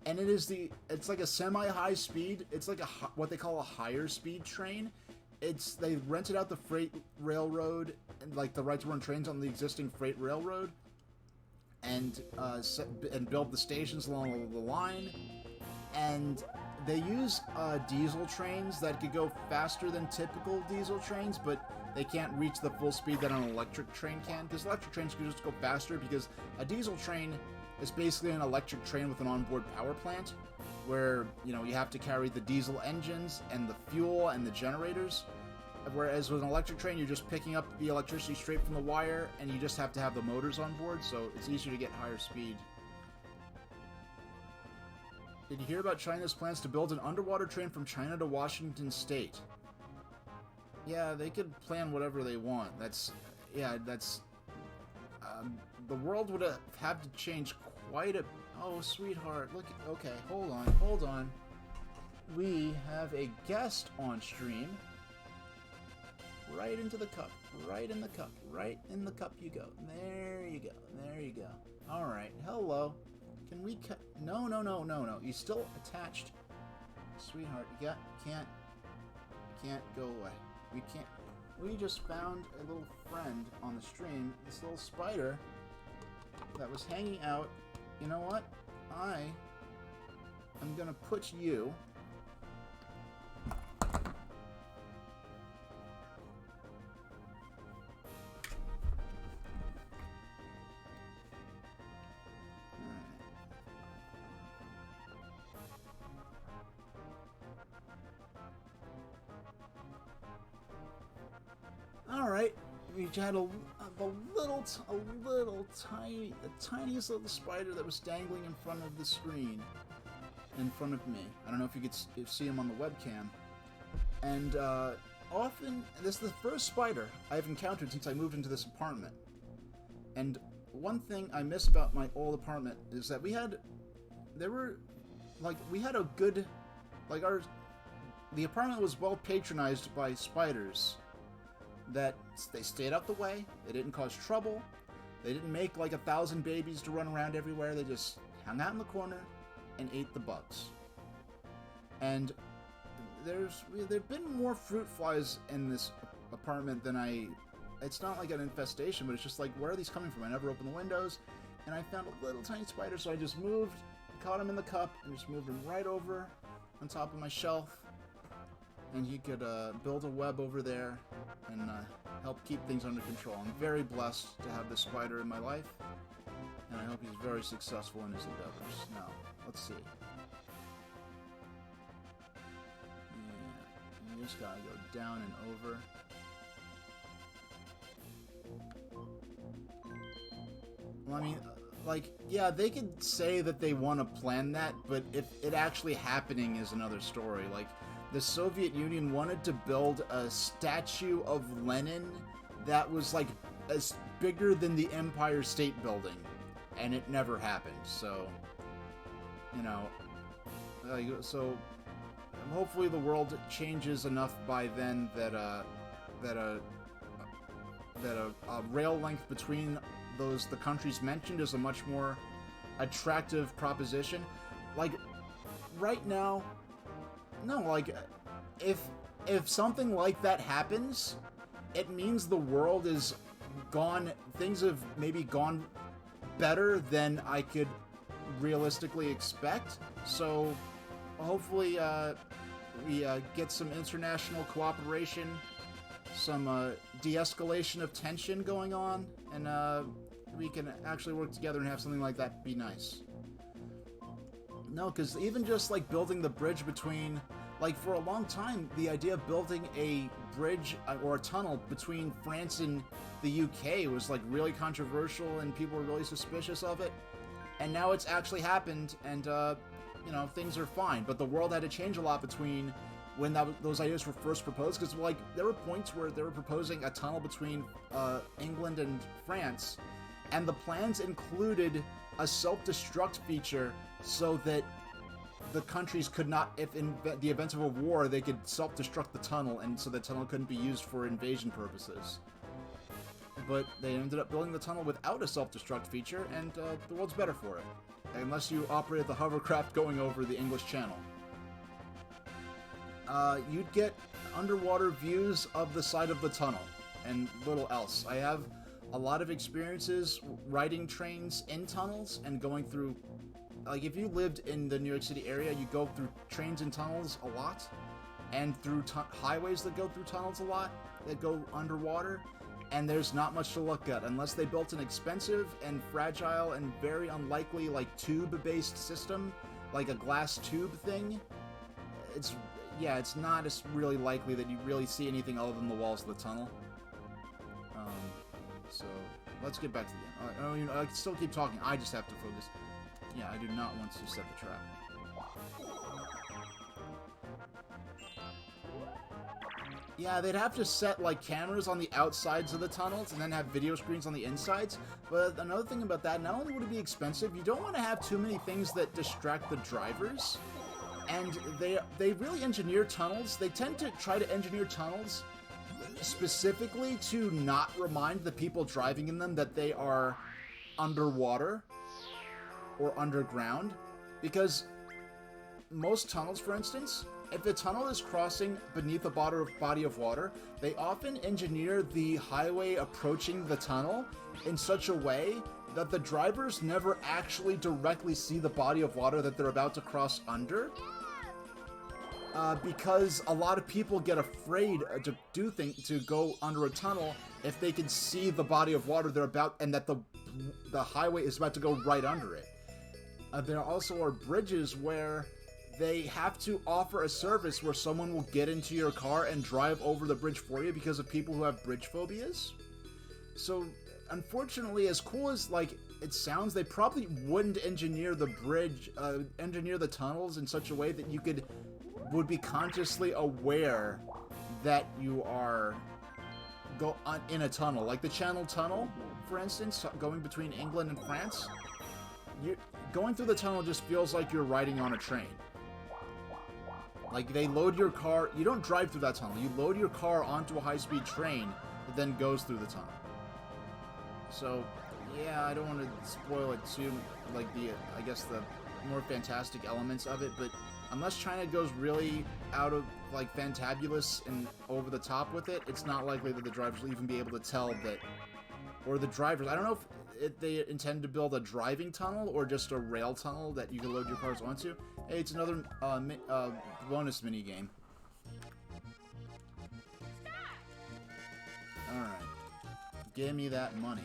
And it's like a semi-high speed, it's like what they call a higher speed train. They rented out the freight railroad and, like, the right to run trains on the existing freight railroad, and build the stations along the line. And they use diesel trains that could go faster than typical diesel trains, but they can't reach the full speed that an electric train can, because electric trains can just go faster, because a diesel train is basically an electric train with an onboard power plant, where, you know, you have to carry the diesel engines and the fuel and the generators, whereas with an electric train, you're just picking up the electricity straight from the wire, and you just have to have the motors on board, so it's easier to get higher speed. Did you hear about China's plans to build an underwater train from China to Washington State? Yeah, they could plan whatever they want. The world would have to change quite a... Oh, sweetheart, look, okay, hold on. We have a guest on stream. Right into the cup, right in the cup you go. There you go. Alright, hello. Can we cut... No. You're still attached. Sweetheart, you can't go away. We just found a little friend on the stream, this little spider that was hanging out. You know what? I am gonna put you... Alright, we had the tiniest little spider that was dangling in front of the screen, in front of me. I don't know if you could see him on the webcam. And often, this is the first spider I've encountered since I moved into this apartment. And one thing I miss about my old apartment is that we had a good, the apartment was well patronized by spiders. That they stayed out the way, they didn't cause trouble, they didn't make like 1,000 babies to run around everywhere, they just hung out in the corner and ate the bugs. And there've been more fruit flies in this apartment than it's not like an infestation, but it's just like, where are these coming from? I never opened the windows, and I found a little tiny spider, so I just moved, caught him in the cup, and just moved him right over on top of my shelf. And he could build a web over there and help keep things under control. I'm very blessed to have this spider in my life. And I hope he's very successful in his endeavors. Now, let's see. Yeah, you just gotta go down and over. Well, I mean, like, yeah, they could say that they want to plan that, but if it actually happening is another story. Like, the Soviet Union wanted to build a statue of Lenin that was, like, as bigger than the Empire State Building, and it never happened. So, you know, so hopefully the world changes enough by then that a rail length between the countries mentioned is a much more attractive proposition. Like, right now, no, like, if something like that happens, it means the world is gone, things have maybe gone better than I could realistically expect. So, hopefully, we get some international cooperation, some de-escalation of tension going on, and we can actually work together and have something like that be nice. No, because even just, like, building the bridge between... Like, for a long time, the idea of building a bridge or a tunnel between France and the UK was, like, really controversial, and people were really suspicious of it. And now it's actually happened, and, you know, things are fine. But the world had to change a lot between when those ideas were first proposed, because, like, there were points where they were proposing a tunnel between England and France, and the plans included a self-destruct feature so that the countries could not, if in the event of a war, they could self-destruct the tunnel, and so the tunnel couldn't be used for invasion purposes. But they ended up building the tunnel without a self-destruct feature, and the world's better for it. Unless you operate the hovercraft going over the English Channel. You'd get underwater views of the side of the tunnel, and little else. I have a lot of experiences riding trains in tunnels and going through... Like, if you lived in the New York City area, you go through trains and tunnels a lot, and through highways that go through tunnels a lot, that go underwater, and there's not much to look at, unless they built an expensive and fragile and very unlikely, like, tube-based system, like a glass tube thing. It's not as really likely that you really see anything other than the walls of the tunnel. So, let's get back to the end. I can still keep talking, I just have to focus. Yeah, I do not want to set the trap. Yeah, they'd have to set, like, cameras on the outsides of the tunnels and then have video screens on the insides. But another thing about that, not only would it be expensive, you don't want to have too many things that distract the drivers. And they really engineer tunnels. They tend to try to engineer tunnels specifically to not remind the people driving in them that they are underwater or underground, because most tunnels, for instance, if a tunnel is crossing beneath a body of water, they often engineer the highway approaching the tunnel in such a way that the drivers never actually directly see the body of water that they're about to cross under, because a lot of people get afraid to go under a tunnel if they can see the body of water they're about, and that the highway is about to go right under it. There also are bridges where they have to offer a service where someone will get into your car and drive over the bridge for you because of people who have bridge phobias. So, unfortunately, as cool as, like, it sounds, they probably wouldn't engineer the bridge, engineer the tunnels in such a way that you would be consciously aware that you are in a tunnel. Like the Channel Tunnel, for instance, going between England and France. Going through the tunnel just feels like you're riding on a train. Like, they load your car... You don't drive through that tunnel. You load your car onto a high-speed train that then goes through the tunnel. So, yeah, I don't want to spoil it too, like, I guess the more fantastic elements of it, but unless China goes really out of, like, fantabulous and over the top with it, it's not likely that the drivers will even be able to tell that... Or the drivers... I don't know if they intend to build a driving tunnel or just a rail tunnel that you can load your cars onto. Hey, it's another bonus minigame. Alright. Give me that money.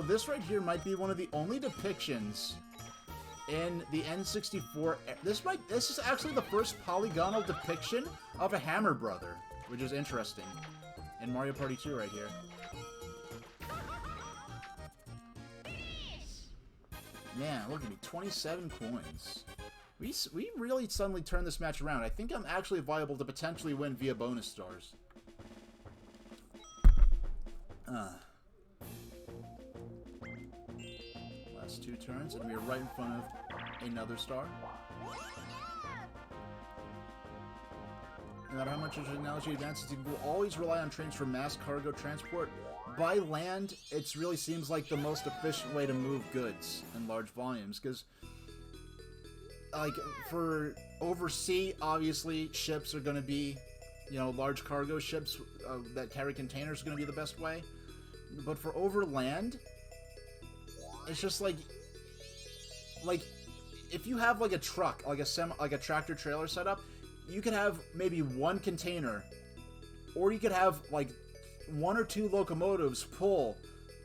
this right here might be one of the only depictions in the N64. This is actually the first polygonal depiction of a Hammer Brother, which is interesting. In Mario Party 2 right here. Man, look at me, 27 coins. We really suddenly turned this match around. I think I'm actually viable to potentially win via bonus stars. Last 2 turns, and we are right in front of another star. No matter how much technology advances, you will always rely on trains for mass cargo transport. By land, it really seems like the most efficient way to move goods in large volumes, because, like, for oversea, obviously, ships are going to be, you know, large cargo ships that carry containers are going to be the best way. But for overland, it's just like, if you have, like, a truck, like a tractor trailer setup, you could have maybe 1 container, or you could have, like, 1 or 2 locomotives pull,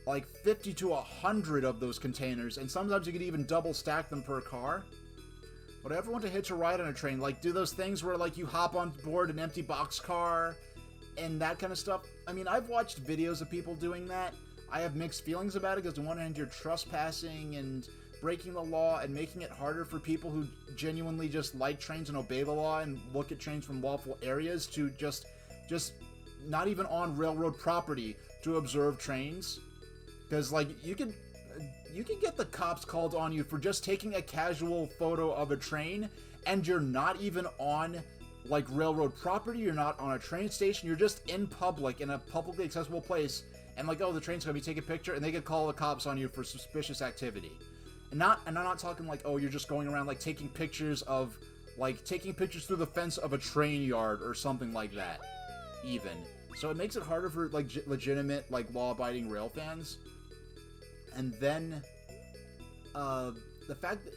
like, 50 to 100 of those containers, and sometimes you could even double stack them per car. Would I ever want to hitch a ride on a train? Like, do those things where, like, you hop on board an empty boxcar and that kind of stuff? I mean, I've watched videos of people doing that. I have mixed feelings about it, because on one hand, you're trespassing and breaking the law and making it harder for people who genuinely just like trains and obey the law and look at trains from lawful areas to just not even on railroad property to observe trains. Because, like, you could get the cops called on you for just taking a casual photo of a train, and you're not even on, like, railroad property, you're not on a train station, you're just in public, in a publicly accessible place, and like, oh, the train's gonna be taking a picture, and they could call the cops on you for suspicious activity. And I'm not talking like, oh, you're just going around, like, taking pictures through the fence of a train yard or something like that, even. So it makes it harder for, like, legitimate, like, law-abiding rail fans. And then, the fact that,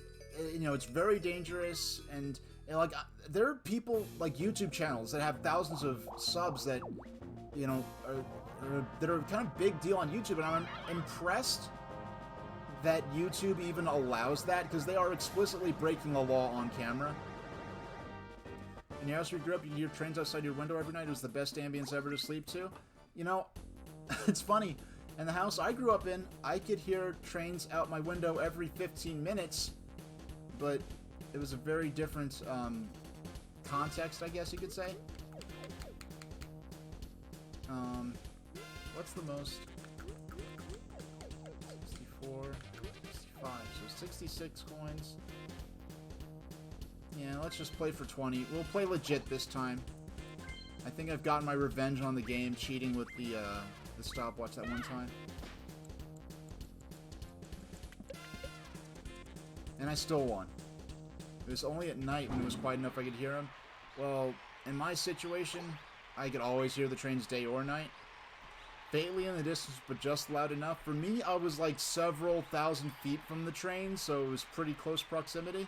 you know, it's very dangerous, and like, there are people, like, YouTube channels that have thousands of subs that, you know, that are kind of big deal on YouTube, and I'm impressed that YouTube even allows that, because they are explicitly breaking the law on camera. In your house where you grew up, you hear trains outside your window every night. It was the best ambience ever to sleep to. You know, it's funny. In the house I grew up in, I could hear trains out my window every 15 minutes, but it was a very different context, I guess you could say. What's the most? 64, 65, so 66 coins. Yeah, let's just play for 20. We'll play legit this time. I think I've gotten my revenge on the game, cheating with the stopwatch that one time. And I still won. It was only at night when it was quiet enough I could hear them. Well, in my situation, I could always hear the trains day or night. Faintly in the distance, but just loud enough. For me, I was like several thousand feet from the train, so it was pretty close proximity.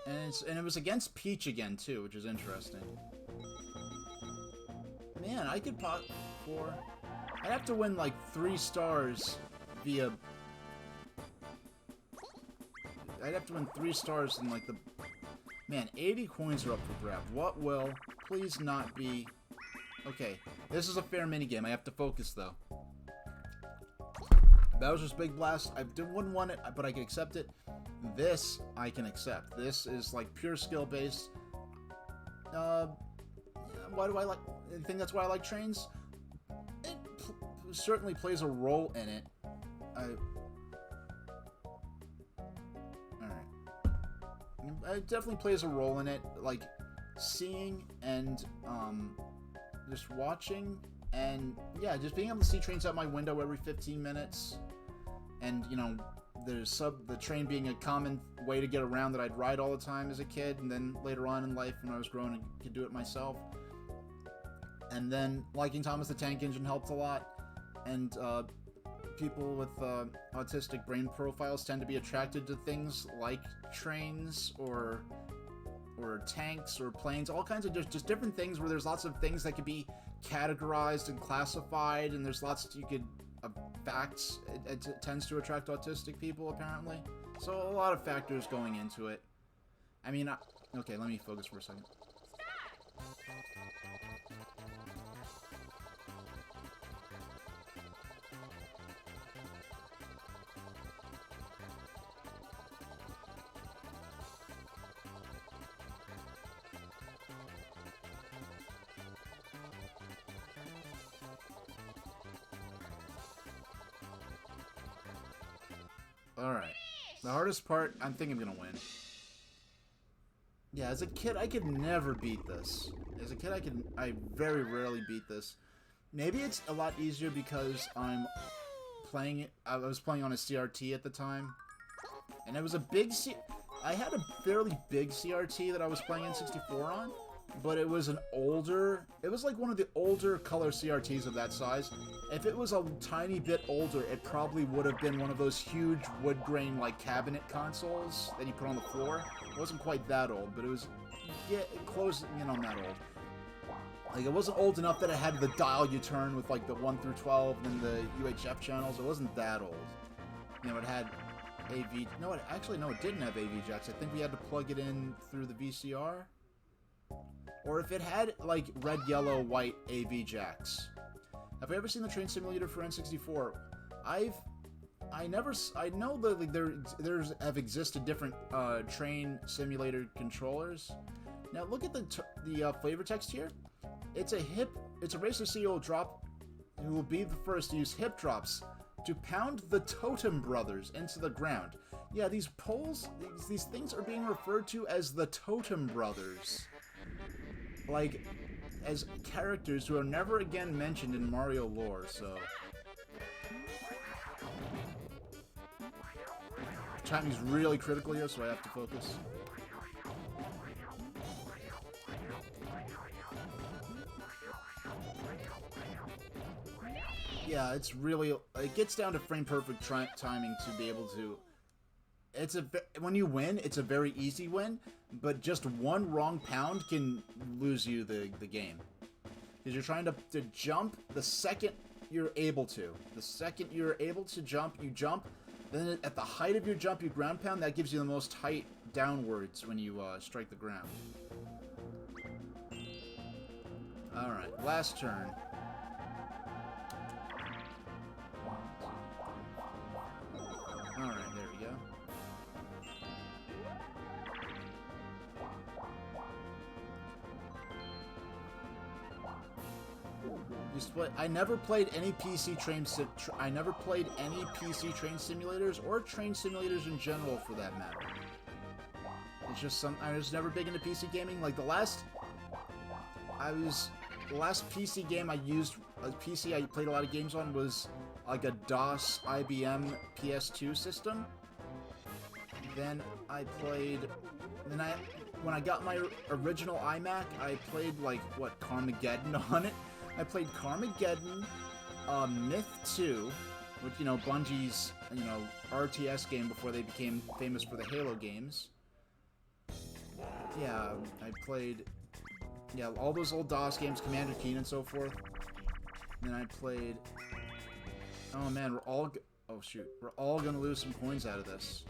And it was against Peach again, too, which is interesting. Man, I could pop 4. I'd have to win like 3 stars via... I'd have to win 3 stars in like the... Man, 80 coins are up for grab. What will please not be... Okay, this is a fair minigame. I have to focus, though. Bowser's Big Blast. Wouldn't want it, but I can accept it. This, I can accept. This is, like, pure skill-based. Why do I like... I think that's why I like trains. It certainly plays a role in it. It definitely plays a role in it, like, seeing and, just watching, and, yeah, just being able to see trains out my window every 15 minutes, and, you know, the train being a common way to get around that I'd ride all the time as a kid, and then later on in life, when I was grown, I could do it myself. And then liking Thomas the Tank Engine helped a lot, and, people with autistic brain profiles tend to be attracted to things like trains or tanks or planes, all kinds of just different things where there's lots of things that could be categorized and classified, and there's lots you could facts. It tends to attract autistic people, apparently. So a lot of factors going into it. I mean, okay, let me focus for a second. Alright. The hardest part, I think I'm gonna win. Yeah, as a kid, I could never beat this. As a kid, I very rarely beat this. Maybe it's a lot easier because I was playing on a CRT at the time. And it was a big I had a fairly big CRT that I was playing N64 on. But it was it was like one of the older color CRTs of that size. If it was a tiny bit older, it probably would have been one of those huge wood grain like cabinet consoles that you put on the floor. It wasn't quite that old, but it was closing in on that old. Like, it wasn't old enough that it had the dial you turn with like the 1 through 12 and the UHF channels. It wasn't that old. You know, it had AV. No, it didn't have AV jacks. I think we had to plug it in through the VCR. Or if it had, like, red, yellow, white AV jacks. Have you ever seen the train simulator for N64? I know that, like, there's have existed different train simulator controllers. Now look at the flavor text here. It's a racer CEO who will be the first to use hip drops to pound the Totem Brothers into the ground. Yeah, these poles, these things are being referred to as the Totem Brothers. Like, as characters who are never again mentioned in Mario lore, so... Timing's really critical here, so I have to focus. Yeah, it's really... It gets down to frame-perfect timing to be able to... When you win, it's a very easy win, but just one wrong pound can lose you the game. Because you're trying to jump the second you're able to. The second you're able to jump, you jump. Then at the height of your jump, you ground pound. That gives you the most height downwards when you strike the ground. Alright, last turn. Alright, there we go. I never played any PC I never played any PC train simulators or train simulators in general, for that matter. It's just I was never big into PC gaming. Like the last PC game I used, a PC I played a lot of games on, was like a DOS IBM PS2 system. Then when I got my original iMac, I played like Carmageddon on it. I played Carmageddon, Myth 2, which, you know, Bungie's, you know, RTS game before they became famous for the Halo games. Yeah, I played, yeah, all those old DOS games, Commander Keen and so forth. And then I played, oh man, we're all gonna lose some coins out of this.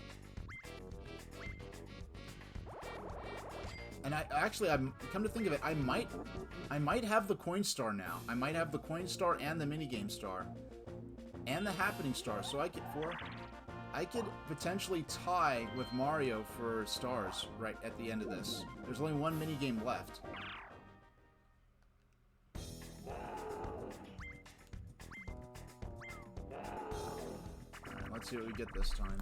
And I'm come to think of it, I might have the coin star now. I might have the coin star and the minigame star. And the happening star, so I could potentially tie with Mario for stars right at the end of this. There's only one minigame left. Alright, let's see what we get this time.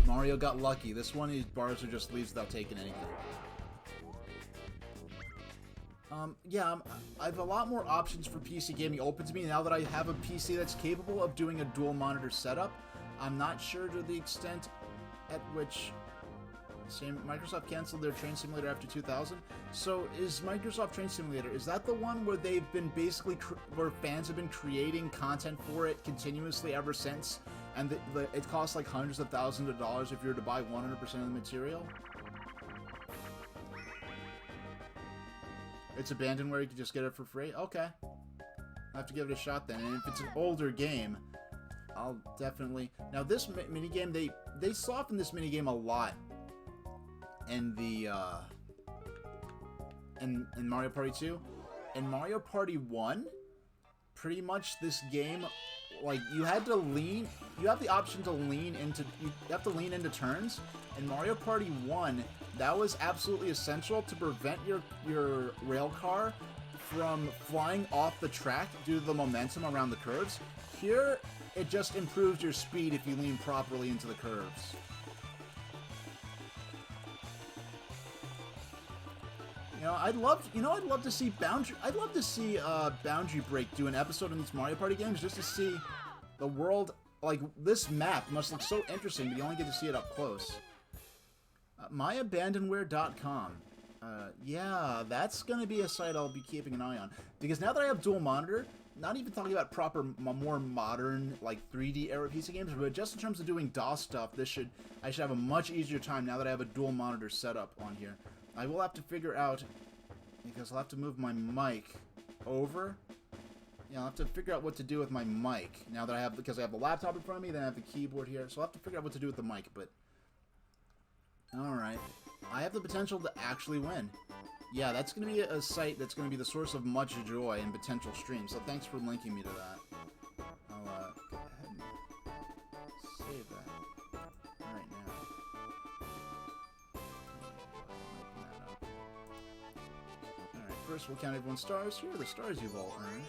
Mario got lucky. This one, his bars are just leaves without taking anything. Yeah, I have a lot more options for PC gaming open to me now that I have a PC that's capable of doing a dual monitor setup. I'm not sure to the extent at which Microsoft canceled their Train Simulator after 2000. So is Microsoft Train Simulator, is that the one where they've been basically, where fans have been creating content for it continuously ever since? And it costs like hundreds of thousands of dollars if you were to buy 100% of the material? It's abandonware, you can just get it for free? Okay. I'll have to give it a shot then. And if it's an older game, I'll definitely... Now, this minigame, they softened this minigame a lot in the, in Mario Party 2. In Mario Party 1, pretty much this game, like, you had to lean... You have the option to lean into... You have to lean into turns. In Mario Party 1, that was absolutely essential to prevent your rail car from flying off the track due to the momentum around the curves. Here, it just improves your speed if you lean properly into the curves. You know, I'd love to see Boundary Break do an episode in these Mario Party games just to see the world. Like, this map must look so interesting, but you only get to see it up close. myabandonware.com. Yeah, that's going to be a site I'll be keeping an eye on. Because now that I have dual monitor, not even talking about proper, more modern, like, 3D era PC games, but just in terms of doing DOS stuff, I should have a much easier time now that I have a dual monitor setup on here. I will have to figure out, because I'll have to move my mic over. Yeah, I'll have to figure out what to do with my mic now that I have, because I have the laptop in front of me, then I have the keyboard here, so I'll have to figure out what to do with the mic, but... Alright. I have the potential to actually win. Yeah, that's going to be a site that's going to be the source of much joy and potential streams, so thanks for linking me to that. I'll, go ahead and save that right now. Open that up. Alright, first we'll count everyone's stars. Here are the stars you've all earned.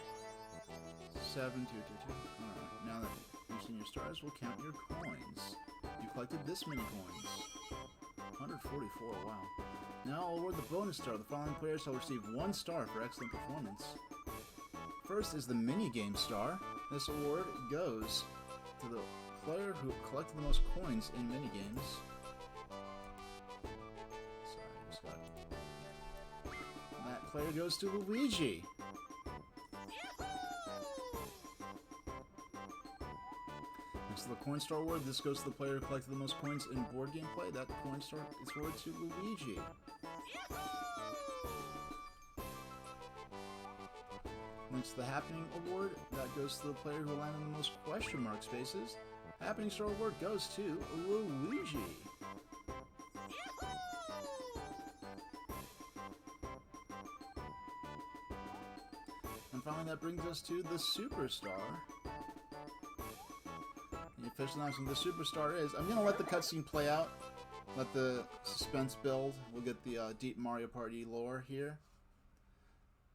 7, 2, 2, 2. Alright, now that you've seen your stars, we'll count your coins. You collected this many coins. 144, wow. Now I'll award the bonus star. The following players shall receive 1 star for excellent performance. First is the minigame star. This award goes to the player who collected the most coins in minigames. Sorry, I just got it. That player goes to Luigi. Next to the Coin Star Award, this goes to the player who collected the most coins in board game play. That Coin Star is awarded to Luigi. Next to the Happening Award, that goes to the player who landed the most question mark spaces. Happening Star Award goes to Luigi. And finally, that brings us to the Superstar. The official announcement of the Superstar is... I'm going to let the cutscene play out. Let the suspense build. We'll get the deep Mario Party lore here.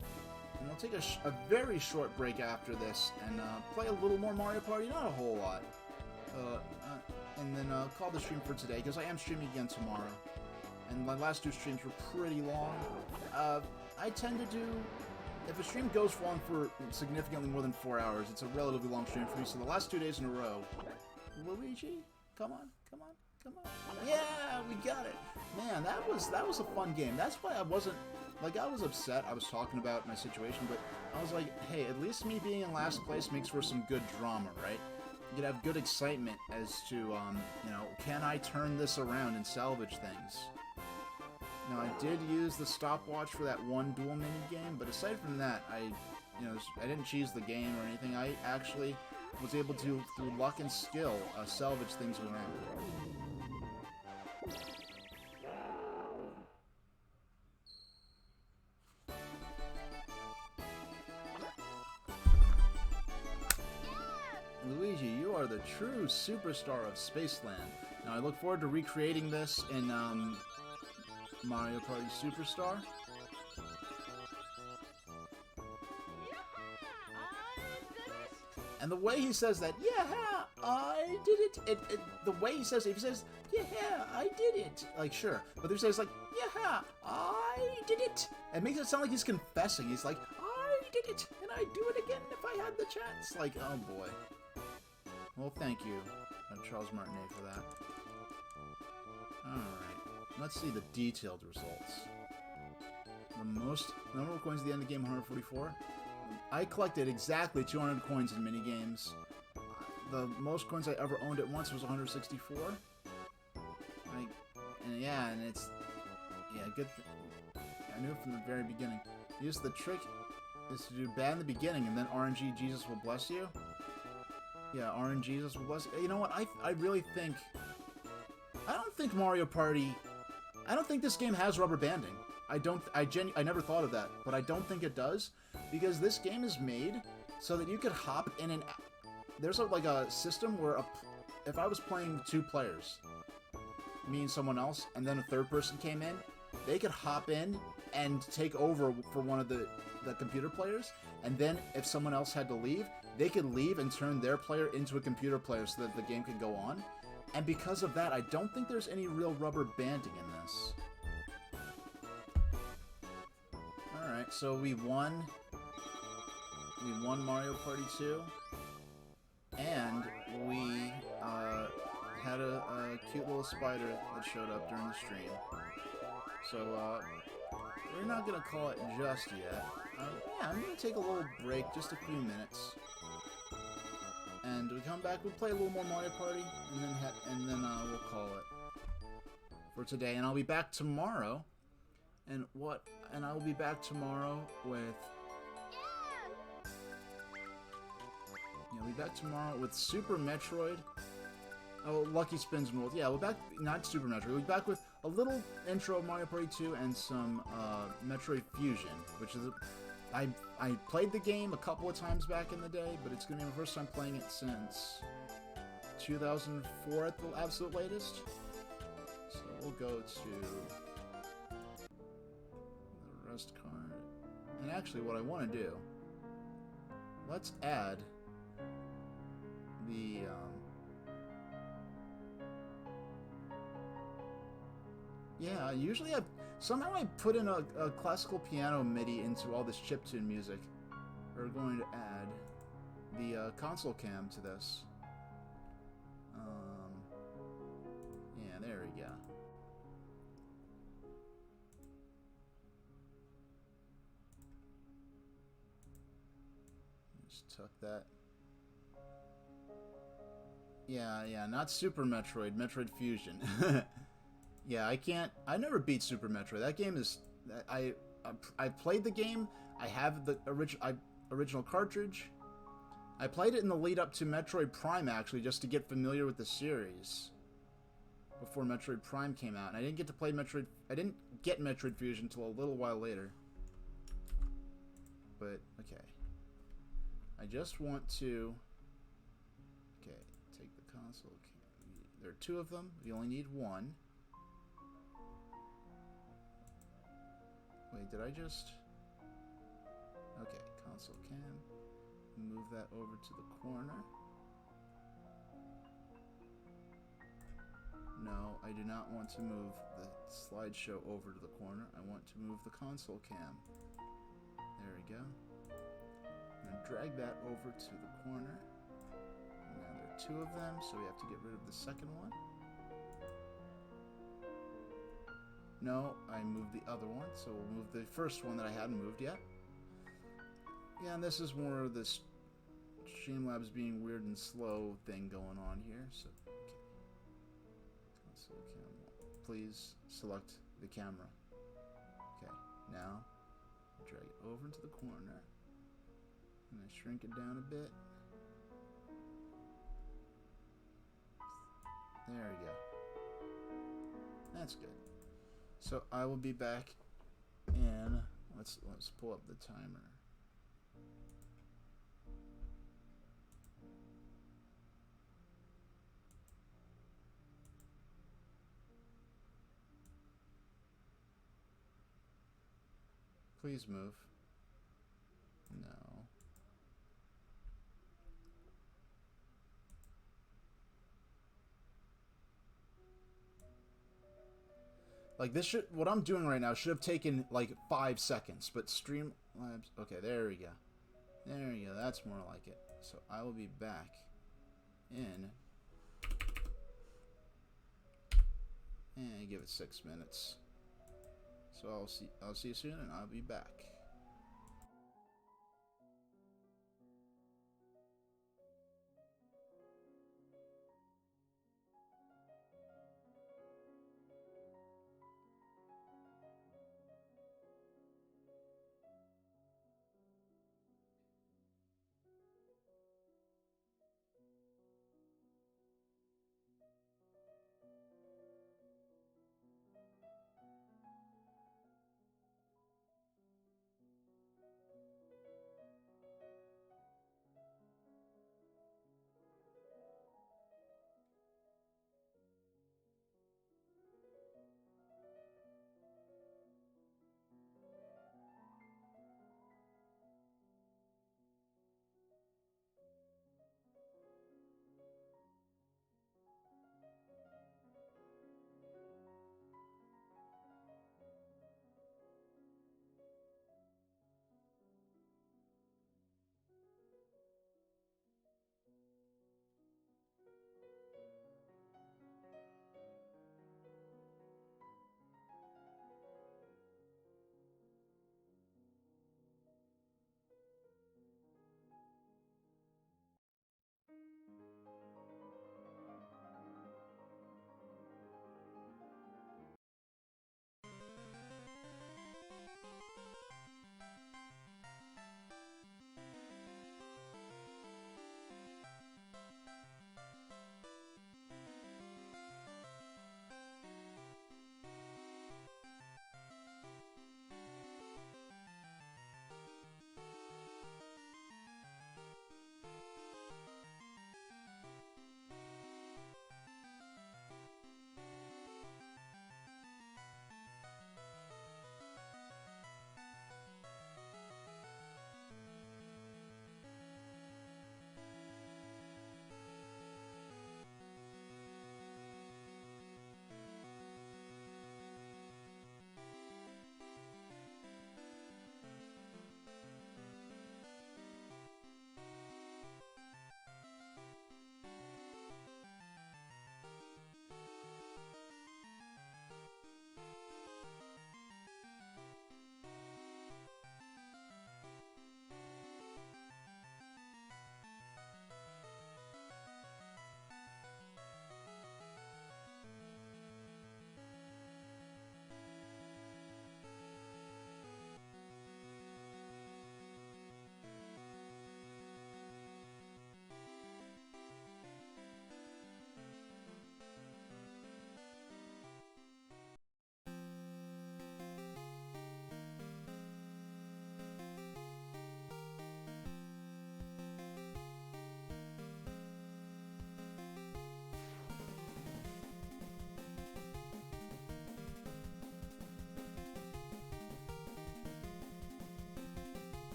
And we'll take a very short break after this and play a little more Mario Party. Not a whole lot. And then call the stream for today, because I am streaming again tomorrow. And my last 2 streams were pretty long. I tend to do... If a stream goes on for significantly more than 4 hours, it's a relatively long stream for me. So the last 2 days in a row... Luigi? Come on, come on, come on. Yeah, we got it. Man, that was a fun game. That's why I wasn't... Like, I was upset. I was talking about my situation, but I was like, hey, at least me being in last place makes for some good drama, right? You could have good excitement as to, you know, can I turn this around and salvage things? Now, I did use the stopwatch for that one dual mini game, but aside from that, I didn't cheese the game or anything. I actually was able to, through luck and skill, salvage things around. Luigi, you are the true superstar of Spaceland. Now, I look forward to recreating this in Mario Party Superstar. And the way he says that, yeah, I did it. The way he says it, if he says, yeah, I did it. Like, sure. But if he says, like, yeah, I did it. It makes it sound like he's confessing. He's like, I did it, and I'd do it again if I had the chance. Like, oh boy. Well, thank you, Charles Martinet, for that. Alright. Let's see the detailed results. The number of coins at the end of the game, 144. I collected exactly 200 coins in minigames. The most coins I ever owned at once was 164. And it's... Yeah, good... I knew from the very beginning. Use the trick is to do bad in the beginning, and then RNG Jesus will bless you. Yeah, RNG Jesus will bless you. You know what? I really think... I don't think Mario Party... I don't think this game has rubber banding. I never thought of that, but I don't think it does, because this game is made so that you could hop in and... There's like a system where if I was playing 2 players, me and someone else, and then a third person came in, they could hop in and take over for one of the computer players, and then if someone else had to leave, they could leave and turn their player into a computer player so that the game could go on. And because of that, I don't think there's any real rubber banding in this. Alright, so we won Mario Party 2. And we had a cute little spider that showed up during the stream. So, we're not going to call it just yet. Yeah, I'm going to take a little break, just a few minutes. And we come back, we'll play a little more Mario Party, and then we'll call it for today. And I'll be back tomorrow. And I will be back tomorrow with... Yeah, we'll be back tomorrow with Super Metroid. Oh, Lucky Spins and Rolls. Yeah, we're back, not Super Metroid. We'll be back with a little intro of Mario Party 2 and some Metroid Fusion, which is... I played the game a couple of times back in the day, but it's going to be my first time playing it since 2004 at the absolute latest. So we'll go to the rest card. And actually, what I want to do, let's add the... yeah, usually somehow I put in a classical piano MIDI into all this chiptune music. We're going to add the console cam to this. Yeah, there we go. Just tuck that. Yeah, not Super Metroid, Metroid Fusion. Yeah, I never beat Super Metroid. That game is... I played the game. I have the original cartridge. I played it in the lead up to Metroid Prime, actually, just to get familiar with the series. Before Metroid Prime came out. And I didn't get to play Metroid... I didn't get Metroid Fusion until a little while later. But, okay. I just want to... Okay, take the console. There are 2 of them. We only need 1. Wait, did I just... Okay, console cam. Move that over to the corner. No, I do not want to move the slideshow over to the corner. I want to move the console cam. There we go. I'm going to drag that over to the corner. Now there are 2 of them, so we have to get rid of the second one. No, I moved the other one, so we'll move the first one that I hadn't moved yet. Yeah, and this is more of this Streamlabs being weird and slow thing going on here. So, okay. Please select the camera. Okay, now drag it over into the corner. And I shrink it down a bit. There we go. That's good. So I will be back in, let's pull up the timer. Please move. No. Like, this should... What I'm doing right now should have taken, like, 5 seconds. But Streamlabs... Okay, there we go. There we go. That's more like it. So, I will be back in... And give it 6 minutes. So, I'll see you soon, and I'll be back.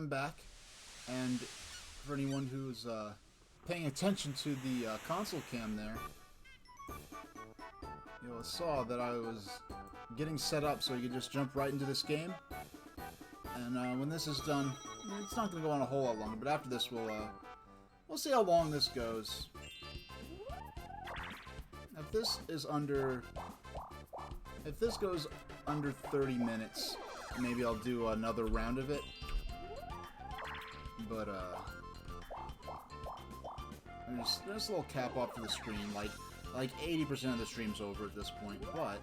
I'm back, and for anyone who's paying attention to the console cam there, you'll saw that I was getting set up so you could just jump right into this game. And when this is done, it's not going to go on a whole lot longer, but after this we'll see how long this goes. If this goes under 30 minutes, maybe I'll do another round of it. But there's a little cap off for the stream, like 80% of the stream's over at this point, but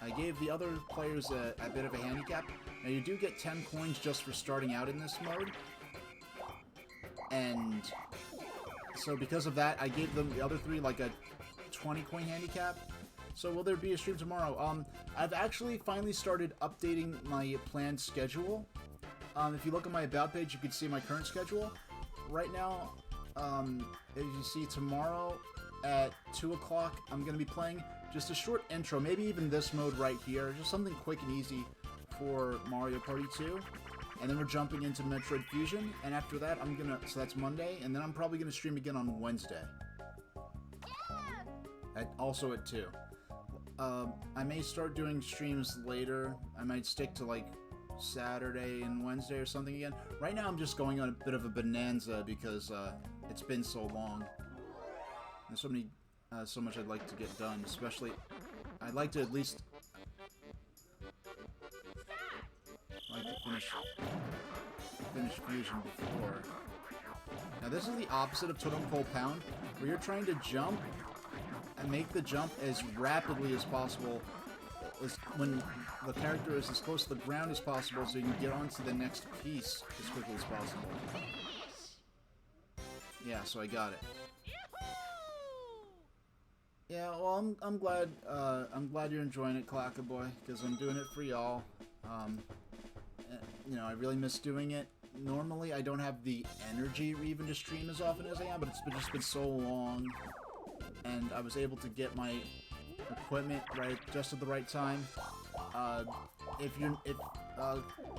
I gave the other players a bit of a handicap. Now you do get 10 coins just for starting out in this mode, and so because of that, I gave them, the other three, like a 20 coin handicap. So will there be a stream tomorrow? I've actually finally started updating my planned schedule. If you look at my About page, you can see my current schedule. Right now, as you see, tomorrow at 2 o'clock, I'm going to be playing just a short intro, maybe even this mode right here, just something quick and easy for Mario Party 2. And then we're jumping into Metroid Fusion, and after that, so that's Monday, and then I'm probably gonna stream again on Wednesday. Also at 2. I may start doing streams later. I might stick to like Saturday and Wednesday or something again. Right now I'm just going on a bit of a bonanza because it's been so long. There's so much I'd like to get done, especially I'd like to at least finish Fusion before. Now this is the opposite of Totem Pole Pound, where you're trying to jump and make the jump as rapidly as possible, when the character is as close to the ground as possible, so you can get onto the next piece as quickly as possible. Yeah, so I got it. Yeah, well, I'm glad you're enjoying it, Clackaboy, because I'm doing it for y'all. You know, I really miss doing it. Normally, I don't have the energy even to stream as often as I am, but it's just been so long, and I was able to get my equipment just at the right time.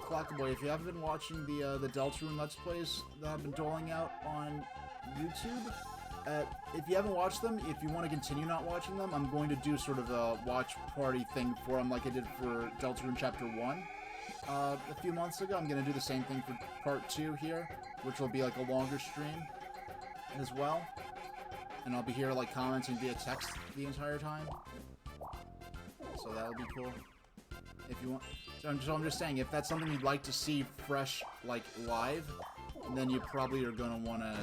Clackaboy, if you haven't been watching the Deltarune Let's Plays that I've been doling out on YouTube, if you haven't watched them, if you want to continue not watching them, I'm going to do sort of a watch party thing for them like I did for Deltarune Chapter 1 a few months ago. I'm going to do the same thing for Part 2 here, which will be like a longer stream as well. And I'll be here like commenting via text the entire time. So that'll be cool. If you want... So I'm just saying, if that's something you'd like to see fresh, like, live, then you probably are going to want to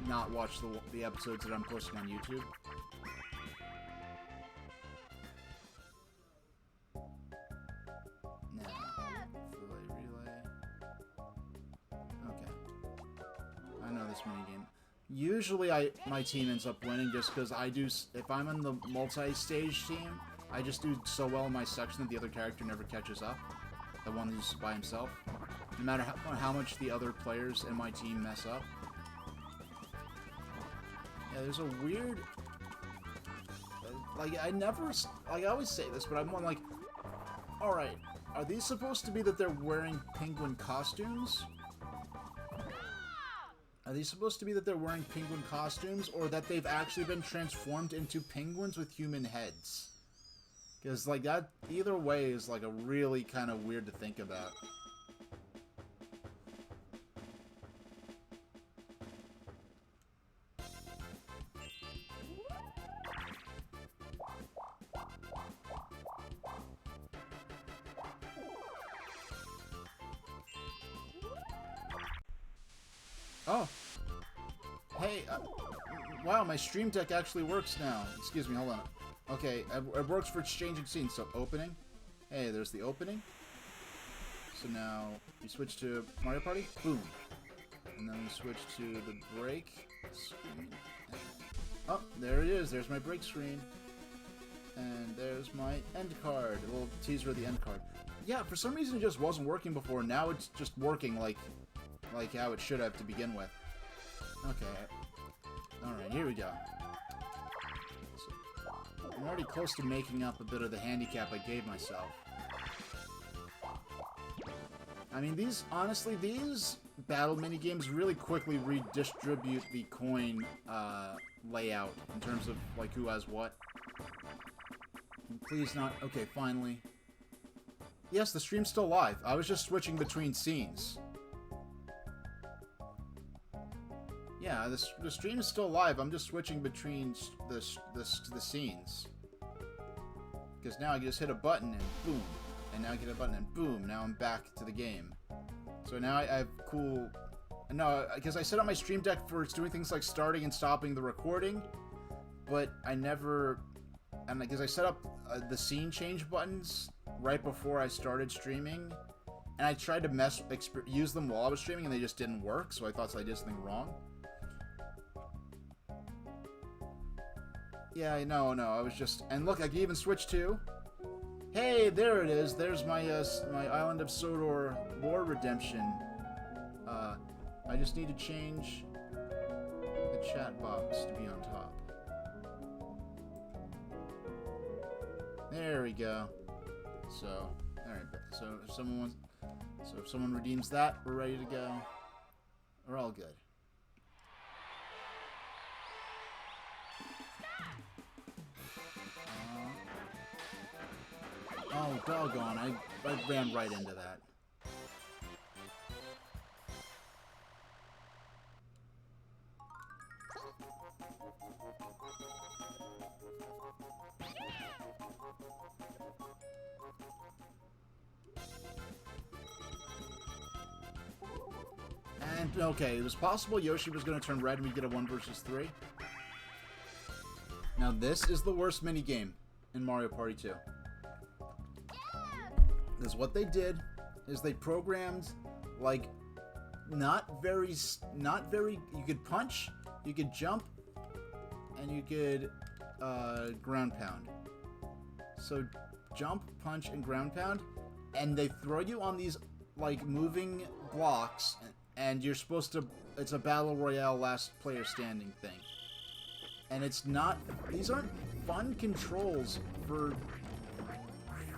not watch the episodes that I'm posting on YouTube. This minigame. Usually my team ends up winning just because if I'm in the multi-stage team, I just do so well in my section that the other character never catches up. The one who's by himself. No matter how much the other players in my team mess up. Yeah, there's a weird... I always say this, but I'm more like, alright, are these supposed to be that they're wearing penguin costumes? Are these supposed to be that they're wearing penguin costumes, or that they've actually been transformed into penguins with human heads? Because, like, that, either way is, like, a really kind of weird to think about. Oh. Hey, wow, my stream deck actually works now. Excuse me, hold on. Okay, it works for exchanging scenes. So, opening. Hey, there's the opening. So now, we switch to Mario Party. Boom. And then we switch to the break screen. Oh, there it is. There's my break screen. And there's my end card. A little teaser of the end card. Yeah, for some reason it just wasn't working before. Now it's just working like how it should have to begin with. Okay. Alright, here we go. So, I'm already close to making up a bit of the handicap I gave myself. I mean, honestly, these battle minigames really quickly redistribute the coin layout in terms of, like, who has what. Please not... Okay, finally. Yes, the stream's still live. I was just switching between scenes. Yeah, the stream is still live. I'm just switching between the scenes. Because now I just hit a button and boom. And now I get a button and boom. Now I'm back to the game. So now I have cool... No, because I set up my stream deck for doing things like starting and stopping the recording. But I never... And because I set up the scene change buttons right before I started streaming. And I tried to use them while I was streaming and they just didn't work. So I thought I did something wrong. Yeah, no, I was just... And look, I can even switch to... Hey, there it is. There's my my Island of Sodor lore redemption. I just need to change the chat box to be on top. There we go. So, all right. So if someone redeems that, we're ready to go. We're all good. Oh, doggone, I ran right into that. And, okay, it was possible Yoshi was going to turn red and we get a 1 versus 3. Now, this is the worst minigame in Mario Party 2. Because what they did is they programmed, like, not very, you could punch, you could jump, and you could, ground pound. So, jump, punch, and ground pound, and they throw you on these, like, moving blocks, and you're supposed to, it's a battle royale last player standing thing. And it's not, these aren't fun controls for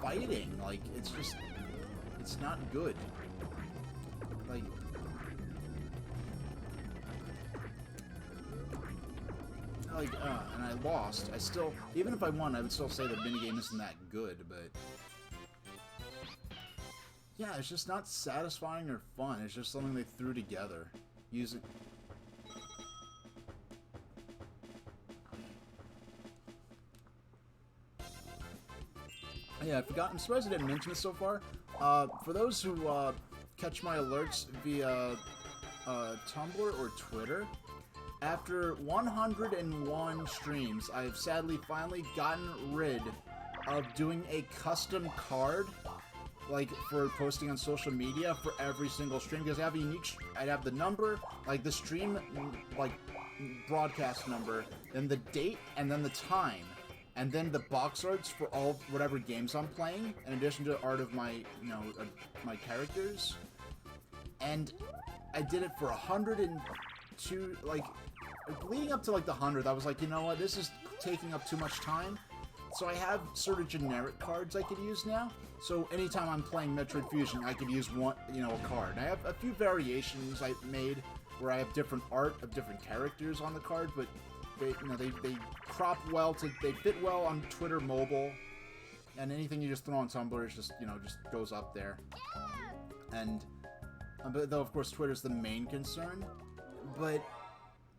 fighting. Like, it's just, it's not good. Like, and I lost. I still, even if I won, I would still say the minigame isn't that good, but yeah, it's just not satisfying or fun. It's just something they threw together using. Yeah, I forgot. I'm surprised I didn't mention this so far. For those who catch my alerts via Tumblr or Twitter, after 101 streams, I've sadly finally gotten rid of doing a custom card, like, for posting on social media for every single stream, because I have a unique... I'd have the number, like, the stream, like, broadcast number, then the date, and then the time. And then the box arts for all whatever games I'm playing, in addition to art of my, you know, my characters. And I did it for 102, like, leading up to, like, the 100th, I was like, you know what, this is taking up too much time. So I have sort of generic cards I could use now. So anytime I'm playing Metroid Fusion, I could use one, you know, a card. And I have a few variations I made where I have different art of different characters on the card, but they, you know, they crop well to, they fit well on Twitter mobile, and anything you just throw on Tumblr is just, you know, just goes up there. And but though of course Twitter's the main concern, but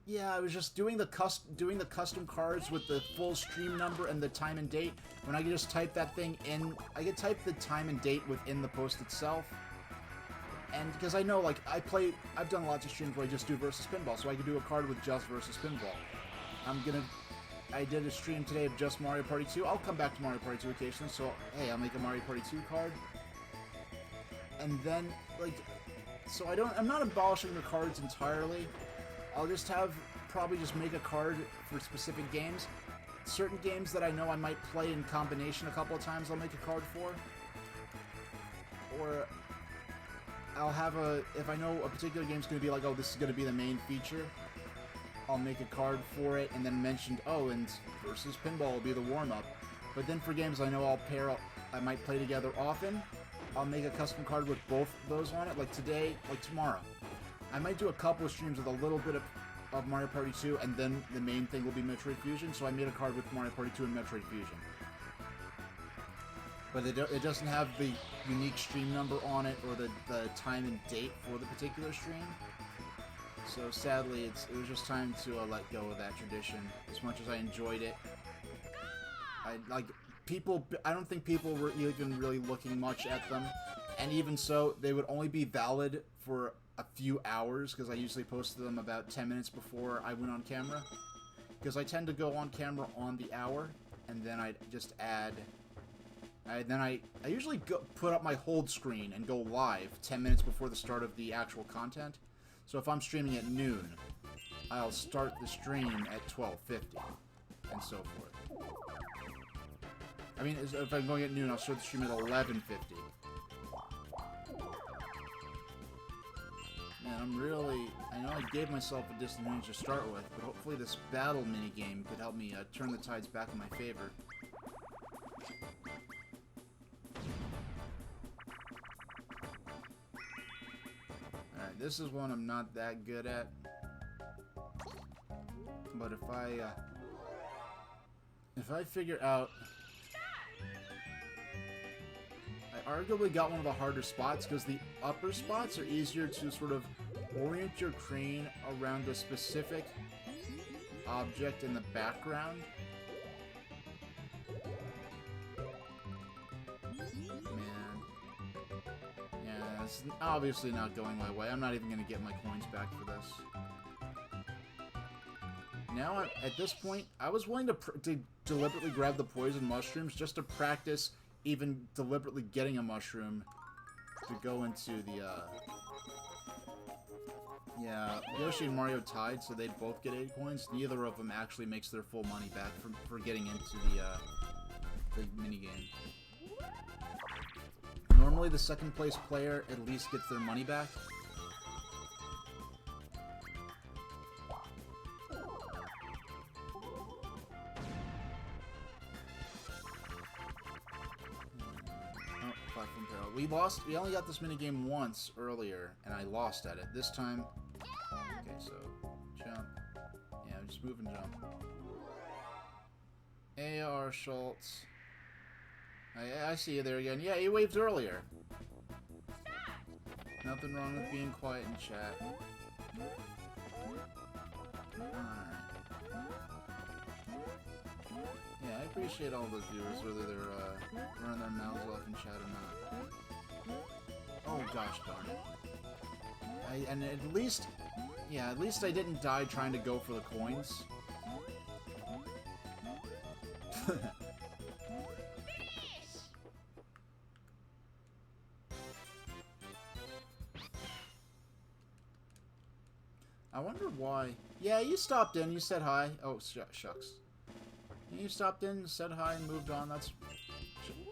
yeah, I was just doing the custom cards with the full stream number and the time and date. When I could just type that thing in, I could type the time and date within the post itself. And because I know, like, I've done lots of streams where I just do versus pinball, so I could do a card with just versus pinball. I did a stream today of just Mario Party 2. I'll come back to Mario Party 2 occasionally, so hey, I'll make a Mario Party 2 card. And then, like, so I'm not abolishing the cards entirely. I'll just probably just make a card for specific games. Certain games that I know I might play in combination a couple of times, I'll make a card for. Or I'll have if I know a particular game's going to be like, oh, this is going to be the main feature, I'll make a card for it and then mention, oh, and versus pinball will be the warm-up. But then for games I know I'll pair up, I might play together often, I'll make a custom card with both those on it. Like today, like tomorrow. I might do a couple of streams with a little bit of Mario Party 2, and then the main thing will be Metroid Fusion, so I made a card with Mario Party 2 and Metroid Fusion. But it doesn't have the unique stream number on it, or the time and date for the particular stream. So sadly, it was just time to let go of that tradition. As much as I enjoyed it, I don't think people were even really looking much at them, and even so, they would only be valid for a few hours, because I usually posted them about 10 minutes before I went on camera. Because I tend to go on camera on the hour, and then I just add... I usually put up my hold screen and go live 10 minutes before the start of the actual content. So if I'm streaming at noon, I'll start the stream at 12:50, and so forth. I mean, if I'm going at noon, I'll start the stream at 11:50. Man, I know I gave myself a disadvantage to start with, but hopefully this battle minigame could help me turn the tides back in my favor. Alright, this is one I'm not that good at. But if I figure out... I arguably got one of the harder spots, because the upper spots are easier to sort of orient your crane around a specific object in the background. Man. Yeah, it's obviously not going my way. I'm not even going to get my coins back for this. Now, at this point, I was willing to deliberately grab the poison mushrooms just to practice even deliberately getting a mushroom to go into the, yeah, Yoshi and Mario tied, so they'd both get 8 coins. Neither of them actually makes their full money back for getting into the minigame. Normally, the second place player at least gets their money back. We only got this minigame once earlier, and I lost at it. This time... Okay, so... Jump. Yeah, just move and jump. A.R. Schultz. I see you there again. Yeah, you waved earlier. Nothing wrong with being quiet in chat. Alright. Yeah, I appreciate all those viewers, whether they're running their mouths off in chat or not. Oh gosh darn it. And at least I didn't die trying to go for the coins. I wonder why. Yeah, you stopped in, you said hi. Oh, shucks. You stopped in, said hi, and moved on. That's...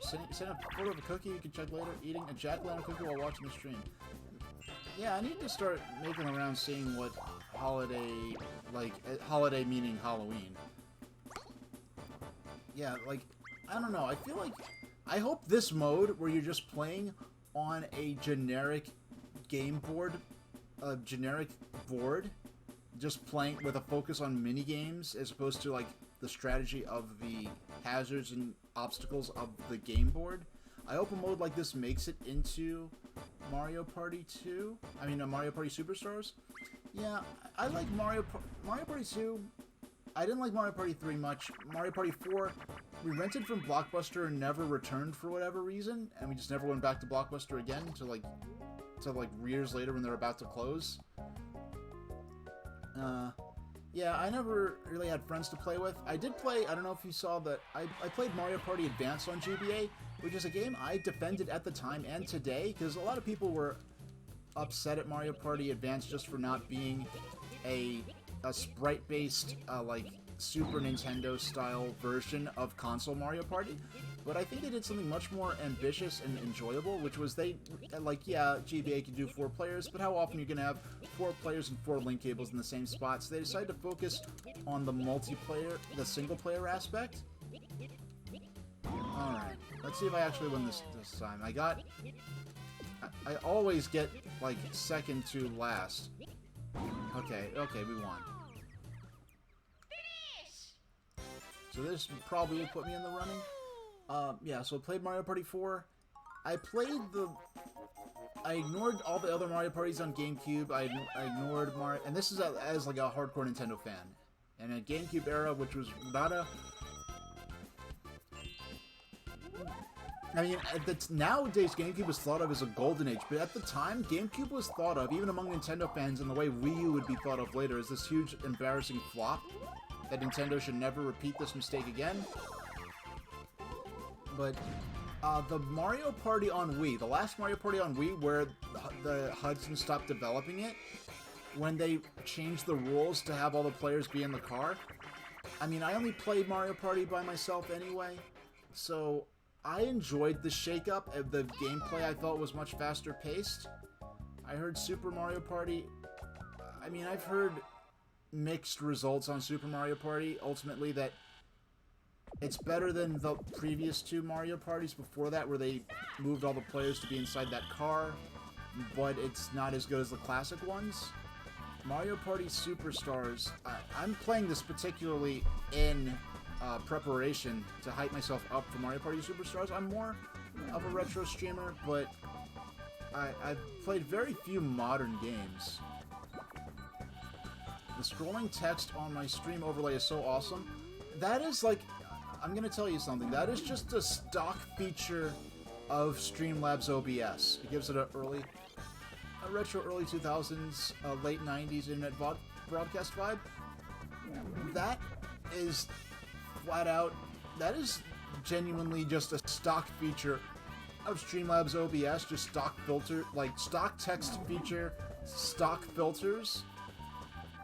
Send a photo of a cookie you can check later. Eating a jack-o'-lantern cookie while watching the stream. Yeah, I need to start making around seeing what holiday... Like, holiday meaning Halloween. Yeah, like, I don't know. I feel like... I hope this mode, where you're just playing on a generic game board... A generic board... Just playing with a focus on mini-games, as opposed to, like, the strategy of the hazards and obstacles of the game board. I hope a mode like this makes it into Mario Party 2. I mean, Mario Party Superstars. Yeah, I like Mario Party 2. I didn't like Mario Party 3 much. Mario Party 4, we rented from Blockbuster and never returned for whatever reason, and we just never went back to Blockbuster again until like years later when they're about to close. Yeah, I never really had friends to play with. I did play, I don't know if you saw that, I played Mario Party Advance on GBA, which is a game I defended at the time and today, because a lot of people were upset at Mario Party Advance just for not being a sprite-based, like, Super Nintendo-style version of console Mario Party. But I think they did something much more ambitious and enjoyable, which was yeah, GBA can do 4 players, but how often are you going to have 4 players and 4 link cables in the same spot? So they decided to focus on the multiplayer, the single-player aspect. Alright, let's see if I actually win this time. I always get, like, second to last. Okay, we won. So this probably would put me in the running. Yeah, so I played Mario Party 4. I ignored all the other Mario Parties on GameCube. I ignored Mario... And this is as like a hardcore Nintendo fan. And a GameCube era, which was not a... I mean, nowadays GameCube is thought of as a golden age, but at the time, GameCube was thought of, even among Nintendo fans, in the way Wii U would be thought of later, as this huge, embarrassing flop, that Nintendo should never repeat this mistake again. But, the Mario Party on Wii, the last Mario Party on Wii, where the Hudson stopped developing it, when they changed the rules to have all the players be in the car, I mean, I only played Mario Party by myself anyway, so... I enjoyed the shakeup. The gameplay I felt was much faster paced. I heard Super Mario Party... I mean, I've heard mixed results on Super Mario Party. Ultimately, that it's better than the previous two Mario Parties before that, where they moved all the players to be inside that car, but it's not as good as the classic ones. Mario Party Superstars... I'm playing this particularly in... preparation to hype myself up for Mario Party Superstars. I'm more of a retro streamer, but I've played very few modern games. The scrolling text on my stream overlay is so awesome. That is like, I'm gonna tell you something, that is just a stock feature of Streamlabs OBS. It gives it a retro early 2000s, late 90s internet broadcast vibe. That is... flat out, that is genuinely just a stock feature of Streamlabs OBS, just stock filter, like stock text feature, stock filters.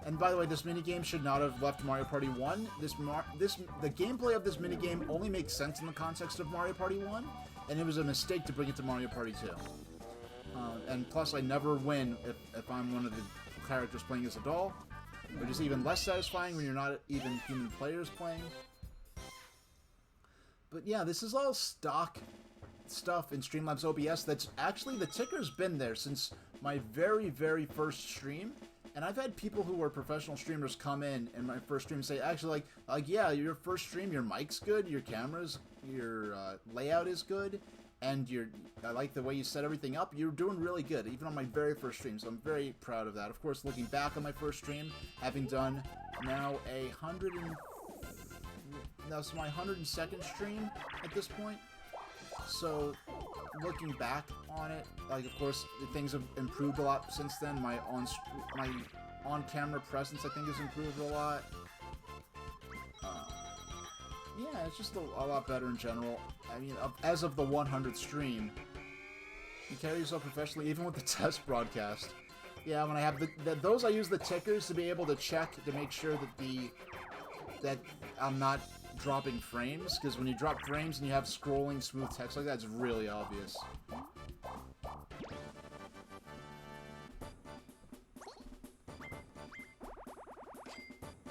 And by the way, this minigame should not have left Mario Party 1. The gameplay of this minigame only makes sense in the context of Mario Party 1, and it was a mistake to bring it to Mario Party 2. And plus, I never win if I'm one of the characters playing as a doll, which is even less satisfying when you're not even human players playing. But yeah, this is all stock stuff in Streamlabs OBS that's actually, the ticker's been there since my very, very first stream. And I've had people who are professional streamers come in my first stream and say, actually, like, yeah, your first stream, your mic's good, your cameras, your layout is good, and I like the way you set everything up. You're doing really good, even on my very first stream, so I'm very proud of that. Of course, looking back on my first stream, having done now that's my 102nd stream at this point. So, looking back on it, like, of course, things have improved a lot since then. My on-camera presence, I think, has improved a lot. Yeah, it's just a lot better in general. I mean, as of the 100th stream, you carry yourself professionally, even with the test broadcast. Yeah, when I have those, I use the tickers to be able to check to make sure that I'm not dropping frames, because when you drop frames and you have scrolling smooth text like that, it's really obvious.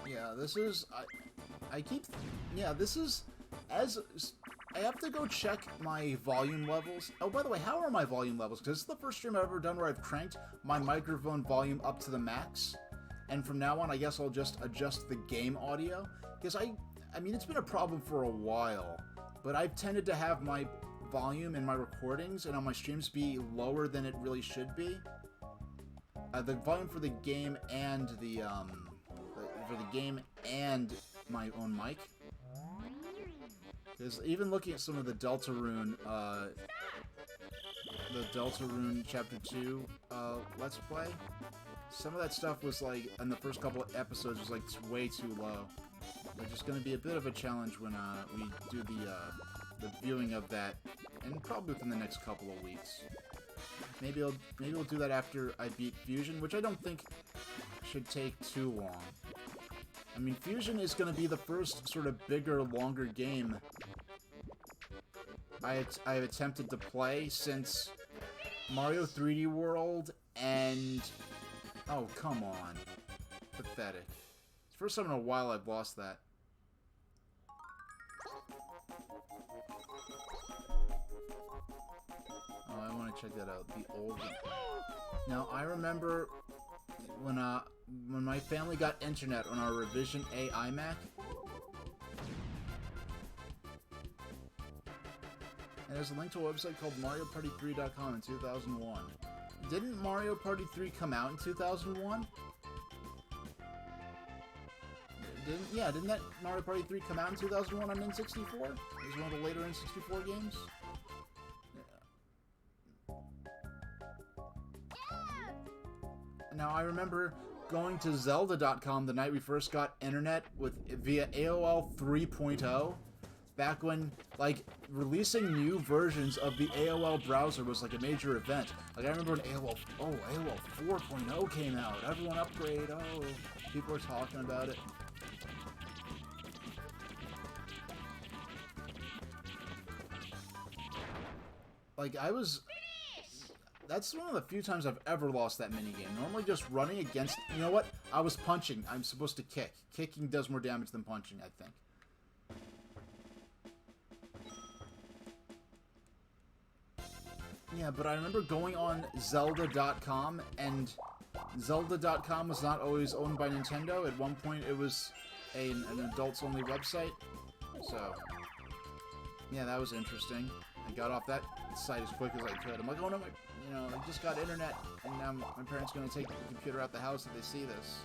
Yeah, this is... I have to go check my volume levels. Oh, by the way, how are my volume levels? Because this is the first stream I've ever done where I've cranked my microphone volume up to the max. And from now on, I guess I'll just adjust the game audio. Because I mean, it's been a problem for a while, but I've tended to have my volume in my recordings and on my streams be lower than it really should be. The volume for the game and my own mic. Because even looking at some of the Deltarune Chapter 2 Let's Play, some of that stuff was like, in the first couple of episodes, was like way too low. Which is going to be a bit of a challenge when we do the viewing of that, and probably within the next couple of weeks. Maybe we'll do that after I beat Fusion, which I don't think should take too long. I mean, Fusion is going to be the first sort of bigger, longer game I've attempted to play since Mario 3D World and... Oh, come on. Pathetic. It's the first time in a while I've lost that. Oh, I want to check that out. The old one. Now, I remember when my family got internet on our Revision A iMac. And there's a link to a website called MarioParty3.com in 2001. Didn't Mario Party 3 come out in 2001? Didn't that Mario Party 3 come out in 2001 on N64? It was one of the later N64 games? Now, I remember going to Zelda.com the night we first got internet via AOL 3.0. Back when, like, releasing new versions of the AOL browser was, like, a major event. Like, I remember when AOL 4.0 came out. Everyone upgrade. Oh, people were talking about it. Like, that's one of the few times I've ever lost that minigame. Normally just running against... You know what? I was punching. I'm supposed to kick. Kicking does more damage than punching, I think. Yeah, but I remember going on Zelda.com, and Zelda.com was not always owned by Nintendo. At one point, it was an adults-only website. So, yeah, that was interesting. I got off that site as quick as I could. I'm like, oh no, I just got internet, and now my parents are going to take the computer out the house if they see this.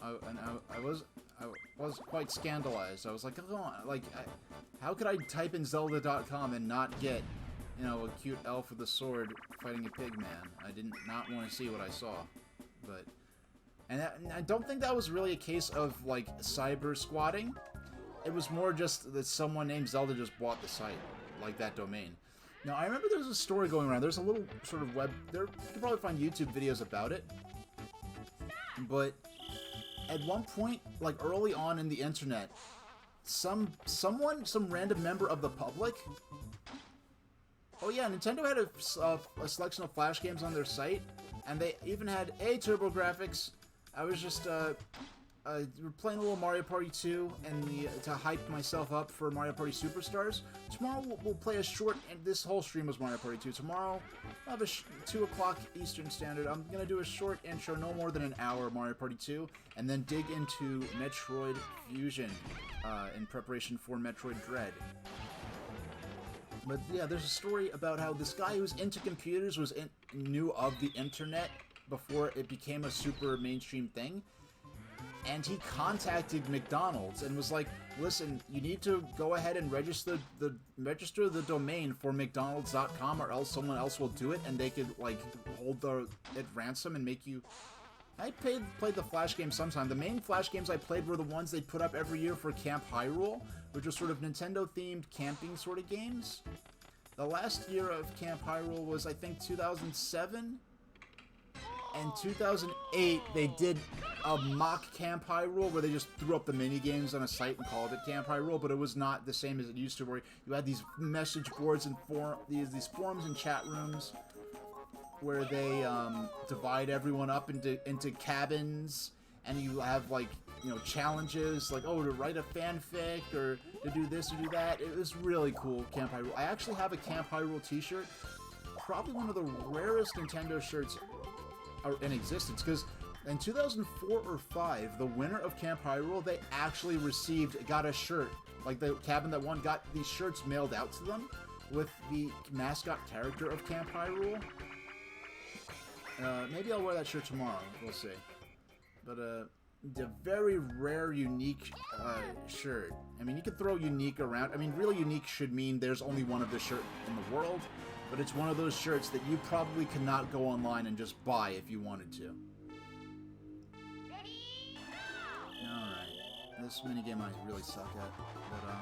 I was quite scandalized. I was like, come on, like, how could I type in Zelda.com and not get, a cute elf with a sword fighting a pig man? I did not want to see what I saw. But, and I don't think that was really a case of, like, cyber squatting. It was more just that someone named Zelda just bought the site, like that domain. Now, I remember there's a story going around. There's a little sort of you can probably find YouTube videos about it. But at one point, like early on in the internet, some random member of the public... Oh yeah, Nintendo had a selection of Flash games on their site, and they even had TurboGrafx. I was just we're playing a little Mario Party 2, and to hype myself up for Mario Party Superstars. Tomorrow we'll play a short, and this whole stream was Mario Party 2. Tomorrow I'll have 2 o'clock Eastern Standard. I'm gonna do a short intro, no more than an hour, Mario Party 2, and then dig into Metroid Fusion in preparation for Metroid Dread. But yeah, there's a story about how this guy who's into computers knew of the internet before it became a super mainstream thing. And he contacted McDonald's and was like, listen, you need to go ahead and register the domain for McDonald's.com, or else someone else will do it, and they could, like, hold it ransom and make you... I played the Flash games sometime. The main Flash games I played were the ones they put up every year for Camp Hyrule, which was sort of Nintendo-themed camping sort of games. The last year of Camp Hyrule was, I think, 2007? And 2008, they did a mock Camp Hyrule where they just threw up the mini-games on a site and called it Camp Hyrule, but it was not the same as it used to, where you had these message boards and these forums and chat rooms where they divide everyone up into cabins, and you have, like, challenges, like, oh, to write a fanfic, or to do this or do that. It was really cool, Camp Hyrule. I actually have a Camp Hyrule t-shirt, probably one of the rarest Nintendo shirts in existence, because in 2004 or 5, the winner of Camp Hyrule, they actually got a shirt, like the cabin that won got these shirts mailed out to them with the mascot character of Camp Hyrule. Maybe I'll wear that shirt tomorrow, we'll see. But the very rare, unique shirt. I mean, you could throw unique around. I mean, really unique should mean there's only one of this shirt in the world, but it's one of those shirts that you probably could not go online and just buy if you wanted to. Alright. This minigame I really suck at, but,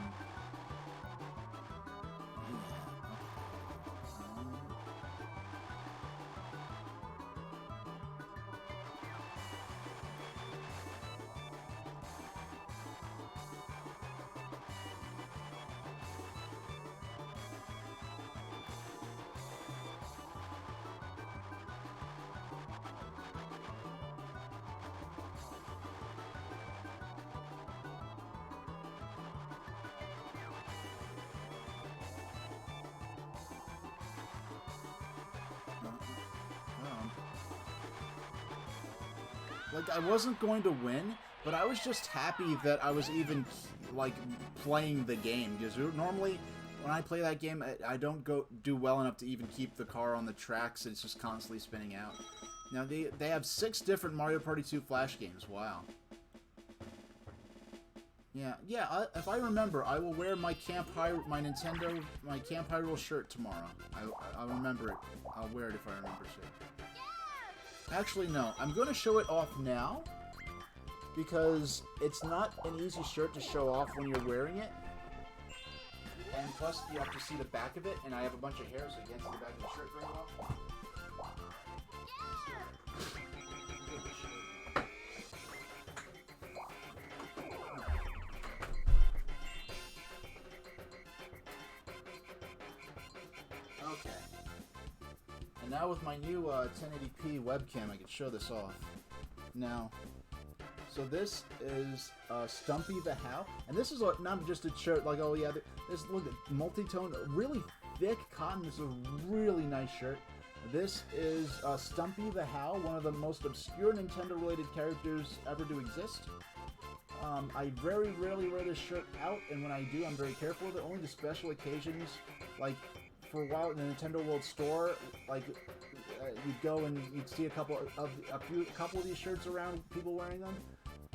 like, I wasn't going to win, but I was just happy that I was even, like, playing the game. Because normally, when I play that game, I don't do well enough to even keep the car on the tracks. It's just constantly spinning out. Now, they have 6 different Mario Party 2 Flash games. Wow. Yeah. If I remember, I will wear my Camp Hyrule shirt tomorrow. I'll remember it. I'll wear it if I remember to. Actually, no. I'm going to show it off now because it's not an easy shirt to show off when you're wearing it. And plus, you have to see the back of it, and I have a bunch of hair, so you can't see the back of the shirt very well. Okay. And now with my new 1080p webcam, I can show this off. Now, so this is Stumpy the How, and this is not just a shirt like, oh yeah, this, look at multi-tone, really thick cotton. This is a really nice shirt. This is Stumpy the How, one of the most obscure Nintendo-related characters ever to exist. I very rarely wear this shirt out, and when I do, I'm very careful with it, only to special occasions. Like, for a while in the Nintendo World Store, like, you'd go and you'd see a couple of these shirts around, people wearing them.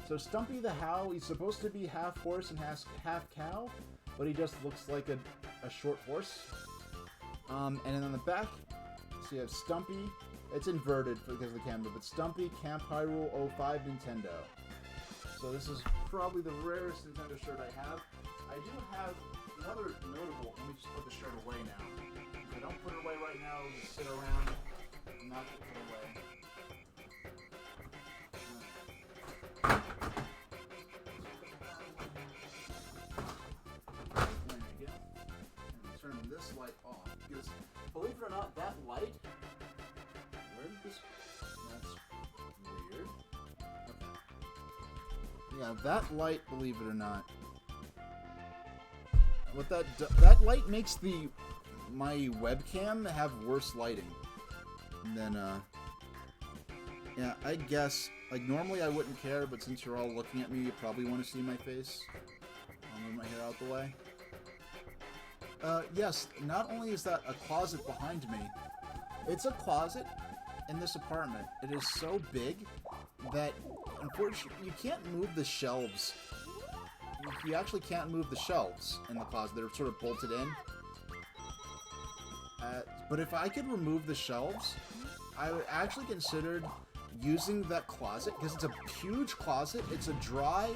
So Stumpy the How, he's supposed to be half horse and half cow, but he just looks like a short horse. And then on the back, so you have Stumpy. It's inverted because of the camera, but Stumpy Camp Hyrule 05 Nintendo. So this is probably the rarest Nintendo shirt I have. I do have another notable. Let me just put the shirt away now. If I don't put it away right now, it'll just sit around. I'm not going to put it away. There you go. And turn this light off. Because, believe it or not, that light... Where did this... That's weird. Okay. Yeah, that light, believe it or not... What that light makes my webcam have worse lighting than yeah, I guess, like, normally I wouldn't care, but since you're all looking at me, you probably want to see my face. I'll move my hair out the way. Yes, not only is that a closet behind me, it's a closet in this apartment. It is so big that, unfortunately, you can't move the shelves. You actually can't move the shelves in the closet. They're sort of bolted in. But if I could remove the shelves, I would actually consider using that closet, because it's a huge closet. It's a dry,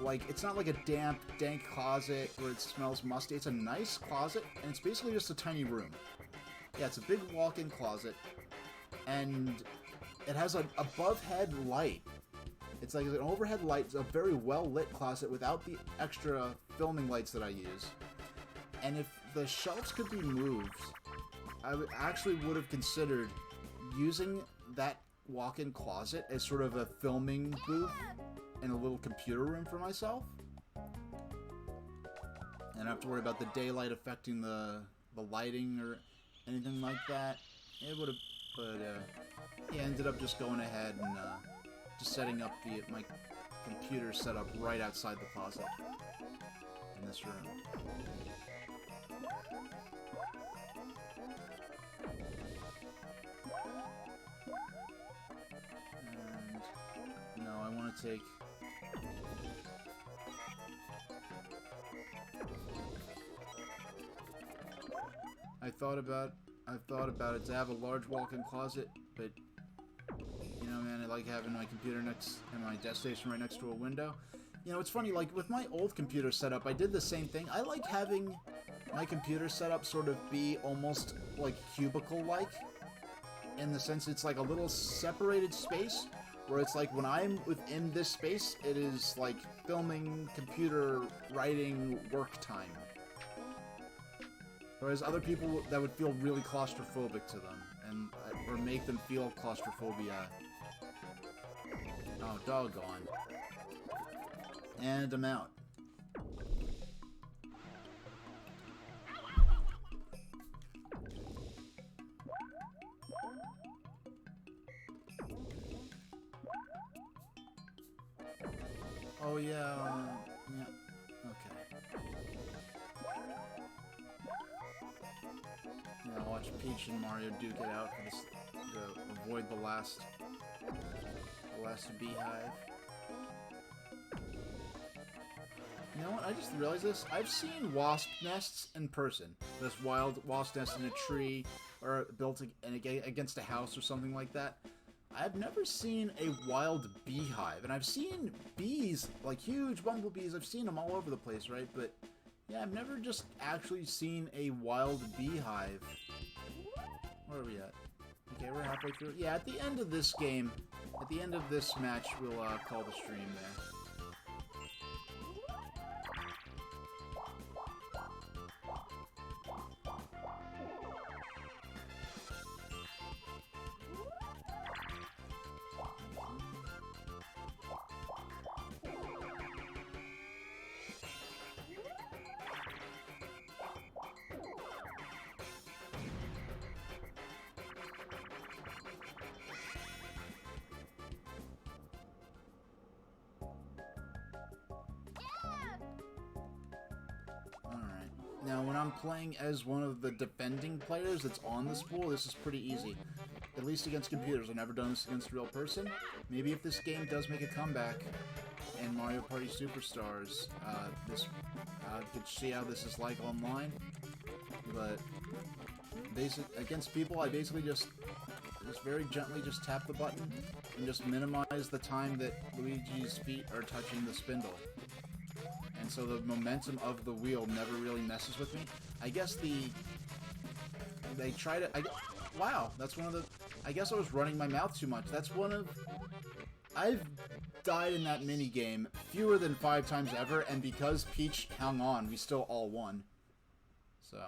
like, it's not like a damp, dank closet where it smells musty. It's a nice closet, and it's basically just a tiny room. Yeah, it's a big walk-in closet, and it has an above-head light. It's like an overhead light. It's a very well-lit closet without the extra filming lights that I use. And if the shelves could be moved, I actually would have considered using that walk-in closet as sort of a filming booth and a little computer room for myself. And I don't have to worry about the daylight affecting the lighting or anything like that. It would have, but he ended up just going ahead and just setting up my computer set up right outside the closet in this room. And no, I want to take... I've thought about it to have a large walk-in closet, but you know, man, I like having my computer next and my desk station right next to a window. You know, it's funny, like with my old computer setup, I did the same thing. I like having my computer setup sort of be almost like cubicle-like, in the sense it's like a little separated space, where it's like when I'm within this space, it is like filming, computer, writing, work time. Whereas other people, that would feel really claustrophobic to them, and or make them feel claustrophobia. Oh, doggone. And I'm out. Oh, yeah. Yeah. Okay. Yeah, watch Peach and Mario duke it out for this, to avoid the last beehive. You know what? I just realized this. I've seen wasp nests in person. This wild wasp nest in a tree or built against a house or something like that. I've never seen a wild beehive, and I've seen bees, like huge bumblebees. I've seen them all over the place, right? But yeah, I've never just actually seen a wild beehive. Where are we at? Okay, we're halfway through. Yeah, at the end of this game, at the end of this match, we'll call the stream there. Now, when I'm playing as one of the defending players that's on the spool, this is pretty easy. At least against computers. I've never done this against a real person. Maybe if this game does make a comeback in Mario Party Superstars, could see how this is like online. But against people, I basically just very gently just tap the button and just minimize the time that Luigi's feet are touching the spindle. And so the momentum of the wheel never really messes with me. I guess they try to... wow, that's one of the... I guess I was running my mouth too much. That's one of... I've died in that minigame fewer than 5 times ever, and because Peach hung on, we still all won. So...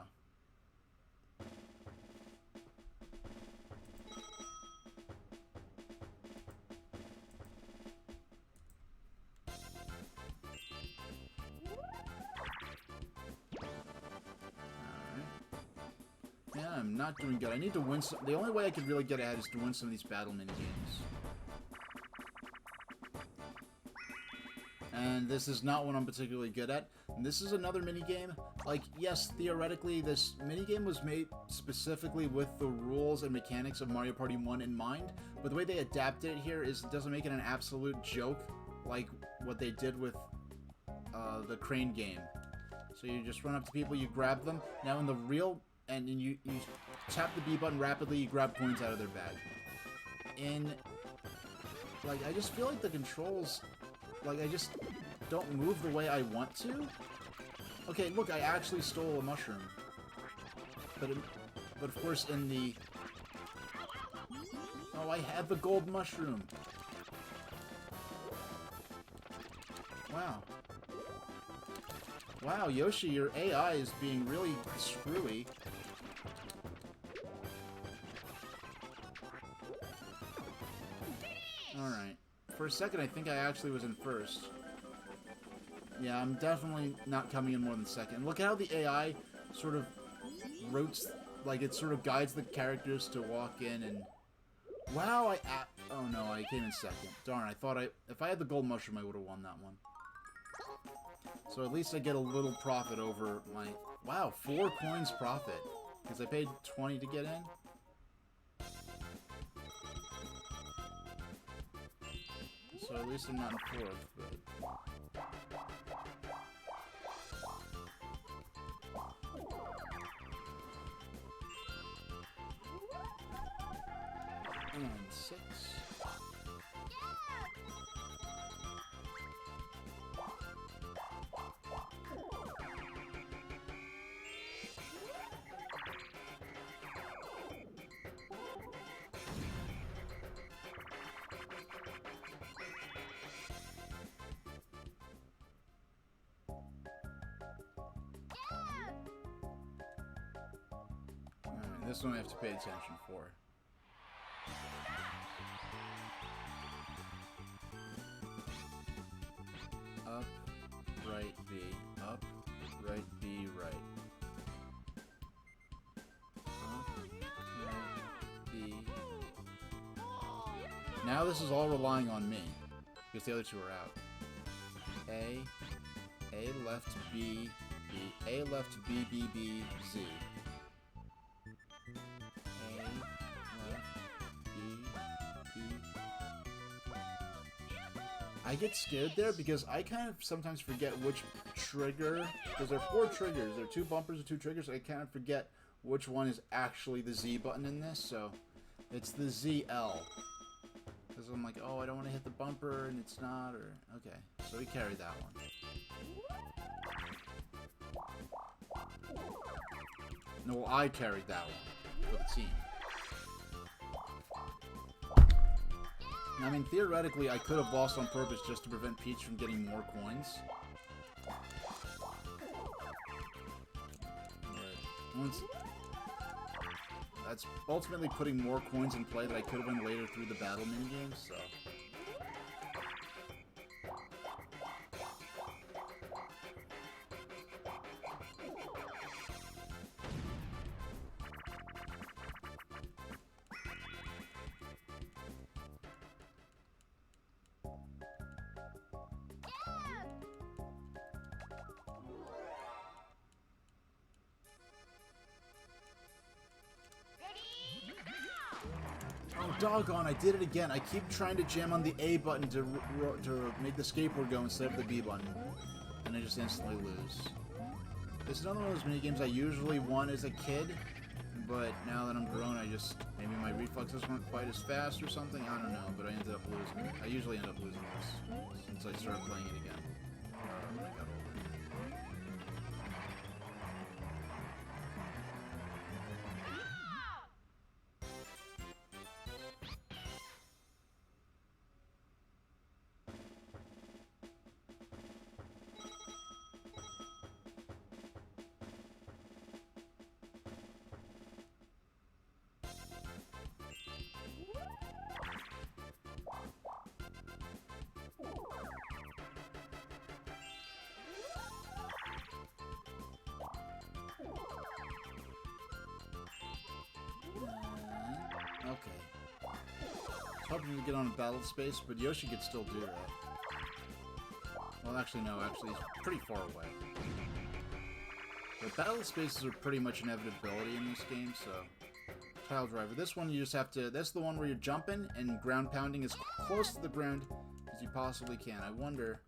Yeah, I'm not doing good. I need to win some... The only way I could really get ahead is to win some of these battle minigames. And this is not what I'm particularly good at. And this is another minigame. Like, yes, theoretically, this minigame was made specifically with the rules and mechanics of Mario Party 1 in mind. But the way they adapted it here is it doesn't make it an absolute joke like what they did with the crane game. So you just run up to people, you grab them. Now in the real... And you tap the B button rapidly, you grab coins out of their bag. And, like, I just feel like the controls, like, I just don't move the way I want to. Okay, look, I actually stole a mushroom. But of course, in the... Oh, I had the gold mushroom. Wow. Wow, Yoshi, your AI is being really screwy. Alright. For a second, I think I actually was in first. Yeah, I'm definitely not coming in more than second. Look at how the AI sort of rotates, like it sort of guides the characters to walk in and... Wow, oh no, I came in second. Darn, I thought if I had the gold mushroom, I would have won that one. So at least I get a little profit over my... Wow, 4 coins profit. Because I paid 20 to get in? So at least I'm not in fourth, but... And 6. This one I have to pay attention for. Up, right, B. Up, right, B, right. Up, right, B. Now this is all relying on me, because the other two are out. A left, B, B, A left, B, B, B, Z. A left, B, B. I get scared there because I kind of sometimes forget which trigger, because there are 4 triggers, there are 2 bumpers and 2 triggers, I kind of forget which one is actually the Z button in this, so it's the ZL. Because I'm like, oh, I don't want to hit the bumper, and it's not, or... Okay, so we carried that one. No, well, I carried that one for the team. I mean, theoretically, I could have lost on purpose just to prevent Peach from getting more coins. That's ultimately putting more coins in play that I could have won later through the battle minigames, so... Oh, doggone, I did it again. I keep trying to jam on the A button to make the skateboard go instead of the B button. And I just instantly lose. This is another one of those minigames I usually won as a kid, but now that I'm grown, maybe my reflexes weren't quite as fast or something, I don't know, but I ended up losing. I usually end up losing this, since I started playing it again. When I got older. Okay. Hoping to get on a battle space, but Yoshi could still do that. Well, actually, no. Actually, he's pretty far away. But battle spaces are pretty much an inevitability in this game, so... Tile driver. This one, you just have to... That's the one where you're jumping and ground pounding as close to the ground as you possibly can. I wonder...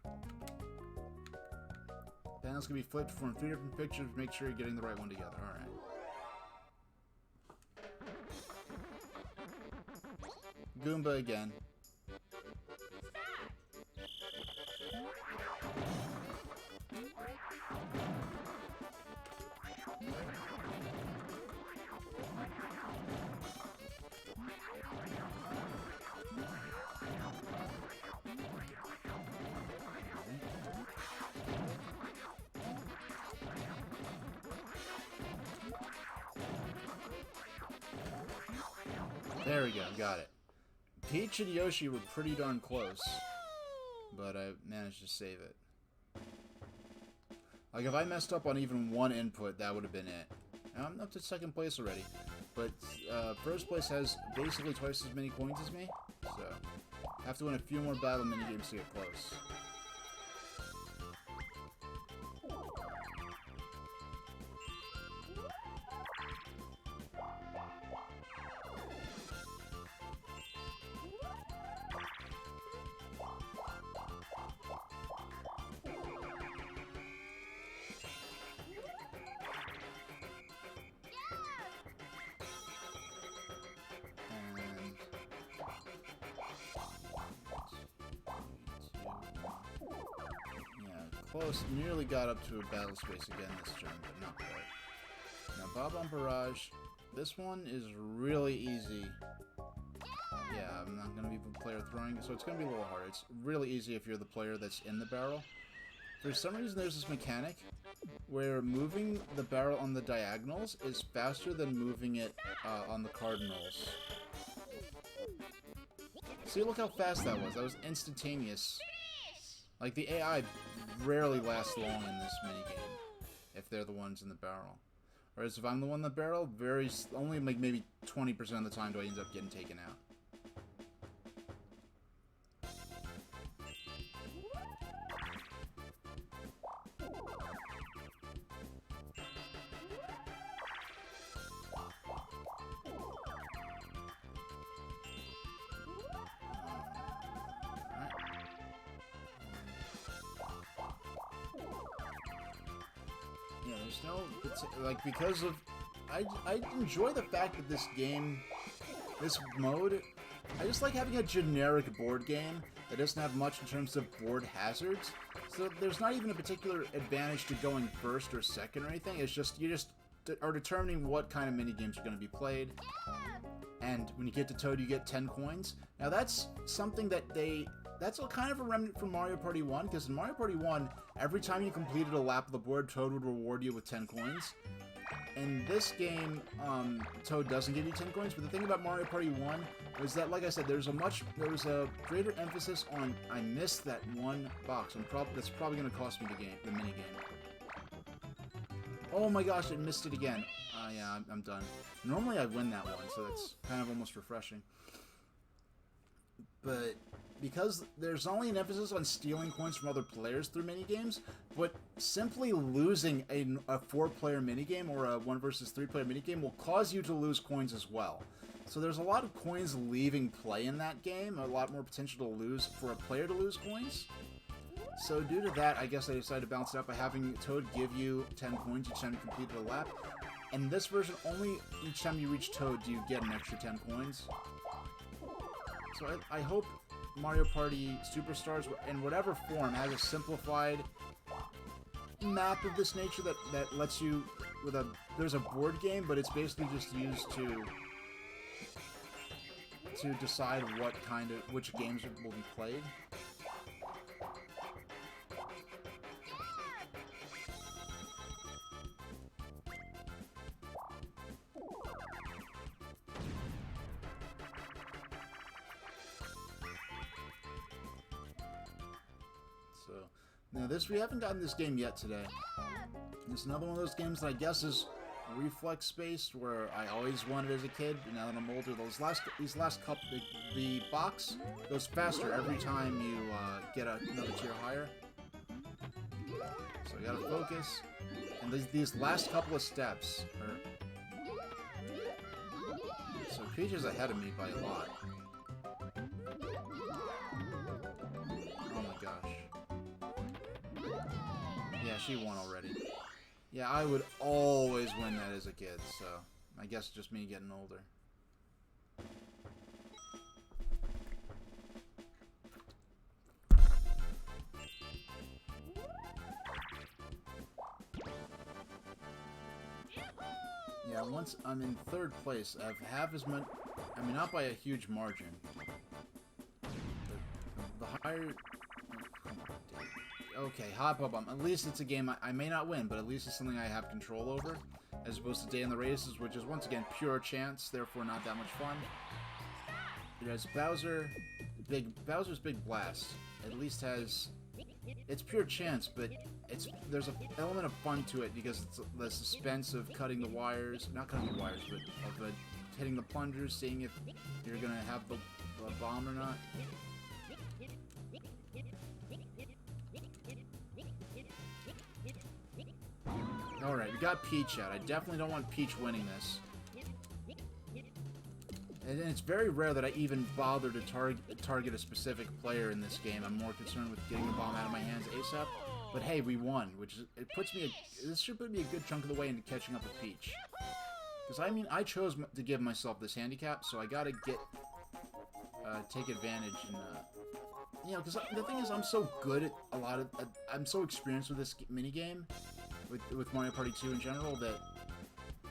Panels can be flipped from 3 different pictures to make sure you're getting the right one together. Alright. Goomba again. There we go, got it. Peach and Yoshi were pretty darn close, but I managed to save it. Like, if I messed up on even one input, that would have been it. Now, I'm up to 2nd place already, but 1st place has basically twice as many coins as me, so I have to win a few more battle minigames to get close. Close, nearly got up to a battle space again this turn, but not quite. Now, Bob-omb Barrage. This one is really easy. Yeah, I'm not going to be the player throwing, so it's going to be a little hard. It's really easy if you're the player that's in the barrel. For some reason, there's this mechanic where moving the barrel on the diagonals is faster than moving it on the cardinals. See, look how fast that was. That was instantaneous. Like, the AI rarely lasts long in this minigame, if they're the ones in the barrel. Whereas if I'm the one in the barrel, only like maybe 20% of the time do I end up getting taken out. there's no, like, because of, I enjoy the fact that this game, this mode, I just like having a generic board game that doesn't have much in terms of board hazards. So there's not even a particular advantage to going first or second or anything. It's just, you just are determining what kind of minigames are going to be played. And when you get to Toad, you get 10 coins. Now that's something that that's a kind of a remnant from Mario Party 1, because in Mario Party 1, every time you completed a lap of the board, Toad would reward you with 10 coins. In this game, Toad doesn't give you 10 coins, but the thing about Mario Party 1 was that, like I said, there was a greater emphasis on, I missed that one box. That's probably going to cost me the mini game. Oh my gosh, I missed it again. Yeah, I'm done. Normally I win that one, so that's kind of almost refreshing. But because there's only an emphasis on stealing coins from other players through minigames, but simply losing a 4-player minigame or a 1 versus 3-player minigame will cause you to lose coins as well. So there's a lot of coins leaving play in that game, a lot more potential to lose for a player to lose coins. So due to that, I guess I decided to balance it out by having Toad give you 10 coins each time you completed a lap. And in this version, only each time you reach Toad do you get an extra 10 coins. So I hope Mario Party Superstars, in whatever form, has a simplified map of this nature that lets you, there's a board game, but it's basically just used to decide which games will be played. Now we haven't gotten this game yet today. It's another one of those games that I guess is reflex-based, where I always wanted as a kid, but now that I'm older, these last couple, the box goes faster every time you get another tier higher. So I gotta focus, and these last couple of steps are... So Peach is ahead of me by a lot. Yeah, she won already. Yeah, I would always win that as a kid, so I guess it's just me getting older. Yeah, once I'm in 3rd place, I have half as much... I mean, not by a huge margin. The higher... Okay, Hop Up. At least it's a game I may not win, but at least it's something I have control over, as opposed to Day in the Races, which is once again pure chance, therefore not that much fun. It has Bowser's Big Blast. At least has... It's pure chance, but there's an element of fun to it because it's the suspense of cutting the wires, not cutting the wires, but of hitting the plungers, seeing if you're gonna have the bomb or not. Alright, we got Peach out. I definitely don't want Peach winning this. And it's very rare that I even bother to target a specific player in this game. I'm more concerned with getting the bomb out of my hands ASAP. But hey, we won, this should put me a good chunk of the way into catching up with Peach. Because, I mean, I chose to give myself this handicap, so I gotta take advantage and, you know, because the thing is, I'm so good at I'm so experienced with this minigame, with Mario Party 2 in general, that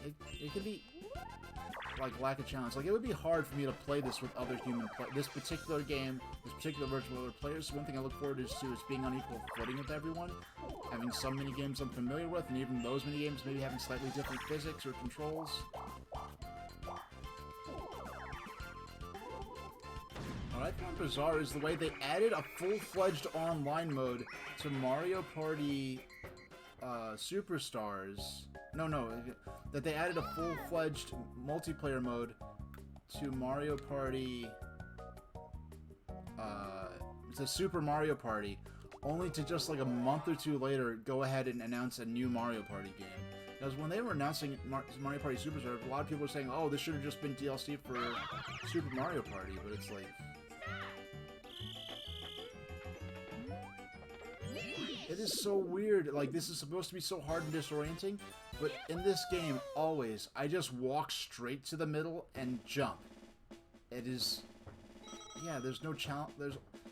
it can be, like, lack of challenge. Like, it would be hard for me to play this with other human players. This particular game, this particular version with other players, one thing I look forward to is being on equal footing with everyone, having some minigames I'm familiar with, and even those minigames maybe having slightly different physics or controls. What I found bizarre is the way they added a full-fledged online mode to Mario Party Superstars. That they added a full-fledged multiplayer mode to Mario Party, to Super Mario Party, only to just like a month or two later go ahead and announce a new Mario Party game. Because when they were announcing Mario Party Superstars, a lot of people were saying, oh, this should have just been DLC for Super Mario Party, but it's like... It is so weird. Like, this is supposed to be so hard and disorienting, but in this game, always, I just walk straight to the middle and jump. It is... Yeah, there's no challenge.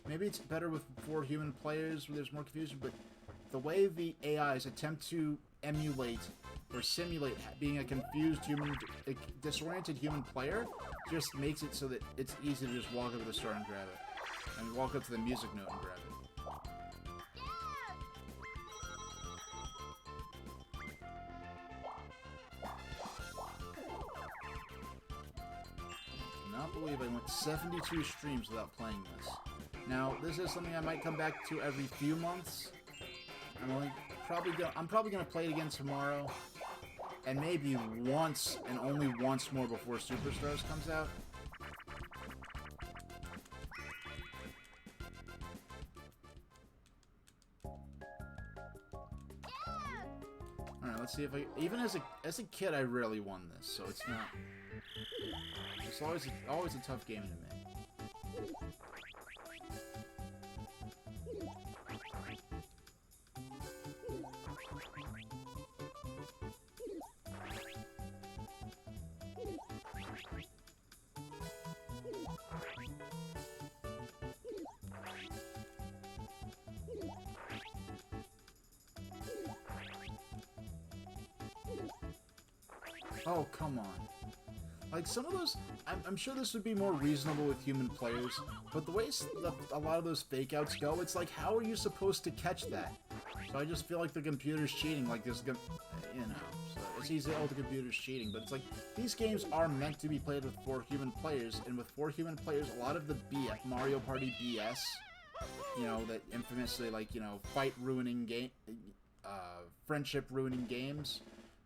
Maybe it's better with 4 human players where there's more confusion, but the way the AIs attempt to emulate or simulate being a confused a disoriented human player just makes it so that it's easy to just walk up to the star and grab it. And walk up to the music note and grab it. I cannot believe I went 72 streams without playing this. Now, this is something I might come back to every few months. I'm probably gonna play it again tomorrow, and maybe once and only once more before Superstars comes out. Alright, let's see if I... Even as a kid, I rarely won this, so it's not... It's always a tough game to me. Oh, come on. Like, some of those... I'm sure this would be more reasonable with human players, but the way a lot of those fake-outs go, it's like, how are you supposed to catch that? So I just feel like the computer's cheating, like this... You know, so it's easy, oh, the computer's cheating, but it's like, these games are meant to be played with 4 human players, and with 4 human players, a lot of the Mario Party BS, you know, that infamously, like, you know, fight-ruining game... friendship-ruining games...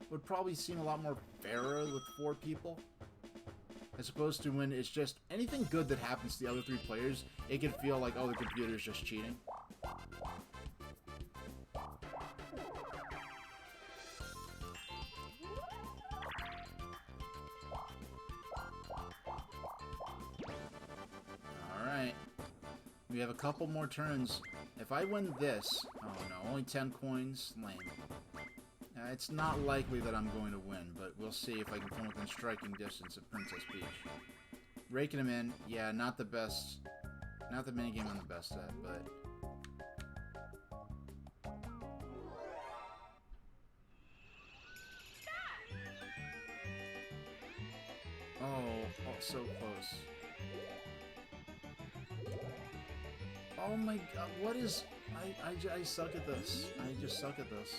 would probably seem a lot more fairer with 4 people. As opposed to when it's just anything good that happens to the other 3 players, it can feel like, oh, the computer's just cheating. Alright. We have a couple more turns. If I win this... Oh no, only 10 coins? Lame. It's not likely that I'm going to win, but we'll see if I can come within striking distance of Princess Peach. Raking him in, yeah, not the best. Not the minigame I'm the best at, but... Oh, so close. Oh my god, what is... I suck at this. I just suck at this.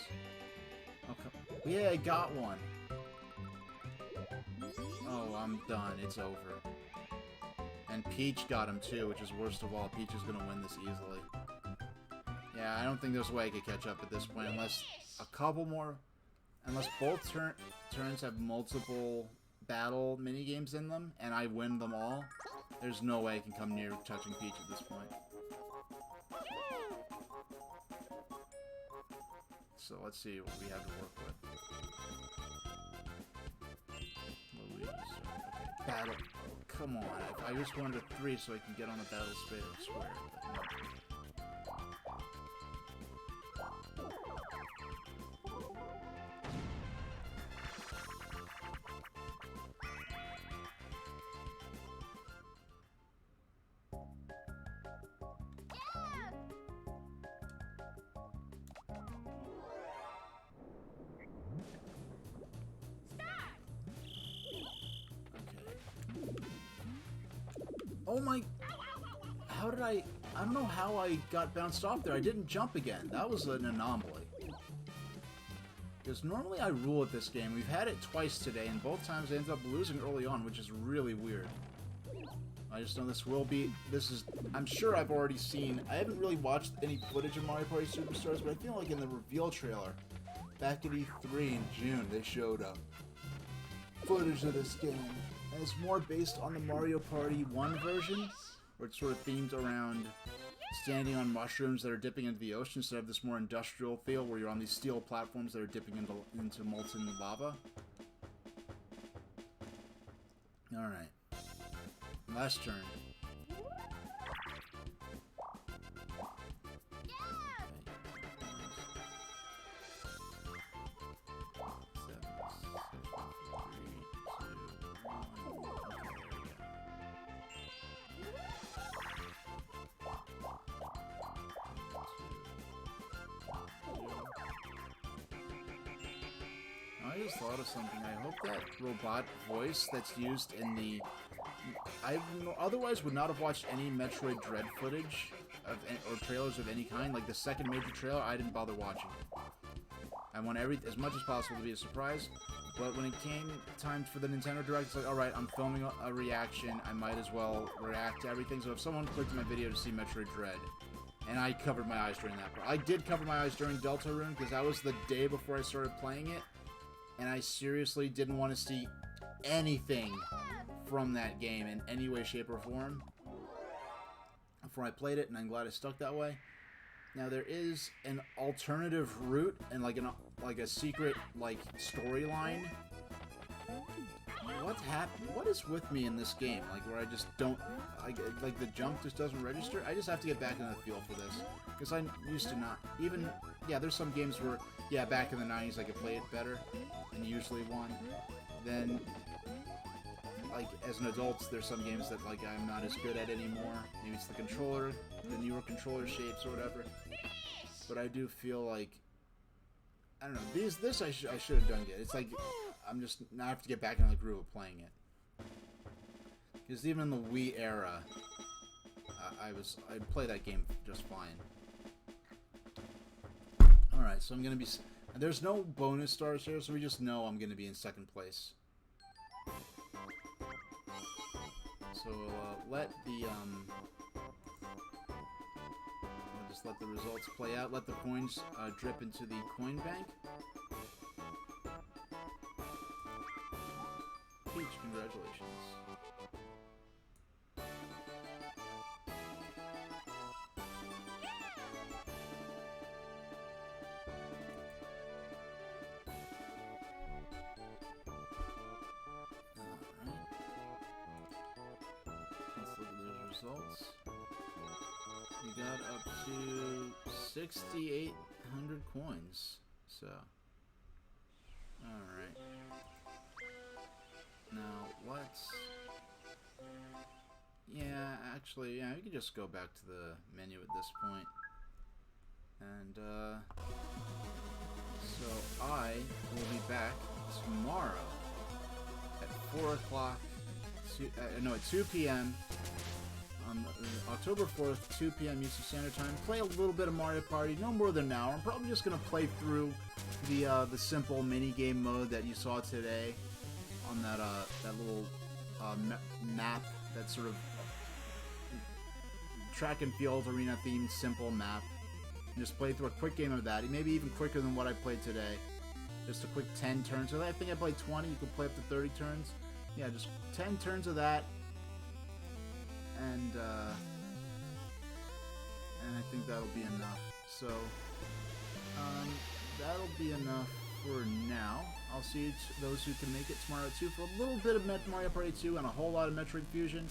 Okay. Yeah, I got one. Oh, I'm done. It's over. And Peach got him too, which is worst of all. Peach is gonna win this easily. Yeah, I don't think there's a way I could catch up at this point unless a couple more... Unless both turns have multiple battle minigames in them, and I win them all, there's no way I can come near touching Peach at this point. So let's see what we have to work with. Louise. Okay, battle. Oh, come on. I just wanted a 3 so I can get on the battle square, but no. Oh my... How did I don't know how I got bounced off there. I didn't jump again. That was an anomaly. Because normally I rule at this game. We've had it twice today, and both times I ended up losing early on, which is really weird. I just know this will be... This is... I'm sure I've already seen... I haven't really watched any footage of Mario Party Superstars, but I feel like in the reveal trailer, back at E3 in June, they showed footage of this game. And it's more based on the Mario Party 1 version, where it's sort of themed around standing on mushrooms that are dipping into the ocean instead of this more industrial feel where you're on these steel platforms that are dipping into molten lava. Alright. Last turn. just thought of something. I hope that robot voice that's used in the... I otherwise would not have watched any Metroid Dread footage or trailers of any kind. Like the second major trailer, I didn't bother watching. I want as much as possible to be a surprise. But when it came time for the Nintendo Direct, it's like, alright, I'm filming a reaction. I might as well react to everything. So if someone clicked my video to see Metroid Dread, and I covered my eyes during that part. I did cover my eyes during Deltarune, because that was the day before I started playing it. And I seriously didn't want to see anything from that game in any way, shape, or form before I played it, and I'm glad it stuck that way. Now there is an alternative route and like a secret like storyline. What is with me in this game? Like where I just don't like the jump just doesn't register. I just have to get back into the feel for this because I used to not even. Yeah, there's some games where back in the 90s I could play it better and usually won. Then like as an adult, there's some games that like I'm not as good at anymore. Maybe it's the controller, the newer controller shapes or whatever. But I do feel like I don't know. This I should have done good. It's like I'm just now I have to get back into the groove of playing it. Because even in the Wii era, I'd play that game just fine. All right, so I'm gonna be. There's no bonus stars here, so we just know I'm gonna be in second place. So let the I'll just let the results play out. Let the coins drip into the coin bank. Peach, congratulations. Results. We got up to 6,800 coins. So, alright. Now, let's... Yeah, actually, yeah, we could just go back to the menu at this point. And, so I will be back tomorrow at 4 o'clock, no, at 2 p.m. on October 4th, 2 p.m. Eastern Standard Time. Play a little bit of Mario Party, no more than an hour. I'm probably just going to play through the simple mini-game mode that you saw today on that little map, that sort of track and field arena-themed simple map. And just play through a quick game of that, maybe even quicker than what I played today. Just a quick 10 turns. So I think I played 20. You could play up to 30 turns. Yeah, just 10 turns of that. And I think that'll be enough. So, that'll be enough for now. I'll see those who can make it tomorrow at 2 for a little bit of Mario Party 2 and a whole lot of Metroid Fusion.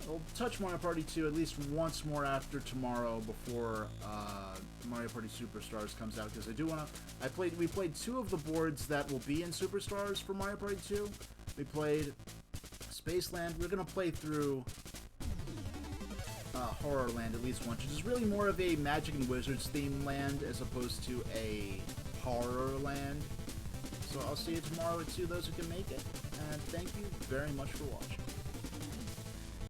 I'll touch Mario Party 2 at least once more after tomorrow before Mario Party Superstars comes out, because I do want to... We played 2 of the boards that will be in Superstars for Mario Party 2. We played Spaceland. We're going to play through Horror Land at least once, which is really more of a Magic and Wizards themed land as opposed to a horror land. So I'll see you tomorrow at 2, those who can make it, and thank you very much for watching.